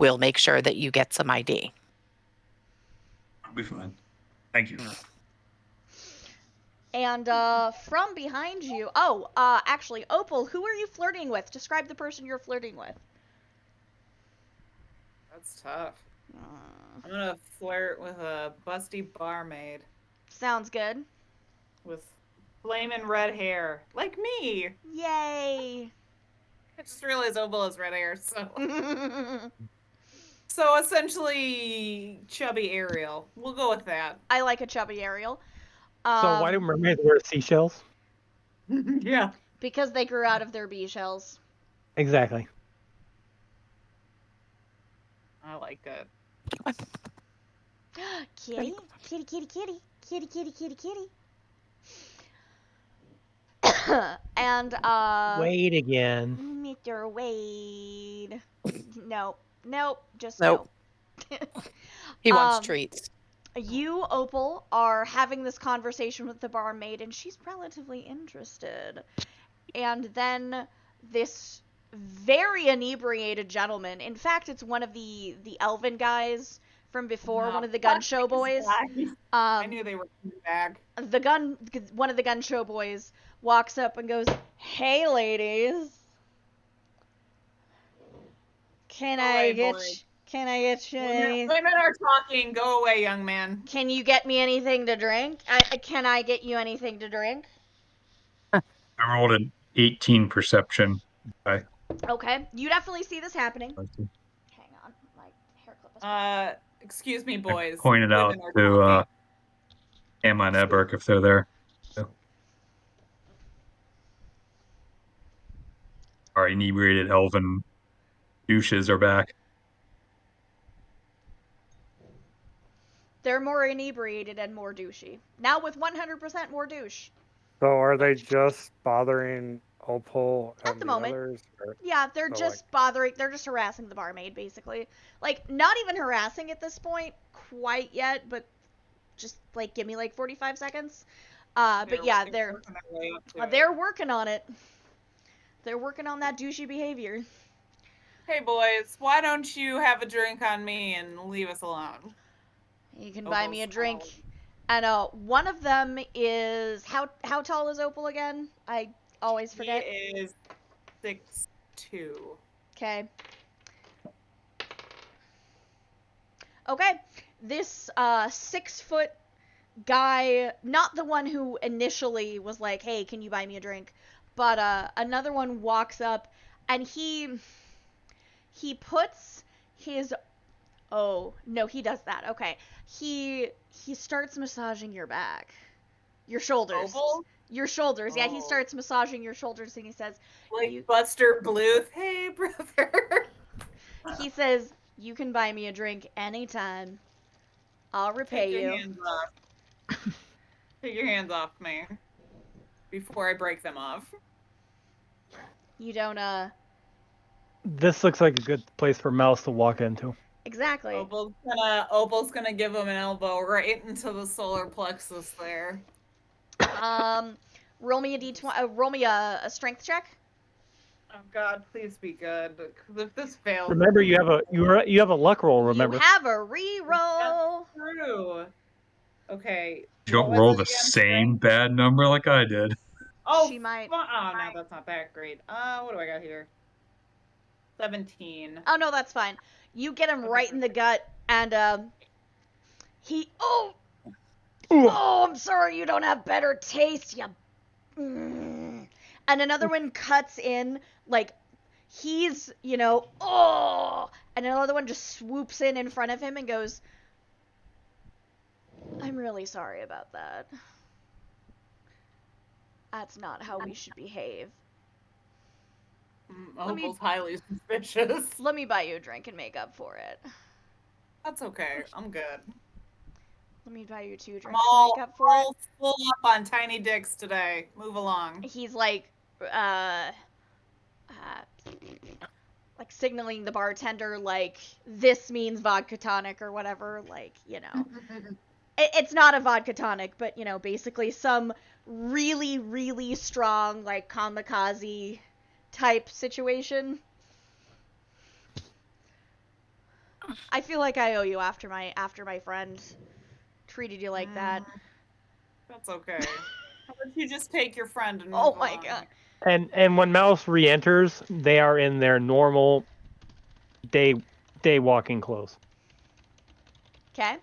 Speaker 4: we'll make sure that you get some ID.
Speaker 3: I'll be fine. Thank you.
Speaker 1: And from behind you, actually, Opal, who are you flirting with? Describe the person you're flirting with.
Speaker 7: That's tough. I'm gonna flirt with a busty barmaid
Speaker 1: Sounds good.
Speaker 7: with flaming red hair, like me.
Speaker 1: Yay!
Speaker 7: I just realized Opal has red hair, so essentially chubby Ariel. We'll go with that.
Speaker 1: I like a chubby Ariel.
Speaker 6: So why do mermaids wear seashells?
Speaker 7: Yeah.
Speaker 1: Because they grew out of their bee shells.
Speaker 6: Exactly.
Speaker 7: I like it.
Speaker 1: Kitty, kitty, kitty, kitty, kitty, kitty, kitty, kitty. And
Speaker 6: Wait again.
Speaker 1: Mr. Wade. Nope, just
Speaker 4: Nope.
Speaker 1: no.
Speaker 4: He wants
Speaker 1: Um,
Speaker 4: treats.
Speaker 1: You, Opal, are having this conversation with the barmaid, and she's relatively interested. And then this very inebriated gentleman, in fact, it's one of the elven guys from before,
Speaker 7: No,
Speaker 1: one of the gun
Speaker 7: fuck
Speaker 1: show
Speaker 7: these
Speaker 1: boys.
Speaker 7: guys. I knew they were coming back.
Speaker 1: One of the gun show boys walks up and goes, "Hey, ladies, can
Speaker 7: Go
Speaker 1: I
Speaker 7: away,
Speaker 1: get
Speaker 7: boy.
Speaker 1: can I get you any?
Speaker 7: Women are talking. Go away, young man.
Speaker 1: Can you get me anything to drink? Can I get you anything to drink?"
Speaker 3: I rolled an 18 perception.
Speaker 1: Okay, you definitely see this happening. Hang on, my hair clip is.
Speaker 7: Excuse me, boys.
Speaker 3: I pointed out
Speaker 7: Women are
Speaker 3: to
Speaker 7: talking.
Speaker 3: Emma and Eberk if they're there. Our inebriated elven douches are back.
Speaker 1: They're more inebriated and more douchey. Now with 100% more douche.
Speaker 5: So are they just bothering Opal and
Speaker 1: At the moment.
Speaker 5: others? Or-
Speaker 1: Yeah, they're
Speaker 5: So,
Speaker 1: just they're just harassing the barmaid, basically. Like, not even harassing at this point quite yet, but just, like, give me, like, 45 seconds. But yeah, they're
Speaker 7: working their way up to it.
Speaker 1: they're working on it. They're working on that douchey behavior.
Speaker 7: Hey, boys, why don't you have a drink on me and leave us alone?
Speaker 1: You can buy me a
Speaker 7: Opal's
Speaker 1: drink.
Speaker 7: tall.
Speaker 1: And one of them is how tall is Opal again? I always forget.
Speaker 7: He is 6'2".
Speaker 1: Okay. Okay. This 6-foot guy, not the one who initially was like, "Hey, can you buy me a drink?" But another one walks up and he puts his oh, no, he does that. Okay. He starts massaging your back. Your shoulders.
Speaker 7: Opal?
Speaker 1: Your shoulders. Yeah, he
Speaker 7: Oh.
Speaker 1: starts massaging your shoulders and he says,
Speaker 7: Like
Speaker 1: You-
Speaker 7: Buster Bluth. Hey, brother.
Speaker 1: he says, "You can buy me a drink anytime. I'll repay
Speaker 7: Take your
Speaker 1: you."
Speaker 7: hands off. Take your hands off me before I break them off.
Speaker 1: You don't
Speaker 6: This looks like a good place for Mouse to walk into.
Speaker 1: exactly.
Speaker 7: Opal's gonna give him an elbow right into the solar plexus there.
Speaker 1: Roll me a d20. Roll me a strength check.
Speaker 7: Oh God, please be good. 'Cause if this fails,
Speaker 6: Remember, you have a luck roll. Remember,
Speaker 1: You have a reroll.
Speaker 7: true. Okay.
Speaker 3: You don't
Speaker 7: what was
Speaker 3: roll
Speaker 7: it
Speaker 3: the
Speaker 7: again?
Speaker 3: same bad number like I did.
Speaker 7: Oh,
Speaker 1: She might-
Speaker 7: Oh no, that's not that great. What do I got here? 17.
Speaker 1: Oh no, that's fine. You get him
Speaker 7: Okay,
Speaker 1: right in the gut, and he. Oh,
Speaker 6: Ooh.
Speaker 1: I'm sorry, you don't have better taste, you. Mm. And another one cuts in, like he's, and another one just swoops in front of him and goes, "I'm really sorry about that. That's not how we should behave. Let me-
Speaker 7: Opal's highly suspicious.
Speaker 1: Let me buy you a drink and make up for it.
Speaker 7: That's okay. I'm good.
Speaker 1: Let me buy you 2 drinks
Speaker 7: I'm
Speaker 1: to
Speaker 7: all,
Speaker 1: make up for it."
Speaker 7: all full up on tiny dicks today. Move along.
Speaker 1: He's like signaling the bartender like this means vodka tonic or whatever, like, it's not a vodka tonic, but basically some really, really strong, like, kamikaze type situation. I feel like I owe you after my friend treated you like that.
Speaker 7: That's okay. How about you just take your friend and move
Speaker 1: Oh my
Speaker 7: along?
Speaker 1: god.
Speaker 6: And when Mouse re-enters, they are in their normal day walking clothes.
Speaker 1: Okay.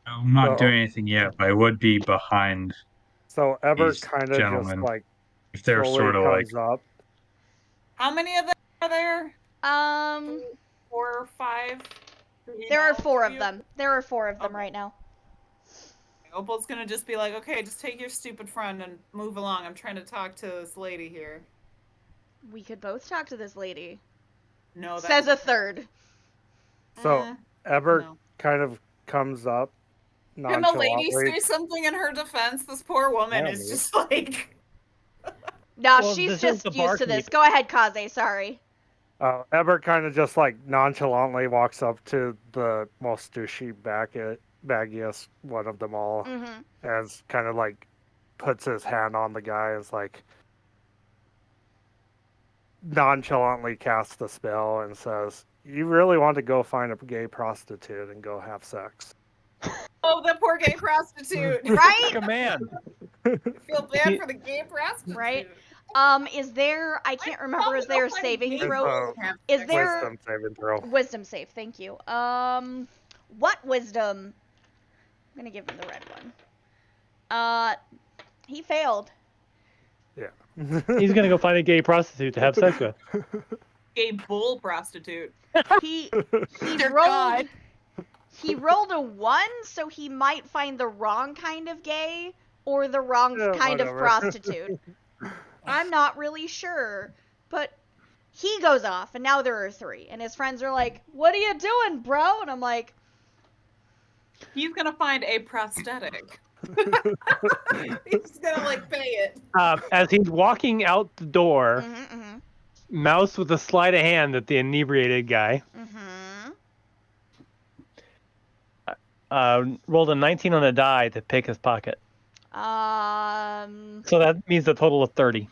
Speaker 3: I'm not
Speaker 5: So-
Speaker 3: doing anything yet, but I would be behind
Speaker 5: So Ever
Speaker 3: these
Speaker 5: kind of just
Speaker 3: gentlemen
Speaker 5: like
Speaker 3: if they're
Speaker 5: slowly
Speaker 3: sort of like.
Speaker 5: comes up.
Speaker 7: How many of them are there?
Speaker 1: 4
Speaker 7: 4 or 5?
Speaker 1: There are 4 of them. There are 4 of them
Speaker 7: Okay.
Speaker 1: right now.
Speaker 7: Opal's gonna just be like, okay, just take your stupid friend and move along. I'm trying to talk to this lady here.
Speaker 1: We could both talk to this lady.
Speaker 7: No,
Speaker 1: Says a third.
Speaker 5: So Ever
Speaker 7: no.
Speaker 5: kind of comes up
Speaker 7: Can the lady
Speaker 5: nonchalantly.
Speaker 7: say something in her defense? This poor woman
Speaker 5: Yeah,
Speaker 7: is
Speaker 5: me.
Speaker 7: just like...
Speaker 1: No,
Speaker 6: Well,
Speaker 1: she's
Speaker 6: this is
Speaker 1: just
Speaker 6: the
Speaker 1: used to this.
Speaker 6: barkeep.
Speaker 1: Go ahead, Kaze, sorry.
Speaker 5: Ever kind of just like nonchalantly walks up to the most douchey baggiest one of them all,
Speaker 1: Mm-hmm.
Speaker 5: and kind of like puts his hand on the guy and is like nonchalantly casts the spell and says, "You really want to go find a gay prostitute and go have sex?"
Speaker 7: Oh, the poor gay prostitute.
Speaker 1: Right?
Speaker 6: Command.
Speaker 7: Feel bad for the gay prostitute.
Speaker 1: Right? Is there, I can't remember, is there a saving
Speaker 5: It's
Speaker 1: throw?
Speaker 5: a
Speaker 1: Is there
Speaker 5: wisdom saving throw.
Speaker 1: wisdom save? Thank you. What wisdom? I'm gonna give him the red one. He failed.
Speaker 6: He's gonna go find a gay prostitute to have sex with.
Speaker 7: Gay bull prostitute.
Speaker 1: He
Speaker 4: Dear
Speaker 1: rolled.
Speaker 4: God.
Speaker 1: He rolled a 1, so he might find the wrong kind of gay or the wrong
Speaker 5: Yeah,
Speaker 1: kind of
Speaker 5: whatever.
Speaker 1: prostitute. I'm not really sure, but he goes off, and now there are 3, and his friends are like, "What are you doing, bro?" And I'm like,
Speaker 7: He's gonna find a prosthetic. He's gonna like pay it.
Speaker 6: As he's walking out the door,
Speaker 1: "Mm-hmm,
Speaker 6: Mouse with a sleight of hand at the inebriated guy rolled a 19 on a die to pick his pocket. So that means a total of 30.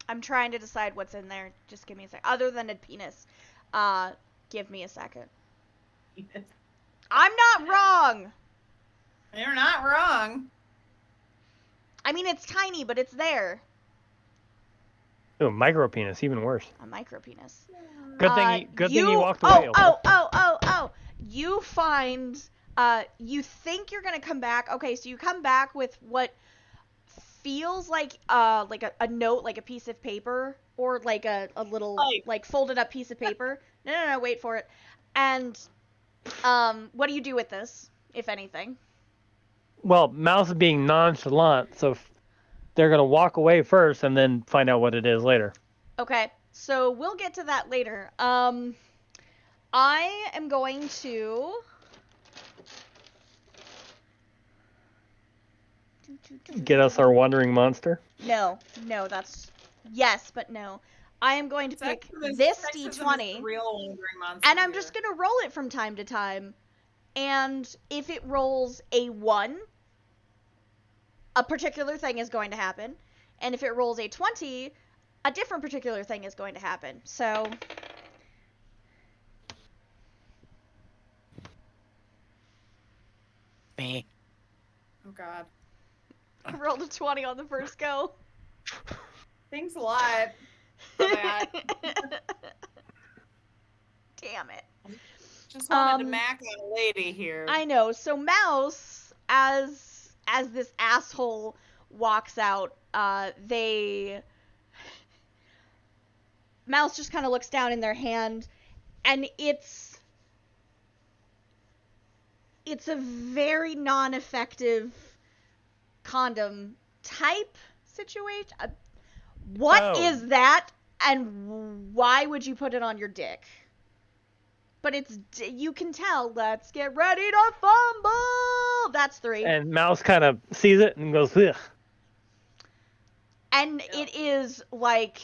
Speaker 1: I'm trying to decide what's in there. Just give me a sec. Other than a penis, give me a second. I'm not wrong.
Speaker 7: You're not wrong.
Speaker 1: I mean, it's tiny, but it's there.
Speaker 6: Ooh, micro penis, even worse.
Speaker 1: A micro penis.
Speaker 6: Good thing he walked away.
Speaker 1: You find, you think you're gonna come back. Okay, so you come back with what feels like a note, like a piece of paper, or like a little like folded up piece of paper. No, wait for it. And what do you do with this, if anything?
Speaker 6: Well, Mouse is being nonchalant, so they're gonna walk away first and then find out what it is later.
Speaker 1: Okay, so we'll get to that later. I am going to
Speaker 6: Get us our wandering monster.
Speaker 1: No, that's yes, but no. I am going to pick this D20, and I'm just gonna roll it from time to time. And if it rolls a 1, a particular thing is going to happen. And if it rolls a 20, a different particular thing is going to happen. So
Speaker 4: Me.
Speaker 7: Oh God.
Speaker 1: I rolled a 20 on the first go.
Speaker 7: Thanks a lot for that.
Speaker 1: Damn it.
Speaker 7: Just wanted to mac on a lady here.
Speaker 1: I know. So Mouse, as this asshole walks out, Mouse just kind of looks down in their hand, and it's a very non-effective condom type situation. What is that, and why would you put it on your dick? But you can tell. Let's get ready to fumble. That's 3.
Speaker 6: And Mouse kind of sees it and goes, ugh.
Speaker 1: And it is like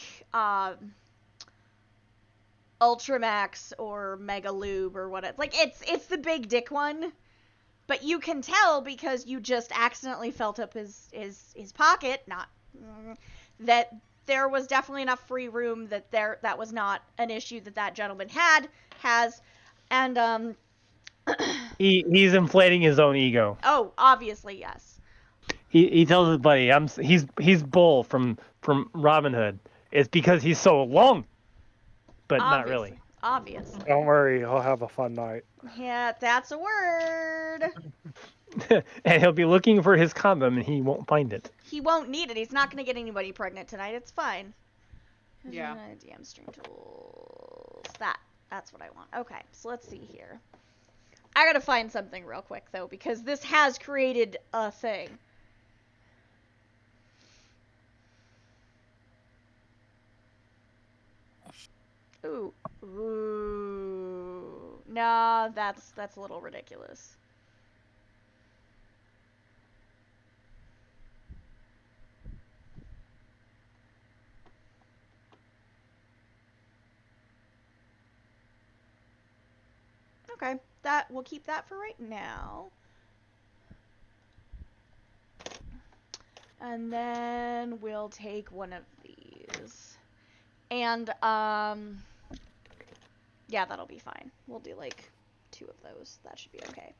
Speaker 1: Ultramax or Mega Lube or what like it's the big dick one. But you can tell because you just accidentally felt up his pocket, not that there was definitely enough free room that was not an issue that gentleman has, and
Speaker 6: He's inflating his own ego.
Speaker 1: oh, obviously yes.
Speaker 6: He tells his buddy, he's Bull from Robin Hood. It's because he's so long, but not really.
Speaker 1: Obviously.
Speaker 5: Don't worry, he'll have a fun night.
Speaker 1: Yeah, that's a word.
Speaker 6: And he'll be looking for his condom, and he won't find it.
Speaker 1: He won't need it. He's not gonna get anybody pregnant tonight. It's fine.
Speaker 7: Yeah.
Speaker 1: DM stream tools. That's what I want. Okay, so let's see here. I gotta find something real quick though, because this has created a thing. Ooh. Nah, that's a little ridiculous. Okay, we'll keep that for right now. And then we'll take one of these. And yeah, that'll be fine. We'll do like 2 of those. That should be okay.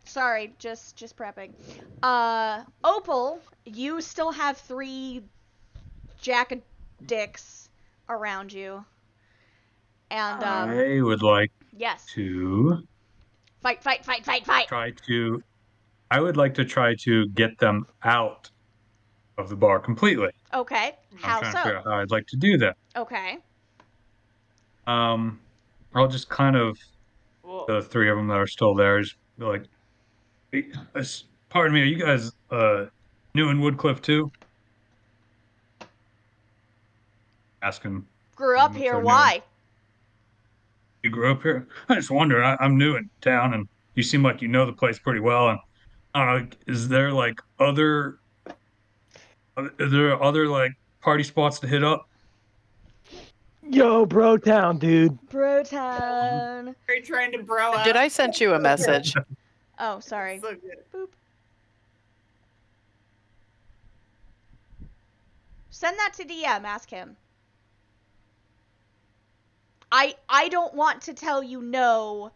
Speaker 1: Sorry, just prepping. Opal, you still have 3 jack-a-dicks around you. And
Speaker 3: I would like
Speaker 1: yes.
Speaker 3: to
Speaker 1: Fight.
Speaker 3: I would like to try to get them out of the bar completely.
Speaker 1: Okay. How
Speaker 3: I'm trying to figure
Speaker 1: so?
Speaker 3: out how I'd like to do that.
Speaker 1: Okay.
Speaker 3: I'll just kind of
Speaker 7: Well,
Speaker 3: the 3 of them that are still there is like, pardon me, are you guys new in Woodcliff too? Asking.
Speaker 1: Grew up
Speaker 3: if
Speaker 1: here.
Speaker 3: they're new.
Speaker 1: Why?
Speaker 3: You grew up here? I just wonder. I'm new in town, and you seem like you know the place pretty well. And I don't know, is there like other like party spots to hit up?
Speaker 6: Yo, bro town, dude.
Speaker 1: Brotown.
Speaker 7: are you trying to bro out?
Speaker 4: Did I send you a message?
Speaker 1: Oh, sorry.
Speaker 7: So good.
Speaker 1: Boop. Send that to DM. Ask him. I don't want to tell you no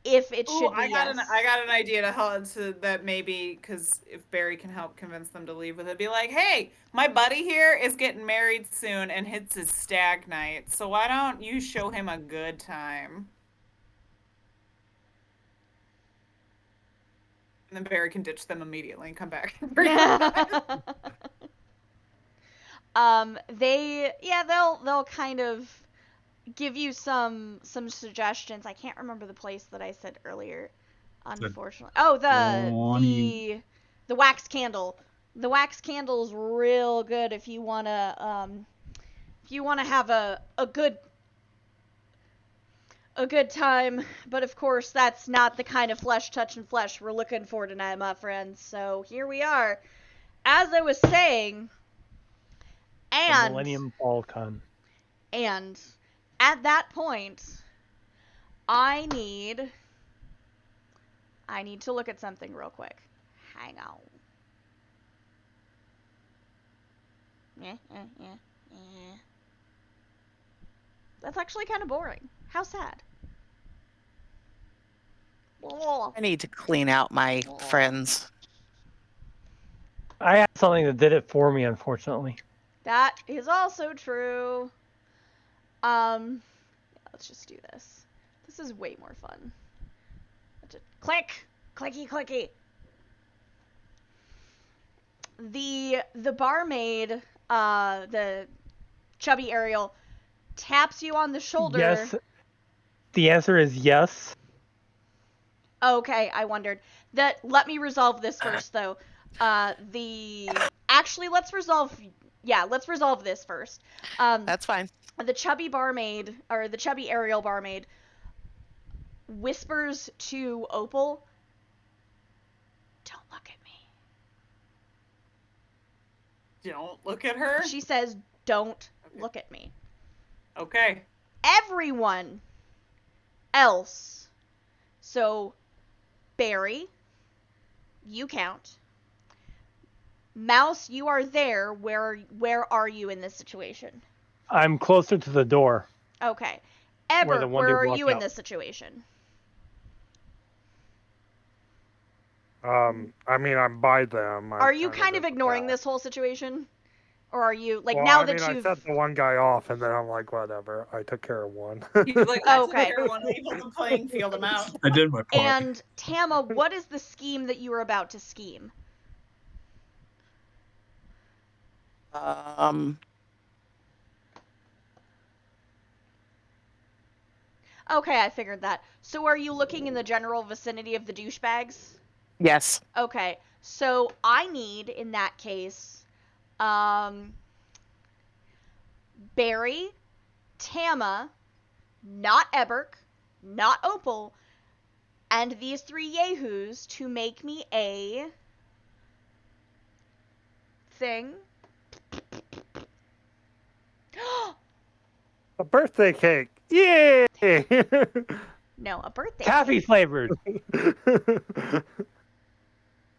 Speaker 1: if it
Speaker 7: Ooh,
Speaker 1: should be
Speaker 7: I got
Speaker 1: yes.
Speaker 7: I got an idea to help to that maybe because if Barry can help convince them to leave with it, be like, hey, my buddy here is getting married soon and hits his stag night, so why don't you show him a good time? And then Barry can ditch them immediately and come back.
Speaker 1: They'll kind of give you some suggestions. I can't remember the place that I said earlier, unfortunately. Oh, the wax candle. The wax candle's real good if you wanna have a good time. But of course, that's not the kind of flesh touching flesh we're looking for tonight, my friends. So here we are. As I was saying,
Speaker 6: The
Speaker 1: and
Speaker 6: Millennium Falcon.
Speaker 1: and at that point, I need to look at something real quick. Hang on. That's actually kind of boring. How sad.
Speaker 4: I need to clean out my friends.
Speaker 6: I had something that did it for me, unfortunately.
Speaker 1: That is also true. Let's just do this. This is way more fun. Just click, clicky, clicky. The barmaid, the chubby Ariel, taps you on the shoulder.
Speaker 6: Yes. The answer is yes.
Speaker 1: Okay, I wondered. Let me resolve this first, though. Actually, let's resolve this first.
Speaker 4: That's fine.
Speaker 1: The chubby barmaid, or the chubby Ariel barmaid, whispers to Opal, "Don't look at me."
Speaker 7: Don't look at her.
Speaker 1: She says, "Don't look at me."
Speaker 7: Okay.
Speaker 1: Everyone else, so Barry, you count. Mouse, you are there. Where are you in this situation?
Speaker 6: I'm closer to the door.
Speaker 1: Okay.
Speaker 6: Where the
Speaker 1: Ebert,
Speaker 6: one
Speaker 1: where
Speaker 6: dude
Speaker 1: are
Speaker 6: walked
Speaker 1: you in
Speaker 6: out.
Speaker 1: this situation?
Speaker 5: I mean, I'm by them.
Speaker 1: Are you kind of
Speaker 5: in the
Speaker 1: ignoring
Speaker 5: back.
Speaker 1: this whole situation? Or are you, like,
Speaker 5: Well,
Speaker 1: now
Speaker 5: I
Speaker 1: that
Speaker 5: mean, I
Speaker 1: you've...
Speaker 5: set the one guy off, and then I'm like, whatever. I took care of one.
Speaker 7: You're like, I took
Speaker 1: Okay.
Speaker 7: care of one level the playing field. I'm out.
Speaker 3: I did my part.
Speaker 1: And, Tama, what is the scheme that you were about to scheme? Okay, I figured that. So are you looking in the general vicinity of the douchebags?
Speaker 4: Yes.
Speaker 1: Okay, so I need, in that case, Barry, Tama, not Ebert, not Opal, and these 3 yahoos to make me a thing.
Speaker 5: A birthday cake! Yay!
Speaker 1: No, a birthday
Speaker 6: Taffy
Speaker 1: cake.
Speaker 6: flavored.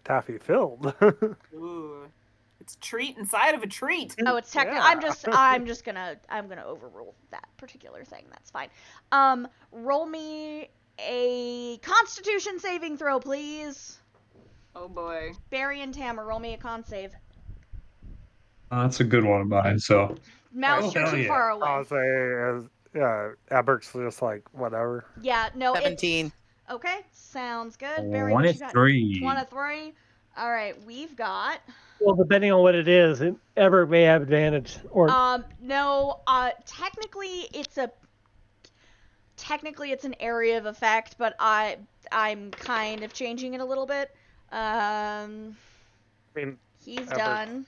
Speaker 5: Taffy filled.
Speaker 7: Ooh. It's a treat inside of a treat.
Speaker 1: Oh, it's technically.
Speaker 5: Yeah.
Speaker 1: I'm gonna overrule that particular thing. That's fine. Roll me a Constitution saving throw, please.
Speaker 7: Oh boy.
Speaker 1: Barry and Tama, roll me a con save.
Speaker 3: That's a good one of mine. So
Speaker 1: Mouse,
Speaker 3: Oh,
Speaker 1: you're
Speaker 3: hell
Speaker 1: too
Speaker 3: yeah.
Speaker 1: far away.
Speaker 5: I'll say, Ebert's just like, whatever.
Speaker 1: Yeah, no,
Speaker 4: 17.
Speaker 1: it's okay. Sounds good. Barry,
Speaker 3: one
Speaker 1: what
Speaker 3: of
Speaker 1: you got?
Speaker 3: 3.
Speaker 1: 1 of 3. All right, we've got.
Speaker 6: Well, depending on what it is, Everett may have advantage. Or
Speaker 1: No. Technically, it's an area of effect, but I'm kind of changing it a little bit.
Speaker 5: I mean,
Speaker 1: He's
Speaker 5: Ebert.
Speaker 1: done.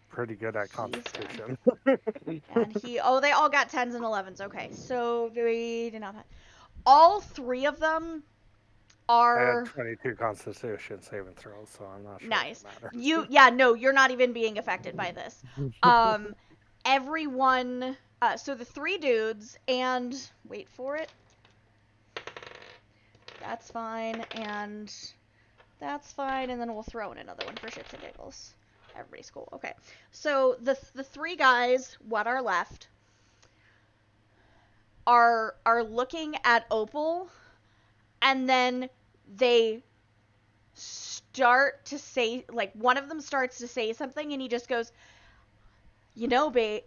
Speaker 5: Pretty good at Constitution.
Speaker 1: And they all got 10s and 11s. Okay, so we did not have. All 3 of them
Speaker 5: I
Speaker 1: are
Speaker 5: had 22 Constitution saving throws, so I'm not sure.
Speaker 1: nice.
Speaker 5: If it matters.
Speaker 1: No, you're not even being affected by this. Everyone, so the 3 dudes and wait for it. That's fine, and that's fine, and then we'll throw in another one for shits and giggles. Everybody's cool. Okay, so the 3 guys, what are left, are looking at Opal, and then they start to say, like, one of them starts to say something, and he just goes, you know, babe.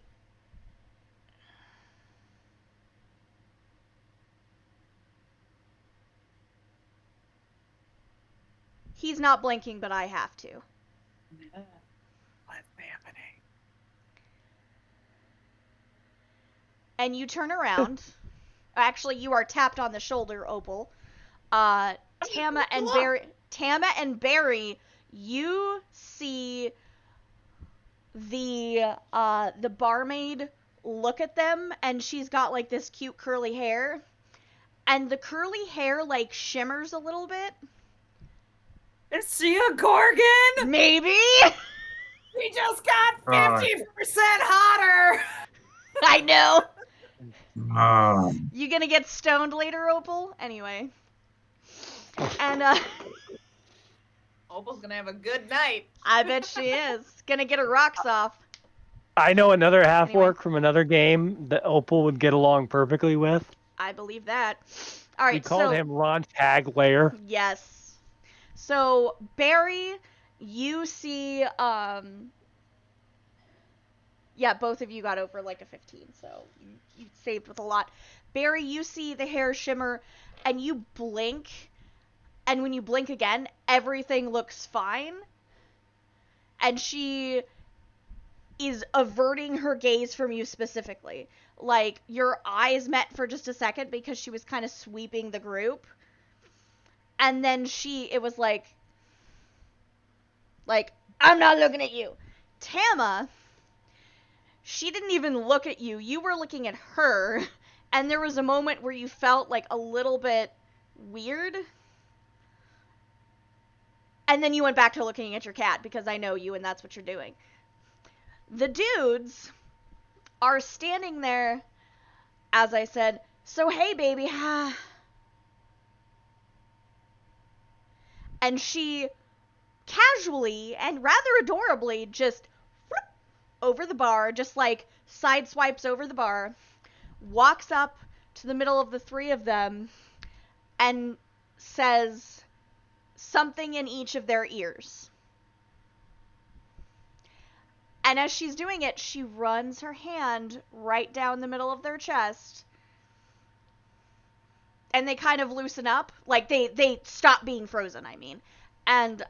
Speaker 1: He's not blinking, but I have to.
Speaker 4: What's happening?
Speaker 1: And you turn around. Actually, you are tapped on the shoulder, Opal. Tama and Barry, you see the barmaid look at them, and she's got like this cute curly hair, and the curly hair like shimmers a little bit.
Speaker 7: Is she a Gorgon?
Speaker 1: Maybe.
Speaker 7: We just got 50% hotter.
Speaker 1: I know.
Speaker 3: Um,
Speaker 1: You gonna get stoned later, Opal? Anyway. And
Speaker 7: Opal's gonna have a good night.
Speaker 1: I bet she is. Gonna get her rocks off.
Speaker 6: I know another half
Speaker 1: Anyway.
Speaker 6: orc from another game that Opal would get along perfectly with.
Speaker 1: I believe that. All right,
Speaker 6: We called him Ron Taglayer.
Speaker 1: Yes. So, Barry, you see, yeah, both of you got over like a 15, so you saved with a lot. Barry, you see the hair shimmer, and you blink, and when you blink again, everything looks fine, and she is averting her gaze from you specifically. Like, your eyes met for just a second because she was kind of sweeping the group. And then it was like, I'm not looking at you. Tama, she didn't even look at you. You were looking at her. And there was a moment where you felt like a little bit weird. And then you went back to looking at your cat because I know you and that's what you're doing. The dudes are standing there, as I said, so hey baby, and she casually and rather adorably just whoop, over the bar, just like side swipes over the bar, walks up to the middle of the three of them and says something in each of their ears. And as she's doing it, she runs her hand right down the middle of their chest. And they kind of loosen up. Like, they stop being frozen, I mean. And,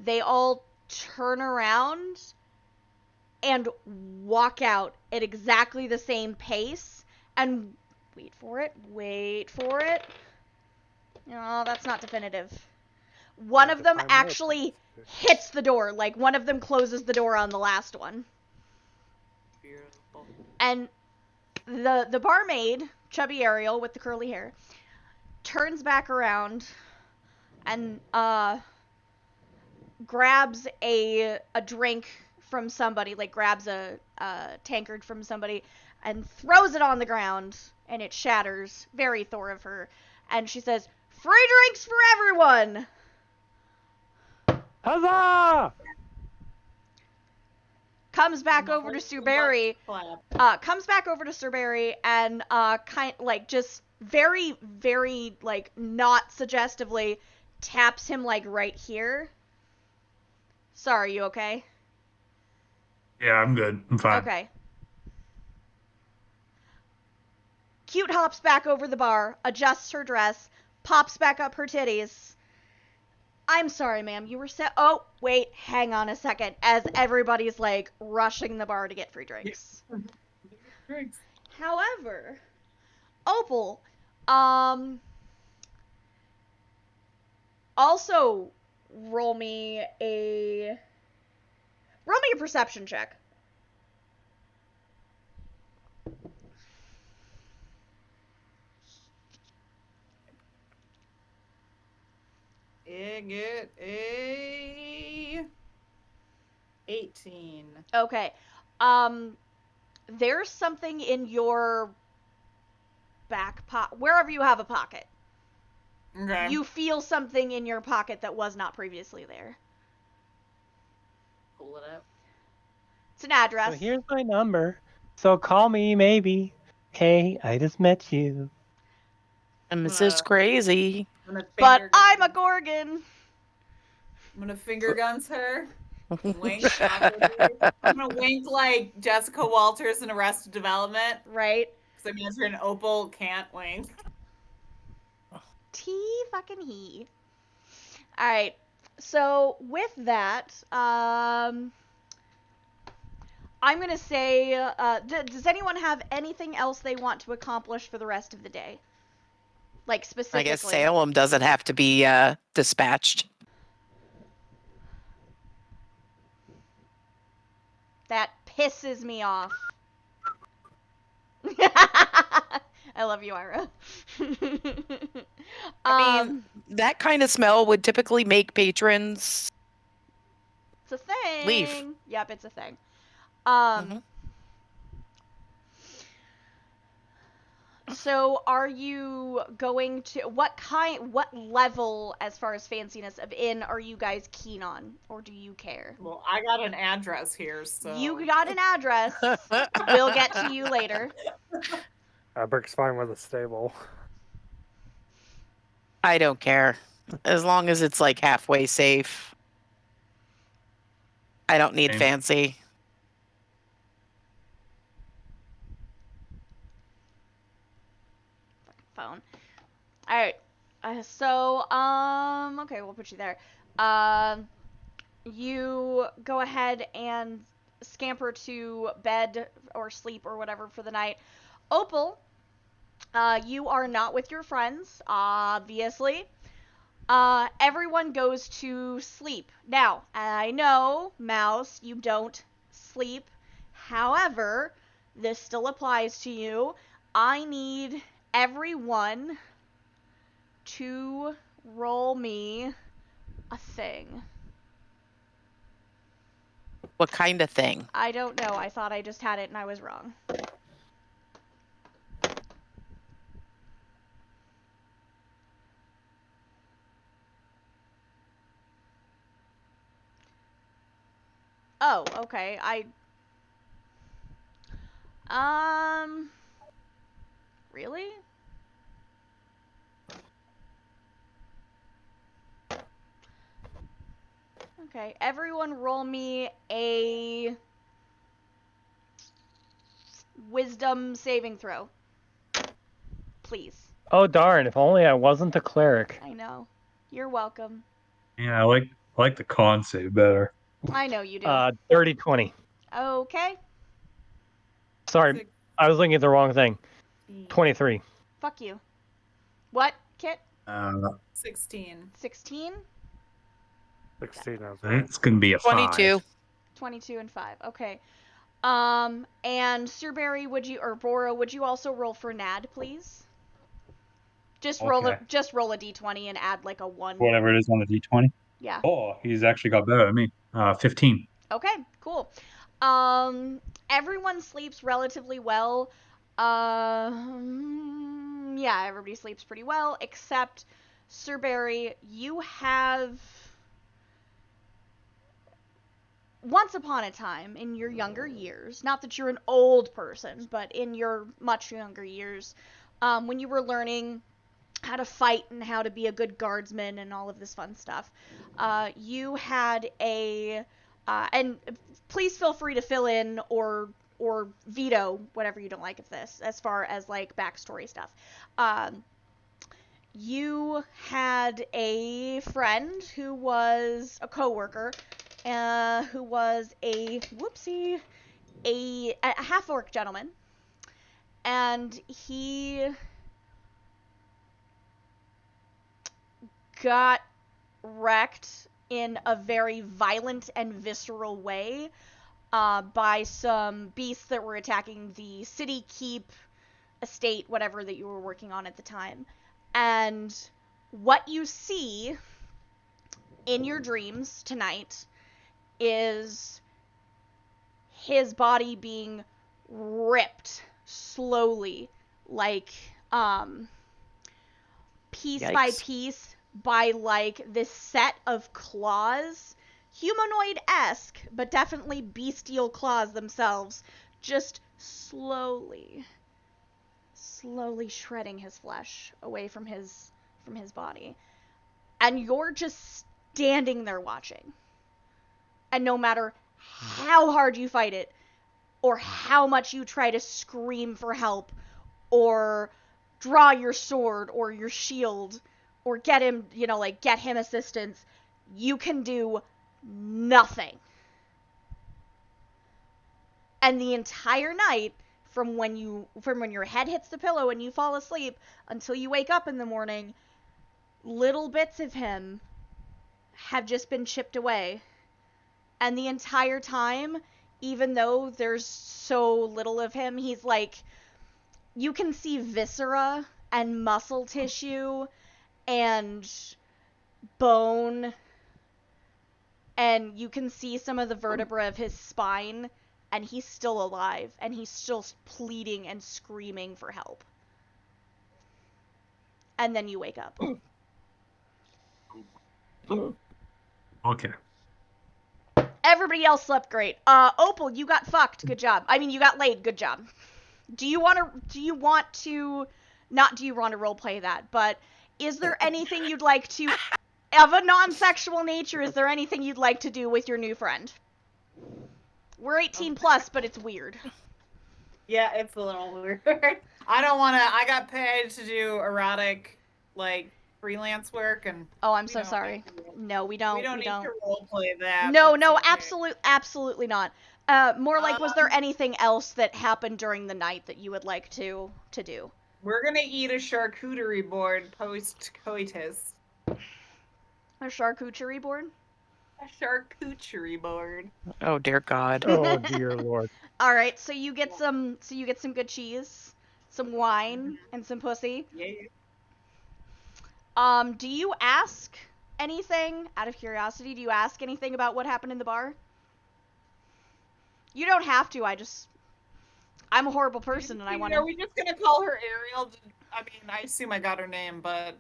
Speaker 1: they all turn around and walk out at exactly the same pace. And, wait for it. No, that's not definitive. One of them actually hits the door. Like, one of them closes the door on the last one.
Speaker 7: Beautiful.
Speaker 1: And the barmaid, Chubby Ariel with the curly hair, turns back around and grabs a drink from somebody, like grabs a tankard from somebody and throws it on the ground, and it shatters. Very Thor of her. And she says, "Free drinks for everyone!"
Speaker 6: Huzzah!
Speaker 1: Comes back over to Sir Barry. Comes back over to Sir Barry and just very, very like not suggestively taps him like right here. Sorry, you okay?
Speaker 3: Yeah, I'm good. I'm fine.
Speaker 1: Okay. Cute hops back over the bar, adjusts her dress, pops back up her titties. "I'm sorry, ma'am, you were oh, wait, hang on a second," as everybody's, like, rushing the bar to get free drinks.
Speaker 7: Drinks.
Speaker 1: However, Opal, also roll me a perception check.
Speaker 7: I get a 18.
Speaker 1: Okay. There's something in your back pocket, wherever you have a pocket.
Speaker 7: Okay.
Speaker 1: You feel something in your pocket that was not previously there.
Speaker 7: Pull it up.
Speaker 1: It's an address.
Speaker 6: So here's my number. So call me maybe. Hey, I just met you.
Speaker 4: And this is crazy.
Speaker 1: But I'm a Gorgon.
Speaker 7: I'm gonna finger guns her. Wink. Awkwardly. I'm gonna wink like Jessica Walters in Arrested Development.
Speaker 1: Right?
Speaker 7: Because I imagine Opal can't wink.
Speaker 1: T-fucking-he. Alright. So, with that, I'm gonna say, does anyone have anything else they want to accomplish for the rest of the day? Like, specifically.
Speaker 4: I guess Salem doesn't have to be dispatched.
Speaker 1: That pisses me off. I love you, Ira.
Speaker 4: I mean, that kind of smell would typically make patrons
Speaker 1: it's a thing.
Speaker 4: leave.
Speaker 1: Yep, it's a thing.
Speaker 4: Mhm.
Speaker 1: So are you going to, what level as far as fanciness of inn are you guys keen on, or do you care?
Speaker 7: Well, I got an address here, so.
Speaker 1: You got an address. We'll get to you later.
Speaker 5: Abrick's fine with a stable.
Speaker 4: I don't care. As long as it's like halfway safe. I don't need
Speaker 3: Same.
Speaker 4: fancy.
Speaker 1: Phone. Alright. Okay, we'll put you there. You go ahead and scamper to bed or sleep or whatever for the night. Opal, you are not with your friends, obviously. Everyone goes to sleep. Now, I know, Mouse, you don't sleep. However, this still applies to you. I need everyone to roll me a thing.
Speaker 4: What kind of thing?
Speaker 1: I don't know. I thought I just had it and I was wrong. Oh, okay. Really? Okay, everyone roll me a wisdom saving throw. Please.
Speaker 6: Oh darn! If only I wasn't a cleric.
Speaker 1: I know. You're welcome.
Speaker 3: Yeah, I like the con save better.
Speaker 1: I know you do.
Speaker 6: Dirty 20.
Speaker 1: Okay.
Speaker 6: Sorry, I was looking at the wrong thing.
Speaker 7: 16.
Speaker 6: 23.
Speaker 1: Fuck you. What, Kit?
Speaker 7: 16.
Speaker 1: 16?
Speaker 5: 16 as well.
Speaker 3: It's gonna be a
Speaker 4: 22.
Speaker 3: 5.
Speaker 1: 22 and 5. Okay. And Sir Barry, or Bora, would you also roll for Nad, please? Just roll
Speaker 3: Okay.
Speaker 1: a d20 and add like a 1.
Speaker 3: Whatever it is on the d20.
Speaker 1: Yeah.
Speaker 3: Oh, he's actually got better than me. 15.
Speaker 1: Okay, cool. Everyone sleeps relatively well. Yeah, everybody sleeps pretty well, except Sir Barry, you have... Once upon a time, in your younger years, not that you're an old person, but in your much younger years, when you were learning how to fight and how to be a good guardsman and all of this fun stuff, you had a... and please feel free to fill in or veto whatever you don't like of this, as far as, like, backstory stuff. You had a friend who was a coworker, who was a half-orc gentleman, and he got wrecked in a very violent and visceral way by some beasts that were attacking the city, keep, estate, whatever that you were working on at the time. And what you see in your dreams tonight is his body being ripped slowly, like piece by
Speaker 4: Yikes.
Speaker 1: piece, by like this set of claws, humanoid-esque, but definitely bestial claws themselves, just slowly shredding his flesh away from his body. And you're just standing there watching. And no matter how hard you fight it, or how much you try to scream for help, or draw your sword or your shield, or get him, get him assistance, you can do nothing. And the entire night, from when your head hits the pillow and you fall asleep until you wake up in the morning, little bits of him have just been chipped away. And the entire time, even though there's so little of him, he's like, you can see viscera and muscle tissue and bone, and you can see some of the vertebrae of his spine, and he's still alive, and he's still pleading and screaming for help. And then you wake up.
Speaker 3: Okay.
Speaker 1: Everybody else slept great. Opal, you got fucked. Good job. I mean, you got laid. Good job. Do you want to roleplay that, but is there anything you'd like to, of a non-sexual nature, is there anything you'd like to do with your new friend? We're 18 plus, but it's weird.
Speaker 7: Yeah, it's a little weird. I got paid to do erotic, like, freelance work, and
Speaker 1: Oh, I'm so sorry. No, we don't.
Speaker 7: we don't need to roleplay that.
Speaker 1: No,
Speaker 7: That's okay.
Speaker 1: absolutely not. More like, was there anything else that happened during the night that you would like to do?
Speaker 7: We're gonna eat a charcuterie board post-coitus.
Speaker 1: A charcuterie board?
Speaker 7: A charcuterie board.
Speaker 4: Oh dear God.
Speaker 6: Oh dear Lord.
Speaker 1: All right, so you get some good cheese, some wine, and some pussy.
Speaker 7: Yeah.
Speaker 1: Do you ask anything out of curiosity? Do you ask anything about what happened in the bar? You don't have to. I'm a horrible person, and I want to.
Speaker 7: Are we just gonna call her Ariel? I mean, I assume I got her name, but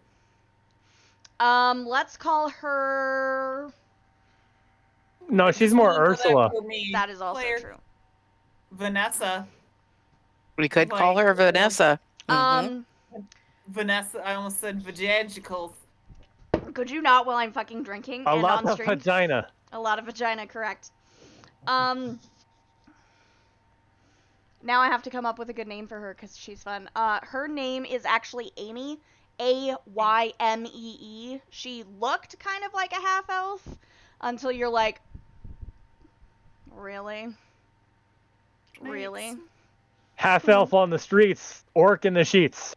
Speaker 1: Let's call her.
Speaker 6: No,
Speaker 7: This
Speaker 6: she's more
Speaker 7: one, but
Speaker 6: Ursula.
Speaker 7: for me,
Speaker 1: That is also
Speaker 7: player
Speaker 1: true.
Speaker 7: Vanessa.
Speaker 4: We could call
Speaker 7: Like,
Speaker 4: her Vanessa. Mhm.
Speaker 7: Vanessa, I almost said vagicals.
Speaker 1: Could you not while I'm fucking drinking
Speaker 6: A
Speaker 1: and
Speaker 6: lot
Speaker 1: on
Speaker 6: of
Speaker 1: stream?
Speaker 6: vagina.
Speaker 1: A lot of vagina, correct. Now I have to come up with a good name for her because she's fun. Her name is actually Amy. Aymee. She looked kind of like a half elf until you're like, really? Really?
Speaker 6: Half elf on the streets, orc in the sheets.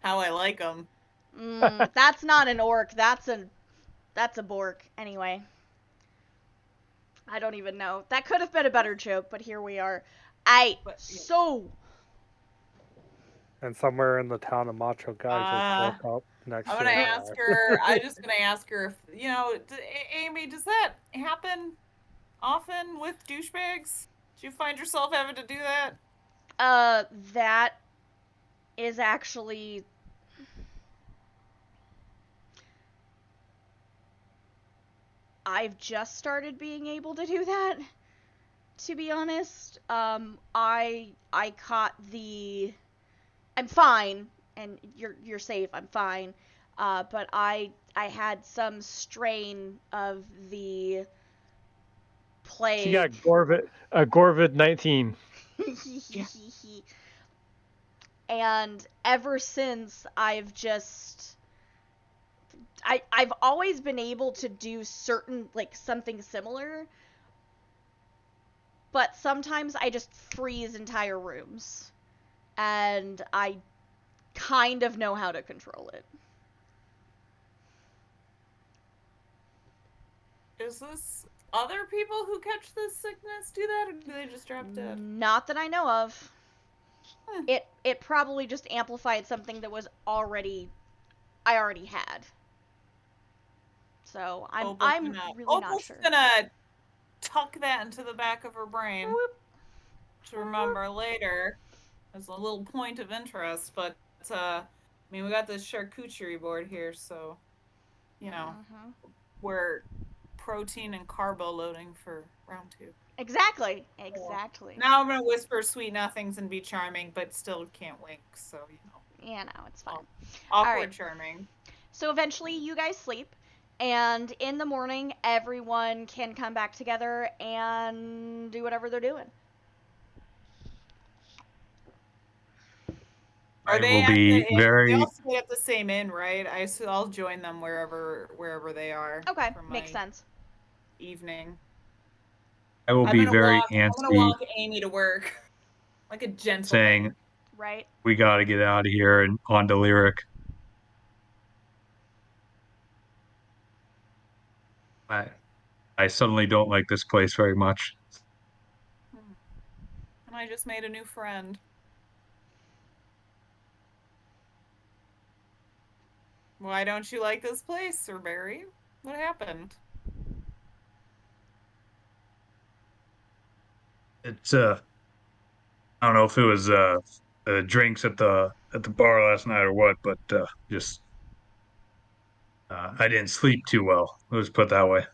Speaker 7: How I like them.
Speaker 1: That's not an orc. That's a bork. Anyway. I don't even know. That could have been a better joke, but here we are. So
Speaker 5: And somewhere in the town of Macho Guy just woke up next
Speaker 7: I'm
Speaker 5: to
Speaker 7: gonna
Speaker 5: a
Speaker 7: ask
Speaker 5: guy.
Speaker 7: her. I'm just gonna ask her if Amy, does that happen often with douchebags? Do you find yourself having to do that?
Speaker 1: that is actually I've just started being able to do that, to be honest. I caught the I'm fine and you're safe. I'm fine. But I had some strain of the plague.
Speaker 6: She got Gorvid 19.
Speaker 1: And ever since I've always been able to do certain, like, something similar, but sometimes I just freeze entire rooms, and I kind of know how to control it.
Speaker 7: Is this other people who catch this sickness do that, or do they just drop dead?
Speaker 1: Not that I know of. It probably just amplified something that I already had. So I'm really not sure.
Speaker 7: Gonna tuck that into the back of her brain to remember later as a little point of interest. But I mean, we got this charcuterie board here, so we're protein and carbo loading for round 2.
Speaker 1: Exactly.
Speaker 7: Now I'm gonna whisper sweet nothings and be charming, but still can't wink. So
Speaker 1: Yeah, no, it's fine.
Speaker 7: Awkward
Speaker 1: right.
Speaker 7: charming.
Speaker 1: So eventually you guys sleep, and in the morning everyone can come back together and do whatever they're doing.
Speaker 7: Are they
Speaker 3: will be very.
Speaker 7: They all stay at the same inn, right? I'll join them wherever they are.
Speaker 1: Okay,
Speaker 7: for
Speaker 1: makes
Speaker 7: my
Speaker 1: sense.
Speaker 7: Evening.
Speaker 3: I will be very
Speaker 7: I'm gonna
Speaker 3: antsy,
Speaker 7: walk Amy to work like a gentleman.
Speaker 3: saying,
Speaker 1: Right.
Speaker 3: "We got to get out of here and on to Lyric." I suddenly don't like this place very much.
Speaker 7: And I just made a new friend. Why don't you like this place, Sir Barry? What happened?
Speaker 3: It's I don't know if it was drinks at the bar last night or what, but just I didn't sleep too well. Let's put it that way.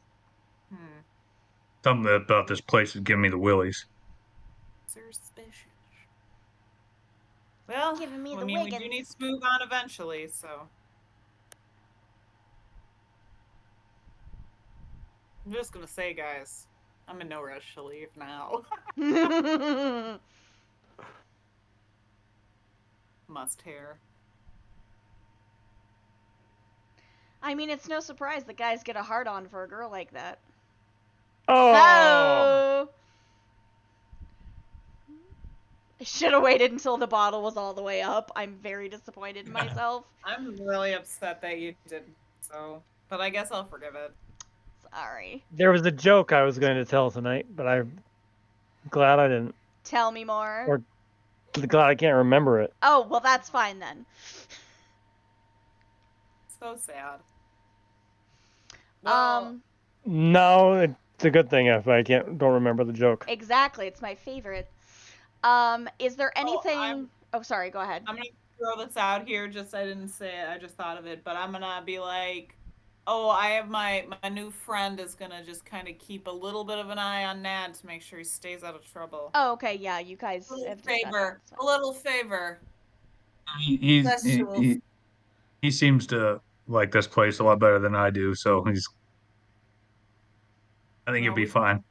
Speaker 3: Something about this place is giving me the willies.
Speaker 7: Suspicious. Well,
Speaker 1: Giving me
Speaker 7: I
Speaker 1: the
Speaker 7: mean, we
Speaker 1: wiggins.
Speaker 7: do need to move on eventually, so. I'm just gonna say, guys, I'm in no rush to leave now. Must hair.
Speaker 1: I mean, it's no surprise that guys get a hard-on for a girl like that.
Speaker 6: Oh!
Speaker 1: I should have waited until the bottle was all the way up. I'm very disappointed in myself.
Speaker 7: I'm really upset that you didn't, so. But I guess I'll forgive it.
Speaker 1: Sorry.
Speaker 6: There was a joke I was going to tell tonight, but I'm glad I didn't.
Speaker 1: Tell me more.
Speaker 6: Or glad I can't remember it.
Speaker 1: Oh, well, that's fine then.
Speaker 7: So sad. Well,
Speaker 6: No, it's a good thing if I don't remember the joke.
Speaker 1: Exactly, it's my favorite. Is there anything? Oh, sorry. Go ahead.
Speaker 7: I'm gonna throw this out here. I didn't say it. I just thought of it. But I'm gonna be like, Oh, I have my new friend is gonna just kind of keep a little bit of an eye on Nad to make sure he stays out of trouble.
Speaker 1: Oh, okay, yeah, you guys
Speaker 7: A little
Speaker 1: have discussed
Speaker 7: favor.
Speaker 1: that,
Speaker 7: A
Speaker 1: so.
Speaker 7: little favor.
Speaker 3: He,
Speaker 7: Bless
Speaker 3: he,
Speaker 7: you.
Speaker 3: he, he seems to like this place a lot better than I do, so I think
Speaker 7: No,
Speaker 3: he'll be
Speaker 7: we-
Speaker 3: fine.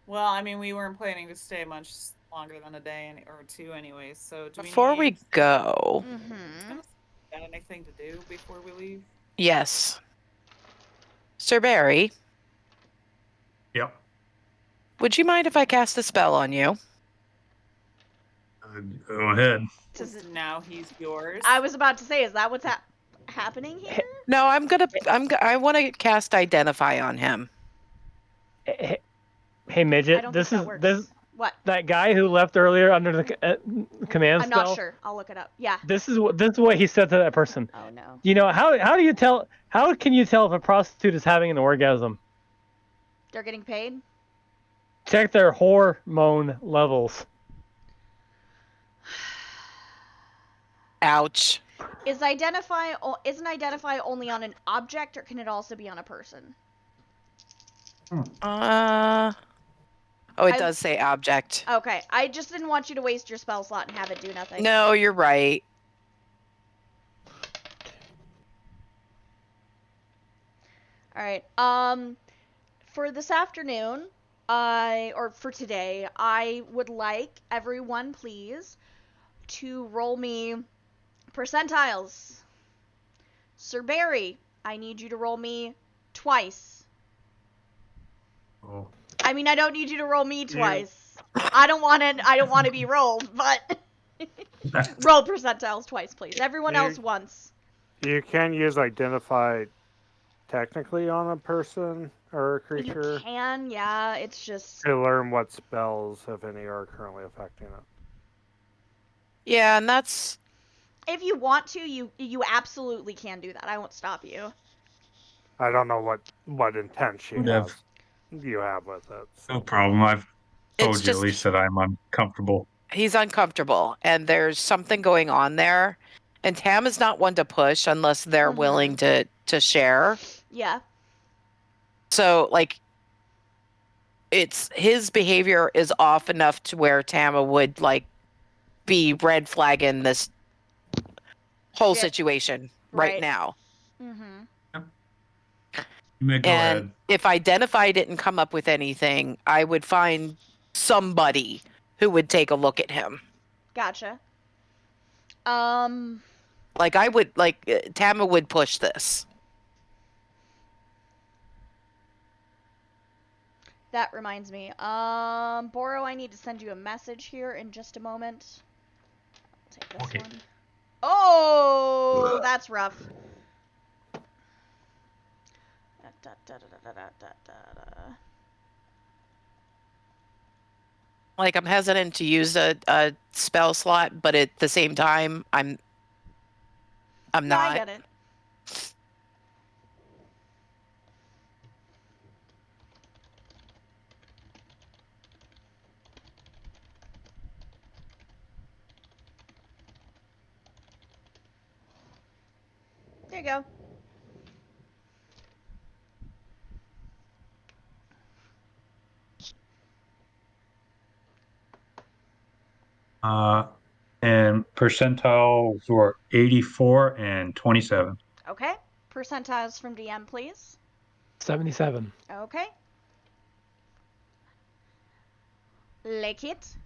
Speaker 7: Well, I mean, we weren't planning to stay much longer than a day or two, anyways. So do
Speaker 4: Before we
Speaker 7: need
Speaker 4: go,
Speaker 1: Mm-hmm.
Speaker 7: got anything to do before we leave?
Speaker 4: yes, Sir Barry,
Speaker 3: Yep.
Speaker 4: would you mind if I cast a spell on you?
Speaker 3: Go ahead.
Speaker 1: Does it-
Speaker 7: Now he's yours.
Speaker 1: I was about to say, is that what's happening here?
Speaker 4: No, I want to cast Identify on him.
Speaker 6: Hey,
Speaker 1: I
Speaker 6: midget.
Speaker 1: don't
Speaker 6: This
Speaker 1: think
Speaker 6: is
Speaker 1: that works.
Speaker 6: this
Speaker 1: What?
Speaker 6: that guy who left earlier under the command
Speaker 1: I'm
Speaker 6: spell.
Speaker 1: not sure. I'll look it up. Yeah.
Speaker 6: This is what he said to that person.
Speaker 1: Oh no.
Speaker 6: You know how do you tell? How can you tell if a prostitute is having an orgasm?
Speaker 1: They're getting paid?
Speaker 6: Check their hormone levels.
Speaker 4: Ouch.
Speaker 1: Isn't identify only on an object, or can it also be on a person?
Speaker 4: Oh, it
Speaker 1: I-
Speaker 4: does say object.
Speaker 1: Okay, I just didn't want you to waste your spell slot and have it do nothing.
Speaker 4: No, you're right.
Speaker 1: All right. For this afternoon, or for today, I would like everyone, please, to roll me percentiles. Sir Barry, I need you to roll me twice.
Speaker 3: Oh.
Speaker 1: I mean, I don't need you to roll me twice. I don't want to be rolled, but roll percentiles twice, please. Everyone else once.
Speaker 5: You can use Identify technically on a person or a
Speaker 1: You
Speaker 5: creature
Speaker 1: can, yeah. It's just
Speaker 5: to learn what spells, if any, are currently affecting it.
Speaker 4: Yeah, and that's
Speaker 1: if you want to, you absolutely can do that. I won't stop you.
Speaker 5: I don't know what intent
Speaker 3: Would have
Speaker 5: you have with it.
Speaker 3: no problem. I've told
Speaker 4: It's
Speaker 3: you at
Speaker 4: just-
Speaker 3: least that I'm uncomfortable.
Speaker 4: he's uncomfortable, and there's something going on there. And Tam is not one to push unless they're
Speaker 1: Mhm.
Speaker 4: willing to share.
Speaker 1: Yeah.
Speaker 4: So like, it's his behavior is off enough to where Tama would like be red flagging this whole
Speaker 1: Yeah.
Speaker 4: situation
Speaker 1: Right.
Speaker 4: right now.
Speaker 1: Mhm.
Speaker 3: You may go
Speaker 4: And
Speaker 3: ahead.
Speaker 4: if Identify didn't come up with anything, I would find somebody who would take a look at him.
Speaker 1: Gotcha.
Speaker 4: Like I would, like Tama would push this.
Speaker 1: That reminds me. Boro, I need to send you a message here in just a moment. I'll take this
Speaker 3: Okay.
Speaker 1: one. Oh, that's rough.
Speaker 4: Like I'm hesitant to use a spell slot, but at the same time, I'm
Speaker 1: No,
Speaker 4: not.
Speaker 1: I get it. There you go.
Speaker 3: And percentiles were 84 and 27.
Speaker 1: Okay. Percentiles from DM, please.
Speaker 6: 77.
Speaker 1: Okay. Lick it.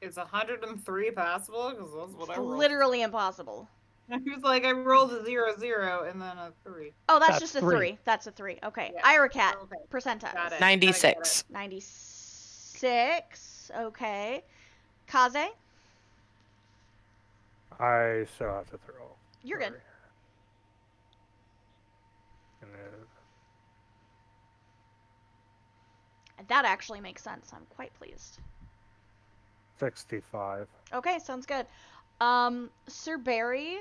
Speaker 7: Is 103 possible? Because that's what I rolled.
Speaker 1: Literally impossible.
Speaker 7: He was like, I rolled a 0-0 and then a 3.
Speaker 1: Oh, that's
Speaker 6: That's
Speaker 1: just a
Speaker 6: 3.
Speaker 1: 3. That's a 3. Okay.
Speaker 7: Yeah.
Speaker 1: Ira Cat.
Speaker 7: Okay.
Speaker 1: Percentiles.
Speaker 7: Got it.
Speaker 4: 96.
Speaker 1: 96. Okay. Kaze,
Speaker 5: I still have to throw.
Speaker 1: you're good.
Speaker 5: Sorry. And
Speaker 1: And that actually makes sense. I'm quite pleased.
Speaker 5: 65.
Speaker 1: Okay, sounds good. Sir Barry,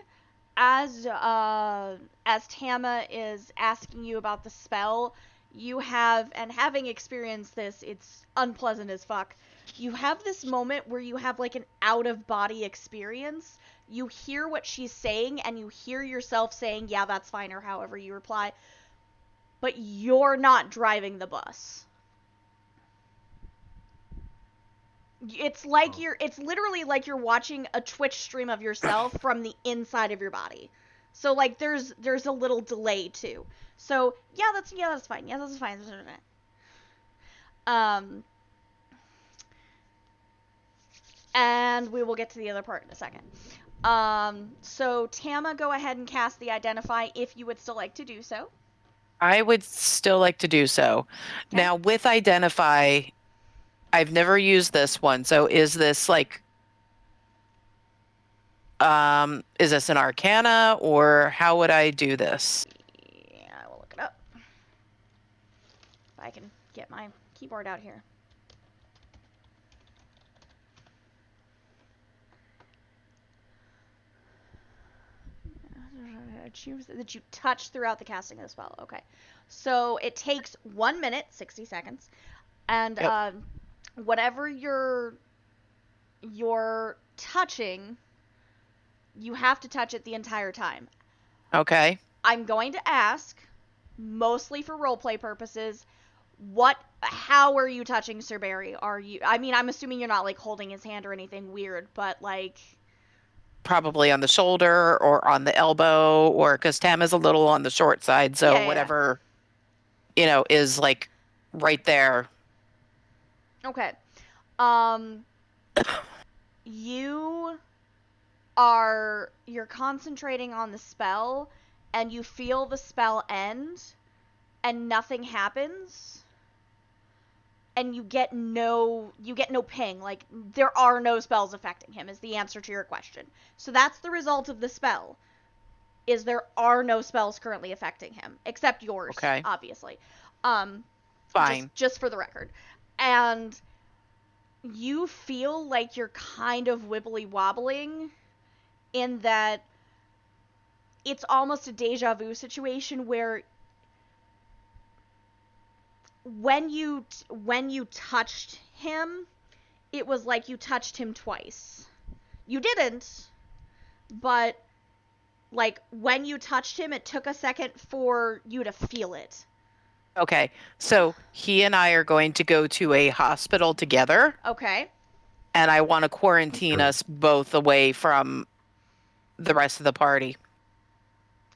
Speaker 1: as Tama is asking you about the spell, you have, and having experienced this, it's unpleasant as fuck. You have this moment where you have like an out-of-body experience. You hear what she's saying, and you hear yourself saying, yeah, that's fine, or however you reply. But you're not driving the bus. It's like it's literally like you're watching a Twitch stream of yourself from the inside of your body. So like there's a little delay too. So yeah, that's fine. Yeah, that's fine. And we will get to the other part in a second. So Tama, go ahead and cast the Identify if you would still like to do so.
Speaker 4: I would still like to do so.
Speaker 1: Okay.
Speaker 4: Now, with Identify, I've never used this one. So is this like, is this an Arcana, or how would I do this?
Speaker 1: Yeah, I will look it up. If I can get my keyboard out here. Choose that you touch throughout the casting of the spell. Okay. So it takes 1 minute, 60 seconds. And
Speaker 4: Yep.
Speaker 1: Whatever you're touching, you have to touch it the entire time.
Speaker 4: Okay.
Speaker 1: I'm going to ask, mostly for roleplay purposes, how are you touching Sir Barry? I'm assuming you're not like holding his hand or anything weird, but like
Speaker 4: Probably on the shoulder or on the elbow, or because Tam is a little on the short side. So
Speaker 1: Yeah.
Speaker 4: whatever, is like right there.
Speaker 1: Okay. You're concentrating on the spell, and you feel the spell end, and nothing happens, and you get no ping. Like, there are no spells affecting him, is the answer to your question. So that's the result of the spell, is there are no spells currently affecting him, except yours,
Speaker 4: Okay.
Speaker 1: obviously.
Speaker 4: Fine.
Speaker 1: Just for the record. And you feel like you're kind of wibbly wobbling, in that it's almost a deja vu situation where when you touched him, it was like you touched him twice. You didn't, but like when you touched him, it took a second for you to feel it.
Speaker 4: Okay. So he and I are going to go to a hospital together,
Speaker 1: Okay.
Speaker 4: and I want to quarantine us both away from the rest of the party.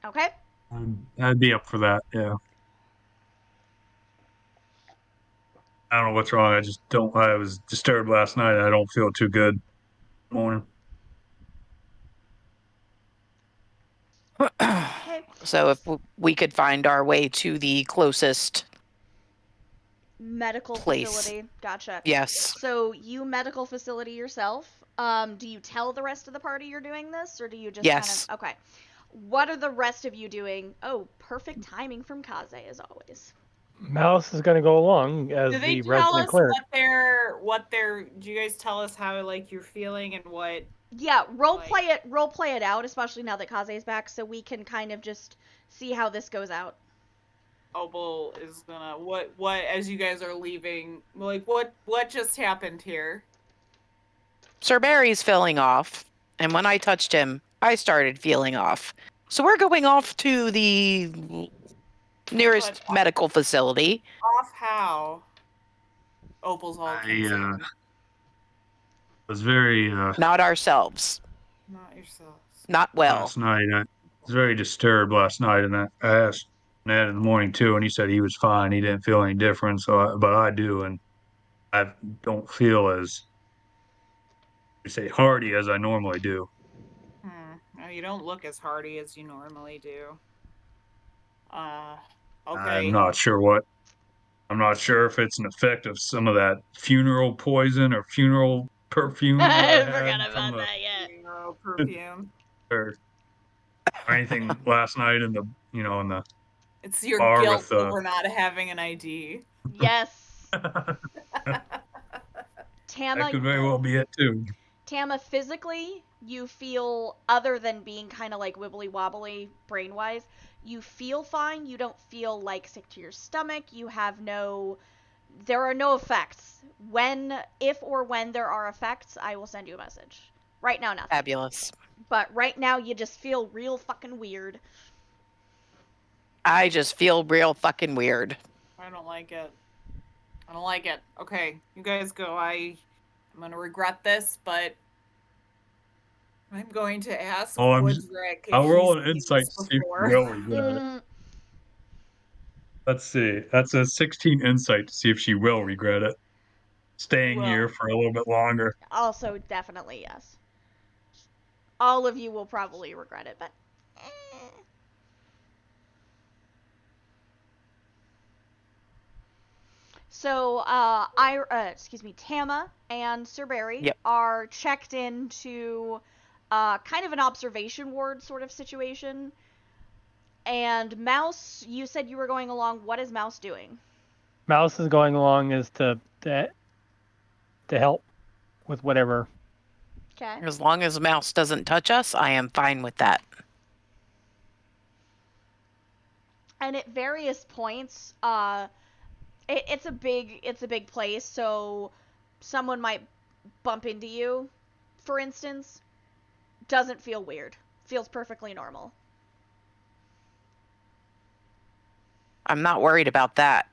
Speaker 1: Okay.
Speaker 3: I'd be up for that. Yeah. I don't know what's wrong. I was disturbed last night. I don't feel too good. Morning.
Speaker 1: Okay.
Speaker 4: So if we could find our way to the closest
Speaker 1: Medical
Speaker 4: place.
Speaker 1: facility. Gotcha.
Speaker 4: Yes.
Speaker 1: So you medical facility yourself. Do you tell the rest of the party you're doing this, or do you just
Speaker 4: Yes.
Speaker 1: kind of... Okay. What are the rest of you doing? Oh, perfect timing from Kaze, as always.
Speaker 6: Mouse is going to go along as
Speaker 7: Do they
Speaker 6: the
Speaker 7: tell
Speaker 6: resident
Speaker 7: us
Speaker 6: cleric.
Speaker 7: what they're do you guys tell us how like you're feeling and what
Speaker 1: Yeah, role-play it out, especially now that Kaze is back, so we can kind of just see how this goes out.
Speaker 7: Opal is gonna what as you guys are leaving, like what just happened here?
Speaker 4: Sir Barry's feeling off, and when I touched him, I started feeling off. So we're going off to the nearest
Speaker 7: But-
Speaker 4: medical facility.
Speaker 7: Off how? Opal's all
Speaker 3: I
Speaker 7: concerned.
Speaker 3: was very
Speaker 4: Not ourselves.
Speaker 7: Not yourselves.
Speaker 4: Not well.
Speaker 3: last night. I was very disturbed last night, and I asked Ned in the morning too, and he said he was fine. He didn't feel any different. But I do, and I don't feel as hardy as I normally do.
Speaker 7: No, you don't look as hardy as you normally do. Okay.
Speaker 3: I'm not sure if it's an effect of some of that funeral poison or funeral perfume that I
Speaker 1: I
Speaker 3: had
Speaker 1: forgot
Speaker 3: from
Speaker 1: about that, yeah.
Speaker 7: Funeral perfume.
Speaker 3: or anything last night in the
Speaker 7: It's your
Speaker 3: Bar
Speaker 7: guilt
Speaker 3: with,
Speaker 7: over not having an ID.
Speaker 1: Yes.
Speaker 3: that
Speaker 1: Tama,
Speaker 3: could very well be it too.
Speaker 1: Tama, physically, you feel, other than being kind of like wibbly wobbly brain-wise, you feel fine. You don't feel like sick to your stomach. You have no There are no effects. If or when there are effects, I will send you a message. Right now, nothing.
Speaker 4: Fabulous.
Speaker 1: But right now, you just feel real fucking weird.
Speaker 4: I just feel real fucking weird.
Speaker 7: I don't like it. I don't like it. Okay, you guys go. I'm gonna regret this, but I'm going to ask
Speaker 3: Oh,
Speaker 7: Woodrick if
Speaker 3: I'll roll
Speaker 7: he's
Speaker 3: an
Speaker 7: seen
Speaker 3: insight
Speaker 7: this
Speaker 3: to see if
Speaker 7: before.
Speaker 3: she will regret it.
Speaker 1: Mm,
Speaker 3: Let's see. That's a 16 insight to see if she will regret it. Staying
Speaker 7: Well.
Speaker 3: here for a little bit longer.
Speaker 1: also, definitely yes. All of you will probably regret it, but. So, Tama and Sir Barry
Speaker 4: Yep.
Speaker 1: are checked into kind of an observation ward sort of situation. And Mouse, you said you were going along. What is Mouse doing?
Speaker 6: Mouse is going along as to help with whatever.
Speaker 1: Okay.
Speaker 4: As long as Mouse doesn't touch us, I am fine with that.
Speaker 1: And at various points, it's a big place, so someone might bump into you, for instance. Doesn't feel weird. Feels perfectly normal.
Speaker 4: I'm not worried about that.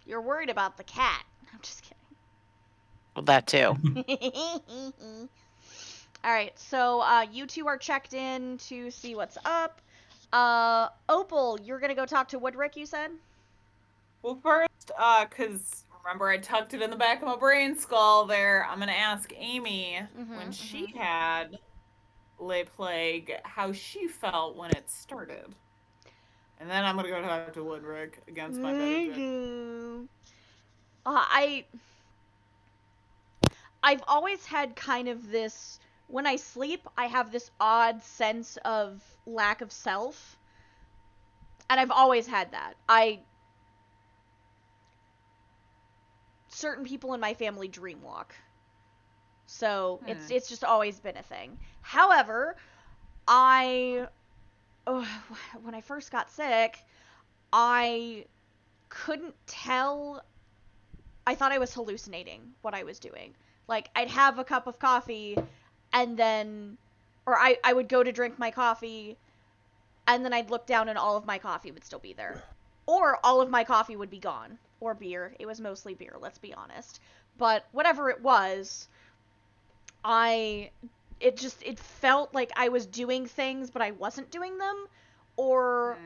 Speaker 1: You're worried about the cat. I'm just kidding.
Speaker 4: Well, that too.
Speaker 1: Alright, so you two are checked in to see what's up. Opal, you're gonna go talk to Woodrick, you said?
Speaker 7: Well, first, because remember I tucked it in the back of my brain skull there, I'm going to ask Amy when she had Lay Plague how she felt when it started. And then I'm going to go talk to Woodrick against my better judgment.
Speaker 1: I've always had kind of this, when I sleep, I have this odd sense of lack of self. And I've always had that. Certain people in my family dreamwalk. So it's just always been a thing. However, when I first got sick, I couldn't tell. I thought I was hallucinating what I was doing. Like, I'd have a cup of coffee, and then, or I would go to drink my coffee, and then I'd look down and all of my coffee would still be there. Or all of my coffee would be gone. Or beer. It was mostly beer, let's be honest. But whatever it was, it felt like I was doing things, but I wasn't doing them. Or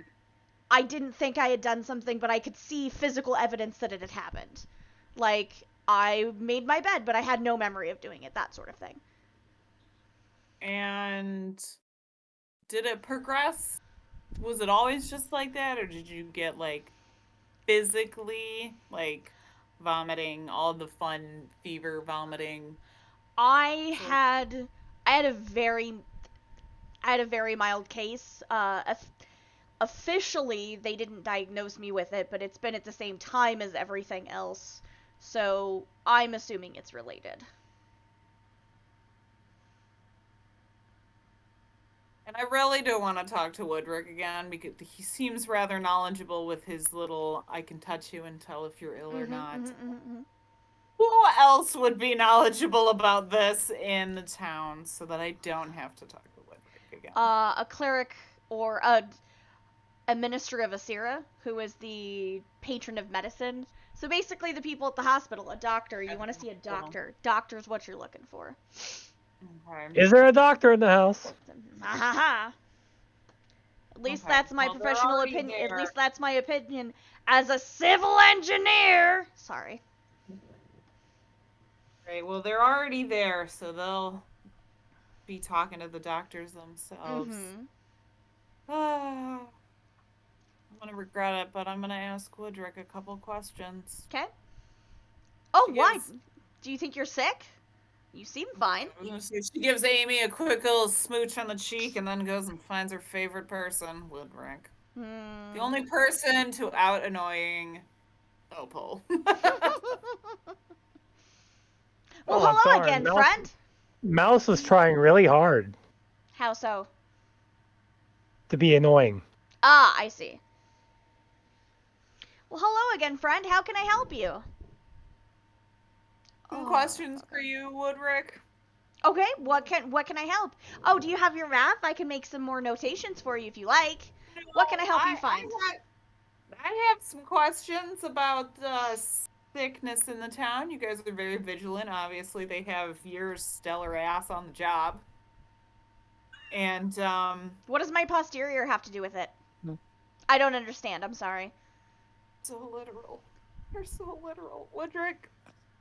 Speaker 1: I didn't think I had done something, but I could see physical evidence that it had happened. Like, I made my bed, but I had no memory of doing it, that sort of thing.
Speaker 7: And did it progress? Was it always just like that, or did you get, like, physically, like, vomiting, all the fun fever vomiting?
Speaker 1: I had a very mild case. Officially, they didn't diagnose me with it, but it's been at the same time as everything else. So I'm assuming it's related.
Speaker 7: And I really do want to talk to Woodrick again, because he seems rather knowledgeable with his little, I can touch you and tell if you're ill or not. Who else would be knowledgeable about this in the town so that I don't have to talk to Woodrick again?
Speaker 1: A cleric or a minister of Asira, who is the patron of medicine. So basically the people at the hospital, a doctor. You want to see a doctor. Doctor's what you're looking for.
Speaker 7: Okay.
Speaker 6: Is there a doctor in the house?
Speaker 1: At least that's my
Speaker 7: Well, they're
Speaker 1: professional
Speaker 7: already
Speaker 1: opinion. At
Speaker 7: there.
Speaker 1: least that's my opinion as a civil engineer. Sorry.
Speaker 7: Right, well, they're already there, so they'll be talking to the doctors themselves. I'm gonna regret it, but I'm gonna ask Woodrick a couple questions.
Speaker 1: Okay. Oh,
Speaker 7: She
Speaker 1: why?
Speaker 7: gives-
Speaker 1: Do you think you're sick? You seem fine.
Speaker 7: I was gonna say, she gives Amy a quick little smooch on the cheek and then goes and finds her favorite person, Woodrick. The only person to out annoying Opal.
Speaker 1: Well,
Speaker 6: Oh,
Speaker 1: hello
Speaker 6: darn,
Speaker 1: again,
Speaker 6: Mouse-
Speaker 1: friend.
Speaker 6: Mouse is trying really hard
Speaker 1: How so?
Speaker 6: to be annoying.
Speaker 1: Ah, I see. Well, hello again, friend. How can I help you?
Speaker 7: Some questions for you, Woodrick.
Speaker 1: Okay, what can I help? Oh, do you have your map? I can make some more notations for you if you like. What can I help you find?
Speaker 7: I have some questions about sickness in the town. You guys are very vigilant. Obviously, they have your stellar ass on the job. And
Speaker 1: What does my posterior have to do with it?
Speaker 6: No.
Speaker 1: I don't understand. I'm sorry.
Speaker 7: so literal. You're so literal, Woodrick.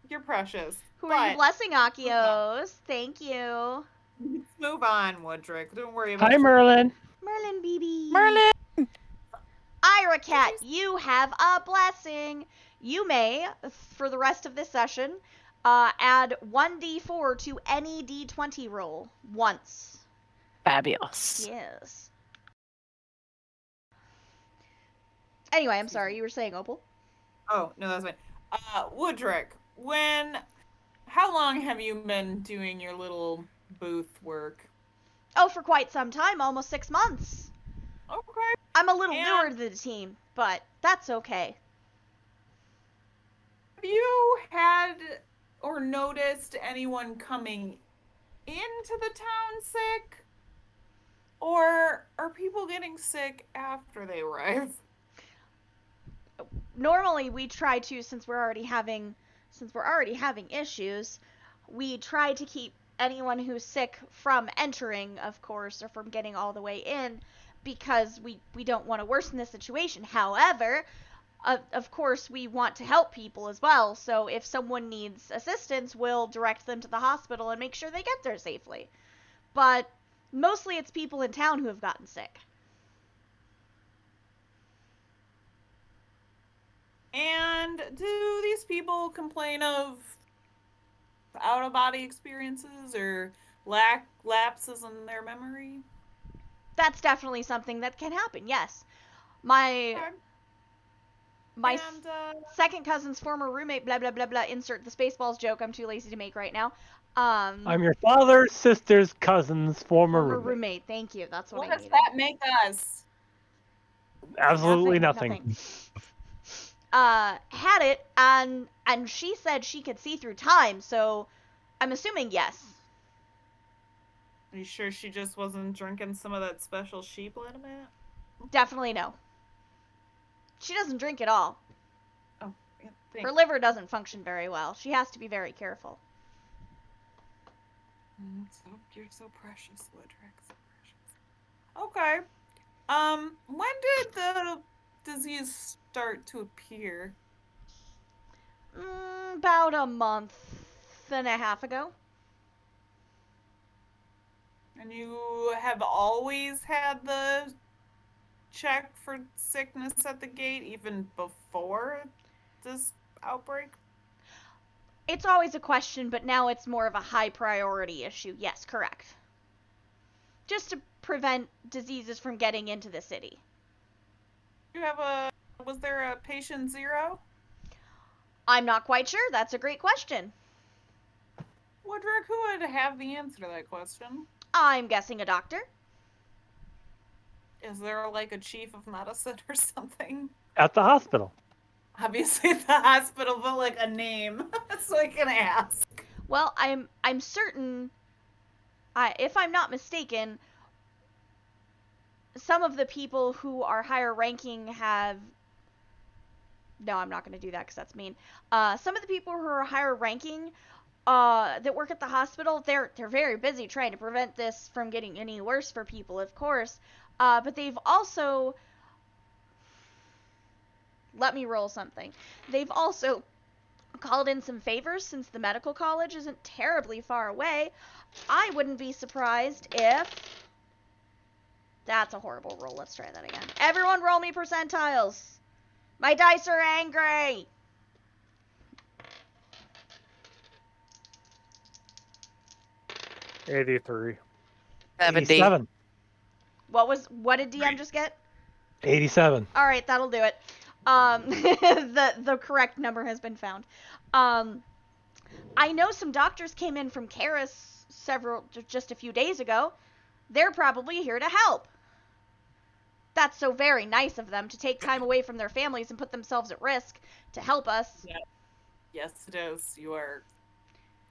Speaker 7: You're precious.
Speaker 1: Who are you
Speaker 7: But
Speaker 1: blessing, Akios? Thank you.
Speaker 7: let's move on, Woodrick. Don't worry about
Speaker 6: Hi, Merlin.
Speaker 1: Merlin BB.
Speaker 4: Merlin.
Speaker 1: Ira Cat, you have a blessing. You may, for the rest of this session, add 1d4 to any d20 roll once.
Speaker 4: Fabulous.
Speaker 1: Yes. Anyway, I'm sorry, you were saying, Opal?
Speaker 7: Oh, no, that's fine. Woodrick, how long have you been doing your little booth work?
Speaker 1: Oh, for quite some time, almost 6 months.
Speaker 7: Okay.
Speaker 1: I'm a little
Speaker 7: And-
Speaker 1: newer to the team, but that's okay.
Speaker 7: Have you had or noticed anyone coming into the town sick? Or are people getting sick after they arrive?
Speaker 1: Normally we try to, since we're already having issues, we try to keep anyone who's sick from entering, of course, or from getting all the way in, because we don't want to worsen the situation. However, of course, we want to help people as well, so if someone needs assistance, we'll direct them to the hospital and make sure they get there safely. But mostly it's people in town who have gotten sick.
Speaker 7: And do these people complain of out-of-body experiences or lapses in their memory?
Speaker 1: That's definitely something that can happen, yes. My
Speaker 7: And,
Speaker 1: second cousin's former roommate, blah, blah, blah, blah, insert the Spaceballs joke I'm too lazy to make right now.
Speaker 6: I'm your father's sister's cousin's former roommate.
Speaker 1: Thank you, that's what
Speaker 7: what
Speaker 1: I
Speaker 7: does
Speaker 1: needed.
Speaker 7: that make us?
Speaker 6: Absolutely nothing.
Speaker 1: Had it, and she said she could see through time, so I'm assuming yes.
Speaker 7: Are you sure she just wasn't drinking some of that special sheep liniment?
Speaker 1: Definitely no. She doesn't drink at all.
Speaker 7: Oh, yeah,
Speaker 1: Her liver doesn't function very well. She has to be very careful.
Speaker 7: You're so precious, Woodrick. So precious. Okay. When did the disease start to appear?
Speaker 1: About a month and a half ago.
Speaker 7: And you have always had the check for sickness at the gate, even before this outbreak?
Speaker 1: It's always a question, but now it's more of a high priority issue. Yes, correct. Just to prevent diseases from getting into the city.
Speaker 7: Was there a patient 0?
Speaker 1: I'm not quite sure. That's a great question.
Speaker 7: Woodrick, who would have the answer to that question?
Speaker 1: I'm guessing a doctor.
Speaker 7: Is there like a chief of medicine or something?
Speaker 6: At the hospital.
Speaker 7: Obviously the hospital, but like a name, so I can ask.
Speaker 1: Well, I'm certain, if I'm not mistaken, some of the people who are higher ranking have... No, I'm not going to do that because that's mean. Some of the people who are higher ranking that work at the hospital, they're very busy trying to prevent this from getting any worse for people, of course. But they've also... Let me roll something. They've also called in some favors since the medical college isn't terribly far away. I wouldn't be surprised if... That's a horrible roll. Let's try that again. Everyone roll me percentiles. My dice are angry.
Speaker 5: '83.
Speaker 4: 70.
Speaker 6: 87.
Speaker 1: What did DM just get?
Speaker 6: 87.
Speaker 1: All right, that'll do it. The correct number has been found. I know some doctors came in from Karis just a few days ago. They're probably here to help. That's so very nice of them to take time away from their families and put themselves at risk to help us.
Speaker 7: Yes, it is. You are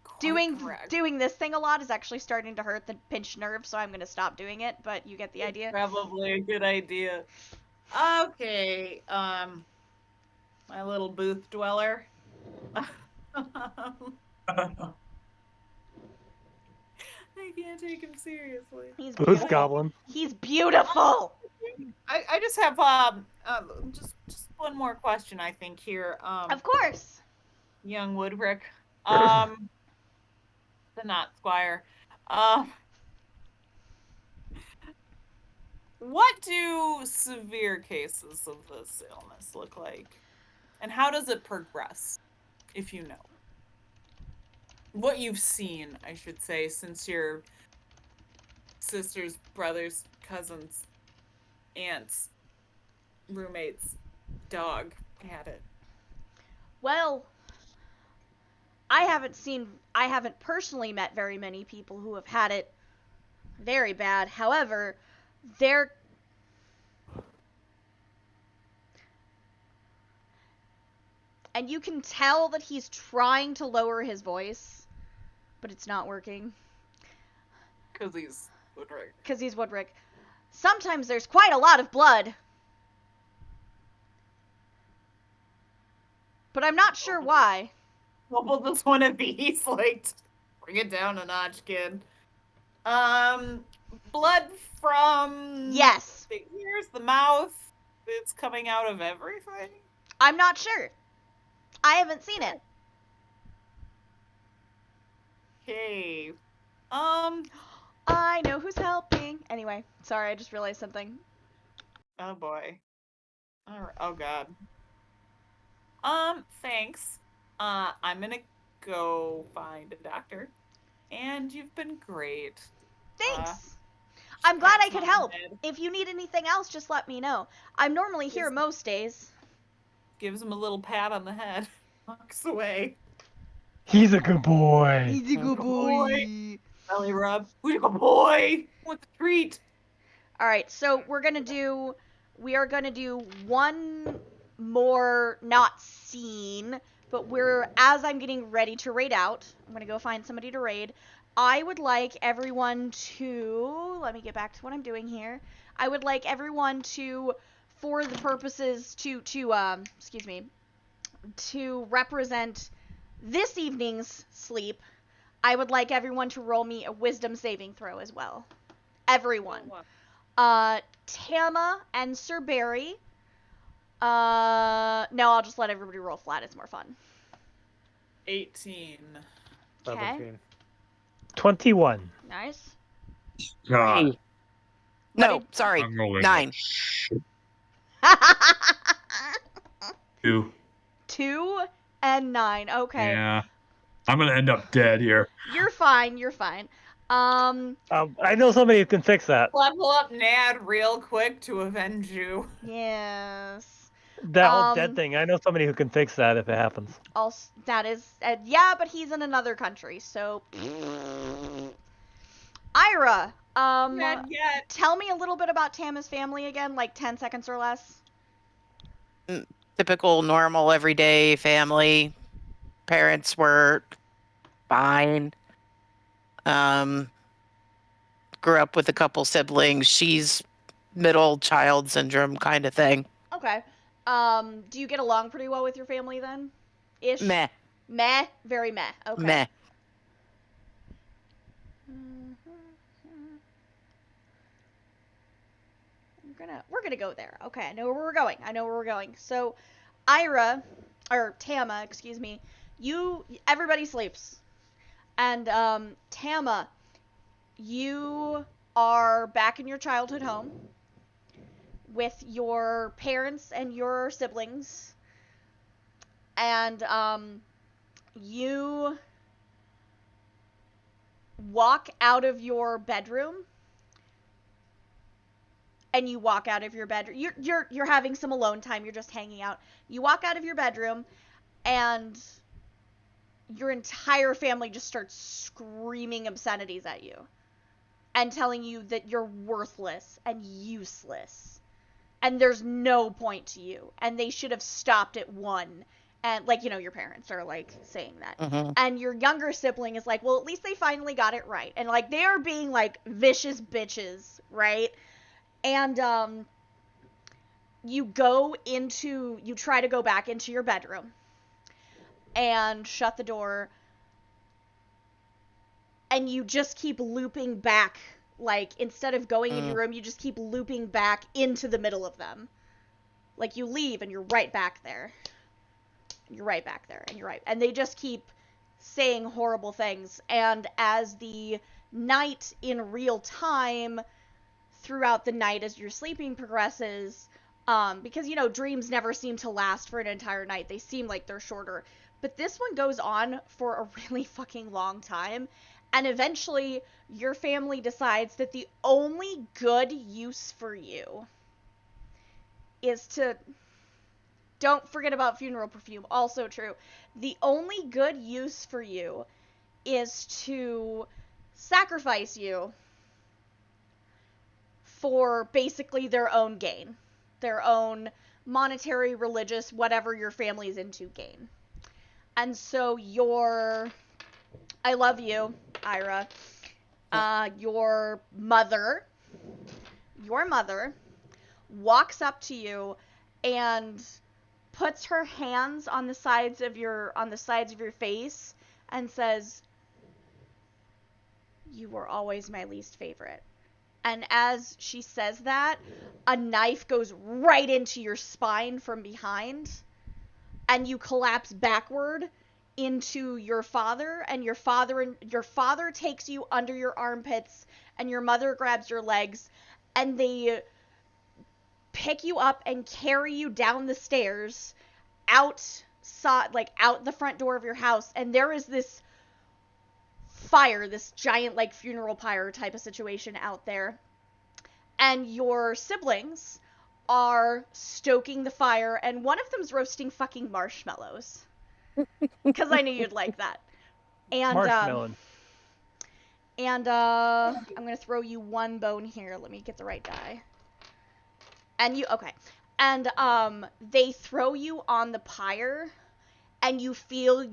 Speaker 7: quite correct.
Speaker 1: Doing this thing a lot is actually starting to hurt the pinched nerve, so I'm going to stop doing it, but you get the idea.
Speaker 7: Probably a good idea. Okay, my little booth dweller. I can't take him seriously.
Speaker 1: He's
Speaker 6: Booth
Speaker 1: beautiful.
Speaker 6: Goblin.
Speaker 1: He's beautiful.
Speaker 7: I just have just one more question, I think, here.
Speaker 1: Of course.
Speaker 7: Young Woodrick. The not Squire. What do severe cases of this illness look like? And how does it progress, if you know? What you've seen, I should say, since your sisters, brothers, cousins, aunts, roommates, dog had it.
Speaker 1: Well, I haven't personally met very many people who have had it very bad. However, and you can tell that he's trying to lower his voice, but it's not working.
Speaker 7: Because he's Woodrick.
Speaker 1: Because he's Woodrick. Sometimes there's quite a lot of blood. But I'm not sure why.
Speaker 7: What will this one of these? Like, bring it down a notch, kid. Blood from...
Speaker 1: Yes.
Speaker 7: the ears, the mouth. It's coming out of everything?
Speaker 1: I'm not sure. I haven't seen it.
Speaker 7: Okay.
Speaker 1: I know who's helping. Anyway, sorry, I just realized something.
Speaker 7: Oh boy. Alright. Oh god. Thanks. I'm gonna go find a doctor. And you've been great.
Speaker 1: Thanks. I'm glad I
Speaker 7: pats
Speaker 1: could
Speaker 7: on the
Speaker 1: help.
Speaker 7: head.
Speaker 1: If you need anything else, just let me know. I'm normally here
Speaker 7: Yes.
Speaker 1: most days.
Speaker 7: Gives him a little pat on the head. Walks away.
Speaker 6: He's a good boy.
Speaker 1: He's a good
Speaker 7: boy. Belly rub. Who's a good boy? What's a treat?
Speaker 1: Alright, so we are gonna do one more, not scene, but as I'm getting ready to raid out, I'm gonna go find somebody to raid. I would like everyone to, let me get back to what I'm doing here. I would like everyone to, for the purposes to represent this evening's sleep, I would like everyone to roll me a wisdom saving throw as well. Everyone. Tama and Sir Barry. No, I'll just let everybody roll flat. It's more fun.
Speaker 7: 18.
Speaker 1: Okay.
Speaker 5: 17.
Speaker 6: 21.
Speaker 1: Nice.
Speaker 3: God,
Speaker 4: Hey. No,
Speaker 1: did-
Speaker 4: sorry.
Speaker 3: I'm rolling
Speaker 4: 9.
Speaker 3: two.
Speaker 1: 2 and 9. Okay.
Speaker 3: Yeah, I'm gonna end up dead here.
Speaker 1: You're fine. You're fine.
Speaker 6: I know somebody who can fix that.
Speaker 7: Level up Nad real quick to avenge you.
Speaker 1: Yes.
Speaker 6: That whole dead thing. I know somebody who can fix that if it happens.
Speaker 1: Also, that is, yeah, but he's in another country, so. Ira,
Speaker 7: Not yet.
Speaker 1: tell me a little bit about Tama's family again, like 10 seconds or less.
Speaker 4: Typical, normal, everyday family. Parents were fine. Grew up with a couple siblings. She's middle child syndrome kind of thing.
Speaker 1: Okay. Do you get along pretty well with your family then? Ish?
Speaker 4: Meh.
Speaker 1: Meh? Very meh. Okay.
Speaker 4: Meh.
Speaker 1: We're gonna go there. Okay, I know where we're going. So, Tama, excuse me, everybody sleeps. And, Tama, you are back in your childhood home with your parents and your siblings. And, you walk out of your bedroom. And you walk out of your bedroom. You're having some alone time. You're just hanging out. You walk out of your bedroom, and your entire family just starts screaming obscenities at you, and telling you that you're worthless and useless. and there's no point to you, and they should have stopped at 1. And, like, your parents are, like, saying that.
Speaker 4: Mhm.
Speaker 1: And your younger sibling is like, well, at least they finally got it right. And, like, they are being, like, vicious bitches, right? And, you try to go back into your bedroom and shut the door, and you just keep looping back. Like, instead of going in your room, you just keep looping back into the middle of them. Like, you leave and you're right back there. You're right back there, and you're right. And they just keep saying horrible things. And as the night in real time, throughout the night as your sleeping progresses, because, dreams never seem to last for an entire night. They seem like they're shorter. But this one goes on for a really fucking long time. And eventually, your family decides that the only good use for you is to... Don't forget about funeral perfume, also true. The only good use for you is to sacrifice you for basically their own gain. Their own monetary, religious, whatever your family's into gain. And so I love you, Ira. Your mother walks up to you and puts her hands on the sides of your face and says, "You were always my least favorite." And as she says that, a knife goes right into your spine from behind, and you collapse backward into your father, and your father takes you under your armpits, and your mother grabs your legs, and they pick you up and carry you down the stairs out the front door of your house. And there is this fire, this giant, like, funeral pyre type of situation out there, and your siblings are stoking the fire, and one of them's roasting fucking marshmallows, because I knew you'd like that. And
Speaker 6: Marshmallow.
Speaker 1: I'm gonna throw you one bone here. Let me get the right die. And they throw you on the pyre, and you feel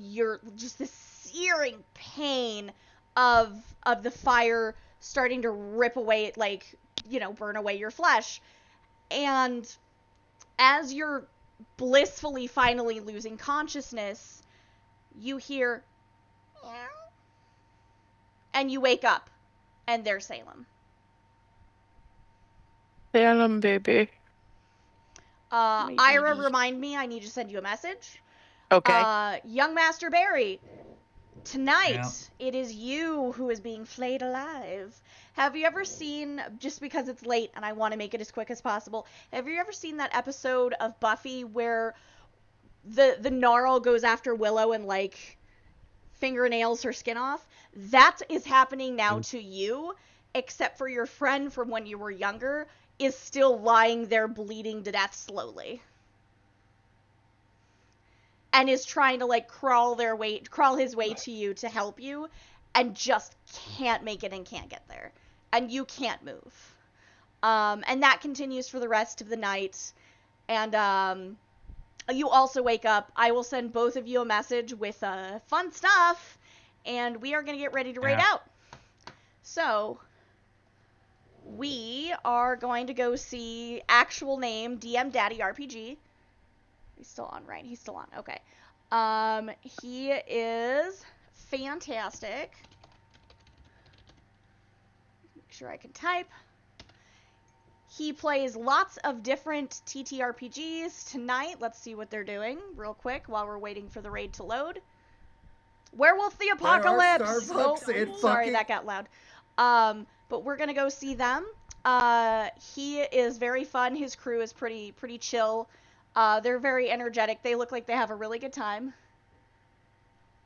Speaker 1: just this searing pain of the fire starting to rip away, like, burn away your flesh. And as you're blissfully finally losing consciousness, you hear, and you wake up, and there's Salem.
Speaker 4: Salem, baby.
Speaker 1: Ira, remind me, I need to send you a message.
Speaker 4: Okay.
Speaker 1: Young Master Barry, tonight it is you who is being flayed alive. Have you ever seen, just because it's late and I want to make it as quick as possible, have you ever seen that episode of Buffy where the Gnarl goes after Willow and, like, fingernails her skin off? That is happening now to you, except for your friend from when you were younger is still lying there bleeding to death slowly. And is trying to, like, crawl his way to you to help you, and just can't make it and can't get there. And you can't move. And that continues for the rest of the night. And you also wake up. I will send both of you a message with fun stuff, and we are going to get ready to raid out. So, we are going to go see actual name DM Daddy RPG. He's still on, right? He's still on. Okay. He is fantastic. Make sure I can type. He plays lots of different TTRPGs tonight. Let's see what they're doing real quick while we're waiting for the raid to load. Werewolf the Apocalypse! Sorry, that got loud. But we're gonna go see them. He is very fun. His crew is pretty chill. They're very energetic. They look like they have a really good time.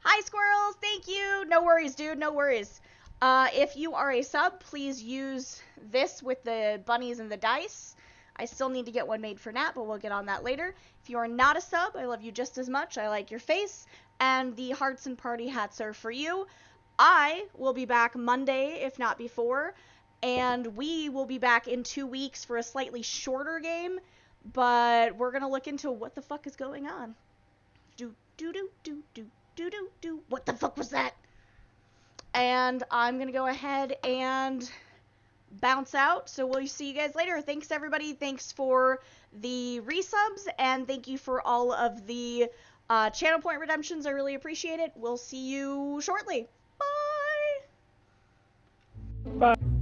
Speaker 1: Hi, squirrels! Thank you! No worries, dude. No worries. If you are a sub, please use this with the bunnies and the dice. I still need to get one made for Nat, but we'll get on that later. If you are not a sub, I love you just as much. I like your face. And the hearts and party hats are for you. I will be back Monday, if not before. And we will be back in 2 weeks for a slightly shorter game. but we're gonna look into what the fuck is going on. Do do do do do do do do. What the fuck was that? And I'm gonna go ahead and bounce out. So we'll see you guys later. Thanks everybody. Thanks for the resubs, and thank you for all of the channel point redemptions. I really appreciate it. We'll see you shortly. Bye.
Speaker 6: Bye.